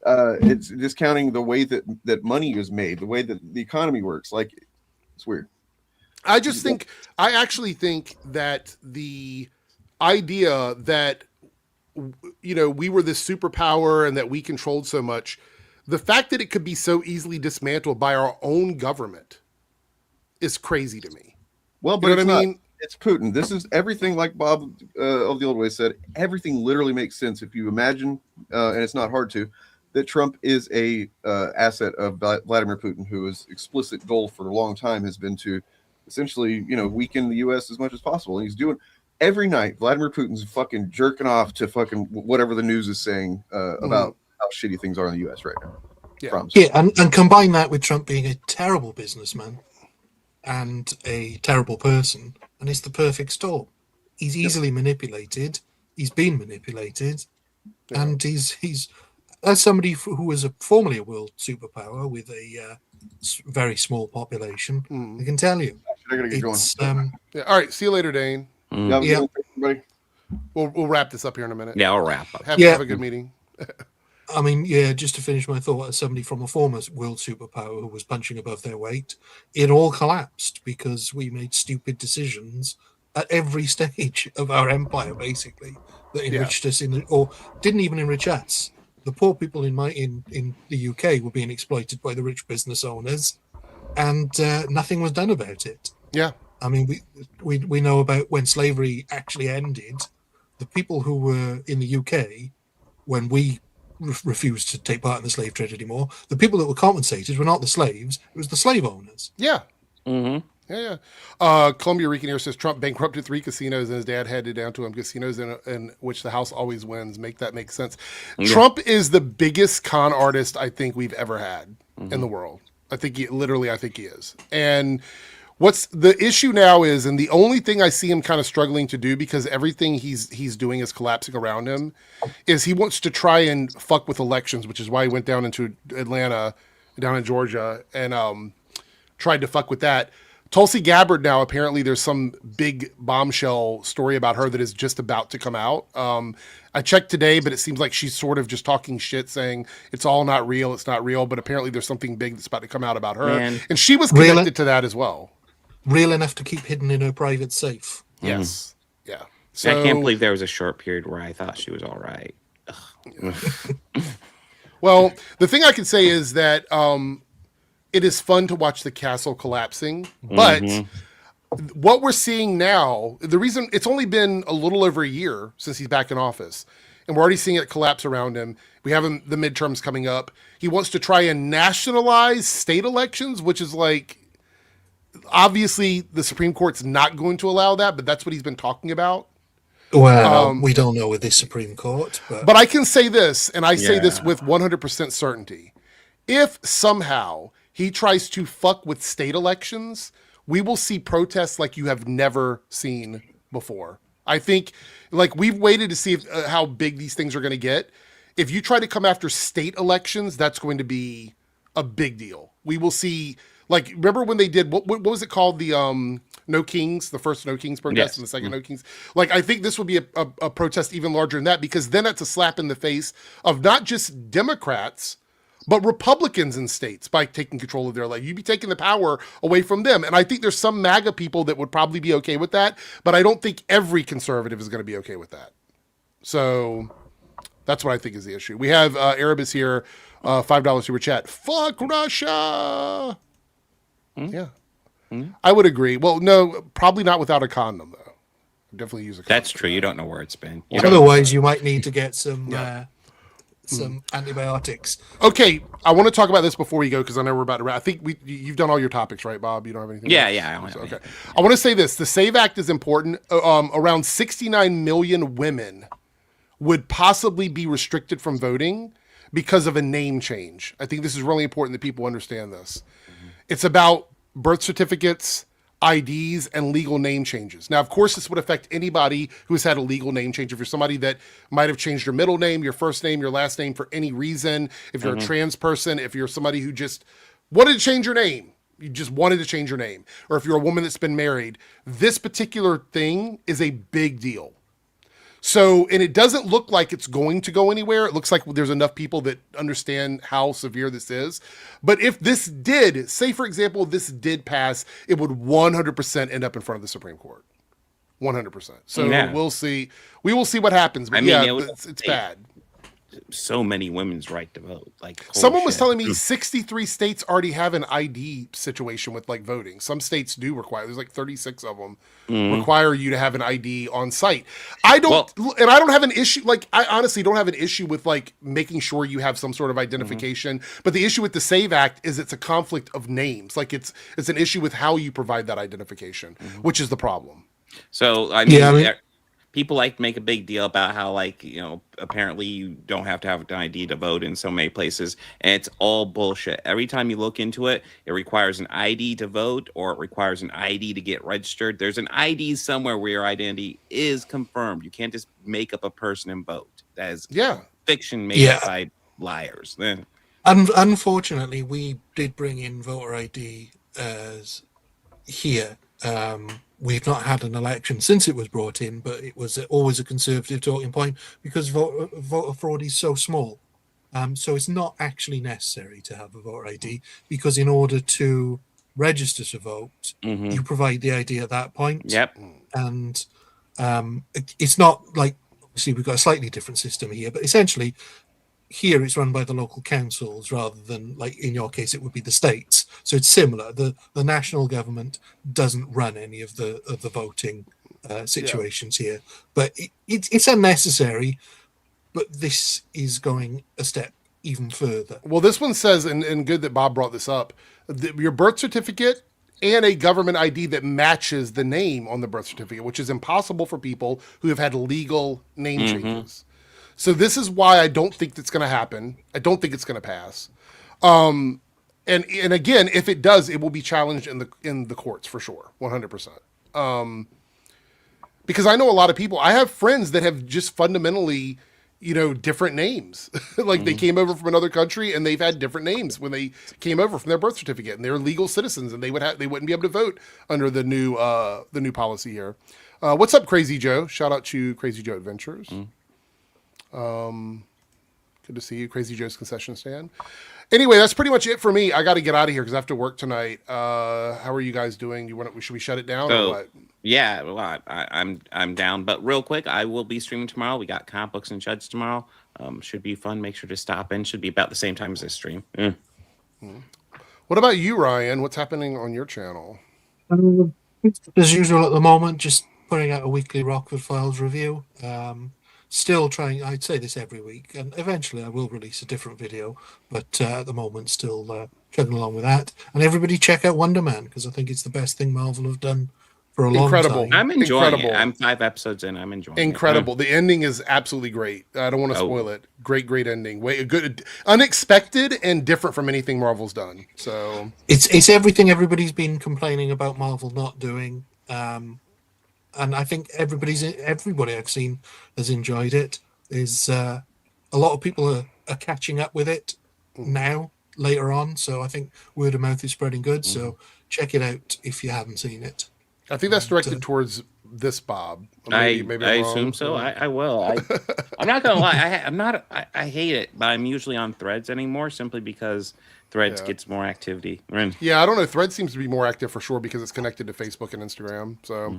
It's discounting the way that money is made, the way that the economy works. Like, it's weird. I actually think that the idea that, we were this superpower and that we controlled so much, the fact that it could be so easily dismantled by our own government is crazy to me. Well, but I mean, it's Putin. This is everything, like Bob of the Old Way said. Everything literally makes sense if you imagine, and it's not hard to, that Trump is a asset of Vladimir Putin, whose explicit goal for a long time has been to essentially, weaken the U.S. as much as possible. And he's doing every night. Vladimir Putin's fucking jerking off to fucking whatever the news is saying about how shitty things are in the U.S. right now. Yeah, and combine that with Trump being a terrible businessman and a terrible person, and it's the perfect storm. He's easily manipulated. He's been manipulated, and he's as somebody who was formerly a world superpower with a very small population, I can tell you. I gotta get going. All right, see you later, Dane. Yeah. We'll wrap this up here in a minute. Yeah, I'll wrap up. Have a good meeting. I mean, just to finish my thought, as somebody from a former world superpower who was punching above their weight, it all collapsed because we made stupid decisions at every stage of our empire, basically, that enriched us or didn't even enrich us. The poor people in the UK were being exploited by the rich business owners, and nothing was done about it. Yeah. I mean, we know about when slavery actually ended. The people who were in the UK, when we refused to take part in the slave trade anymore, the people that were compensated were not the slaves, it was the slave owners. Yeah. Mm-hmm. Yeah. Columbia Rican here says Trump bankrupted 3 casinos and his dad handed down to him casinos in which the house always wins. Make that make sense. Yeah. Trump is the biggest con artist I think we've ever had in the world. I think he is. And what's the issue now is, and the only thing I see him kind of struggling to do, because everything he's doing is collapsing around him, is he wants to try and fuck with elections, which is why he went down into Atlanta, down in Georgia, and tried to fuck with that. Tulsi Gabbard now, apparently there's some big bombshell story about her that is just about to come out. I checked today, but it seems like she's sort of just talking shit, saying it's all not real, it's not real, but apparently there's something big that's about to come out about her. And she was connected to that as well. Real enough to keep hidden in her private safe. Yes. Yeah. So, I can't believe there was a short period where I thought she was all right. Well, the thing I can say is that it is fun to watch the castle collapsing, but what we're seeing now, the reason it's only been a little over a year since he's back in office, and we're already seeing it collapse around him. We have the midterms coming up. He wants to try and nationalize state elections, which is like, obviously the Supreme Court's not going to allow that, but that's what he's been talking about. Well, we don't know with this Supreme Court. But I can say this, and I say this with 100% certainty. If somehow he tries to fuck with state elections, we will see protests like you have never seen before. I think, like, we've waited to see how big these things are going to get. If you try to come after state elections, that's going to be a big deal. We will see, like, remember when they did, what was it called? The No Kings, the first No Kings protest and the second No Kings. Like, I think this will be a protest even larger than that, because then it's a slap in the face of not just Democrats, but Republicans in states by taking control of their life. You'd be taking the power away from them. And I think there's some MAGA people that would probably be okay with that, but I don't think every conservative is going to be okay with that. So that's what I think is the issue. We have Erebus here, $5 super chat. Fuck Russia! Yeah. I would agree. Well, no, probably not without a condom, though. Definitely use a condom. That's true. You don't know where it's been. Otherwise, you might need to get some antibiotics. Okay, I want to talk about this before we go, because I know we're about to wrap. I think you've done all your topics, right, Bob? You don't have anything? Yeah. Okay. I want to say this. The SAVE Act is important. Around 69 million women would possibly be restricted from voting because of a name change. I think this is really important that people understand this. It's about birth certificates, IDs, and legal name changes. Now, of course, this would affect anybody who has had a legal name change. If you're somebody that might have changed your middle name, your first name, your last name for any reason, if you're a trans person, if you're somebody who just wanted to change your name, you just wanted to change your name, or if you're a woman that's been married, this particular thing is a big deal. So, and it doesn't look like it's going to go anywhere. It looks like there's enough people that understand how severe this is. But if this did, say for example, this did pass, it would 100% end up in front of the Supreme Court. 100%. So we'll see. We will see what happens. But it's bad. So many women's right to vote. Like someone was telling me 63 states already have an ID situation with like voting. Some states do require. There's like 36 of them require you to have an ID on site. I don't have an issue. Like I honestly don't have an issue with like making sure you have some sort of identification. But the issue with the SAVE Act is it's a conflict of names. Like it's an issue with how you provide that identification, which is the problem. So I mean people like to make a big deal about how, like, you know, apparently you don't have to have an ID to vote in so many places. And it's all bullshit. Every time you look into it, it requires an ID to vote or it requires an ID to get registered. There's an ID somewhere where your identity is confirmed. You can't just make up a person and vote. That is fiction made up by liars. Unfortunately, we did bring in voter ID as here. We've not had an election since it was brought in, but it was always a Conservative talking point because voter fraud is so small. So it's not actually necessary to have a voter ID because in order to register to vote, you provide the ID at that point. Yep. And it's not like, obviously we've got a slightly different system here, but essentially here it's run by the local councils rather than, like in your case, it would be the states. So it's similar. The national government doesn't run any of the voting situations here, but it's unnecessary. But this is going a step even further. Well, this one says, and good that Bob brought this up, your birth certificate and a government ID that matches the name on the birth certificate, which is impossible for people who have had legal name changes. So this is why I don't think that's going to happen. I don't think it's going to pass. And again, if it does, it will be challenged in the courts for sure, 100%. Because I know a lot of people. I have friends that have just fundamentally, different names. Like they came over from another country and they've had different names when they came over from their birth certificate, and they're legal citizens, and they wouldn't be able to vote under the new policy here. What's up, Crazy Joe? Shout out to Crazy Joe Adventures. Good to see you, Crazy Joe's concession stand. Anyway, that's pretty much it for me. I got to get out of here because I have to work tonight. How are you guys doing? Should we shut it down or what? Yeah, well, I'm down. But real quick, I will be streaming tomorrow. We got comic books and chuds tomorrow. Should be fun. Make sure to stop in. Should be about the same time as this stream. What about you, Ryan? What's happening on your channel? As usual at the moment, just putting out a weekly Rockford Files review. Still trying, I'd say this every week, and eventually I will release a different video, but at the moment still chugging along with that. And everybody check out Wonder Man, because I think it's the best thing Marvel have done for a long time. I'm enjoying it. I'm 5 episodes in. I'm enjoying it. Incredible. The ending is absolutely great. I don't want to spoil it. Great ending. Good, unexpected and different from anything Marvel's done. So it's everything everybody's been complaining about Marvel not doing. And I think everybody I've seen has enjoyed it. There's a lot of people are catching up with it now, later on. So I think word of mouth is spreading good. So check it out if you haven't seen it. I think that's directed towards this Bob. Maybe I assume so. I will. I'm not gonna lie. I hate it, but I'm usually on Threads anymore simply because Threads gets more activity. Yeah, I don't know. Threads seems to be more active for sure because it's connected to Facebook and Instagram. So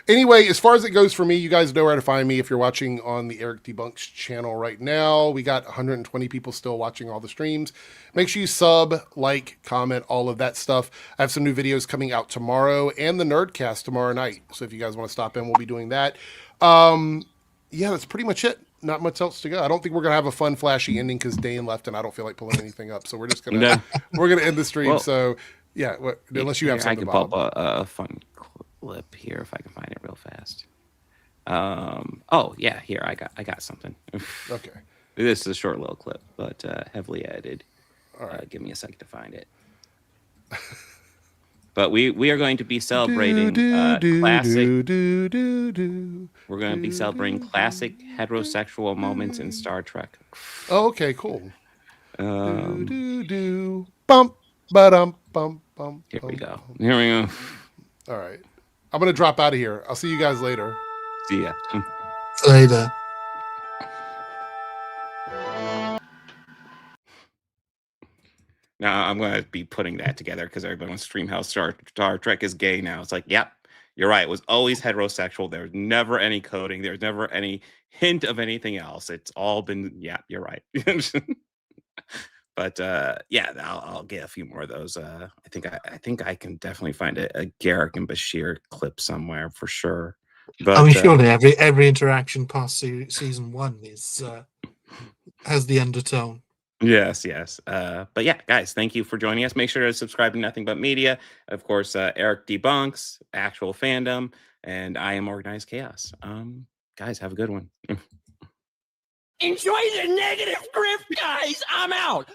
anyway, as far as it goes for me, you guys know where to find me if you're watching on the Eric Debunks channel right now. We got 120 people still watching all the streams. Make sure you sub, like, comment, all of that stuff. I have some new videos coming out tomorrow and the Nerdcast tomorrow night. So if you guys want to stop in, we'll be doing that. Yeah, that's pretty much it. Not much else to go. I don't think we're gonna have a fun, flashy ending because Dane left and I don't feel like pulling anything up. So we're just gonna we're gonna end the stream. Well, so yeah, unless you have something. I can pop a fun clip here if I can find it real fast. Oh yeah, here I got something. Okay. This is a short little clip, but heavily edited. All right. Give me a second to find it. But we are going to be celebrating classic. We're going to be celebrating classic heterosexual moments in Star Trek. Oh, okay, cool. Bump, ba-dum, bum, bum. Here we go. Here we go. All right. I'm going to drop out of here. I'll see you guys later. See ya. Later. Now I'm going to be putting that together because everybody wants to stream how Star Trek is gay now. It's like, yep, you're right. It was always heterosexual. There was never any coding. There was never any hint of anything else. It's all been, yeah, you're right. But yeah, I'll get a few more of those. I think I can definitely find a Garrick and Bashir clip somewhere for sure. But I mean, surely every interaction past season 1 is has the undertone. Yes. But yeah, guys, thank you for joining us. Make sure to subscribe to Nothing But Media. Of course, Eric debunks, actual fandom, and I am Organized Chaos. Guys, have a good one. Enjoy the negative grift, guys. I'm out.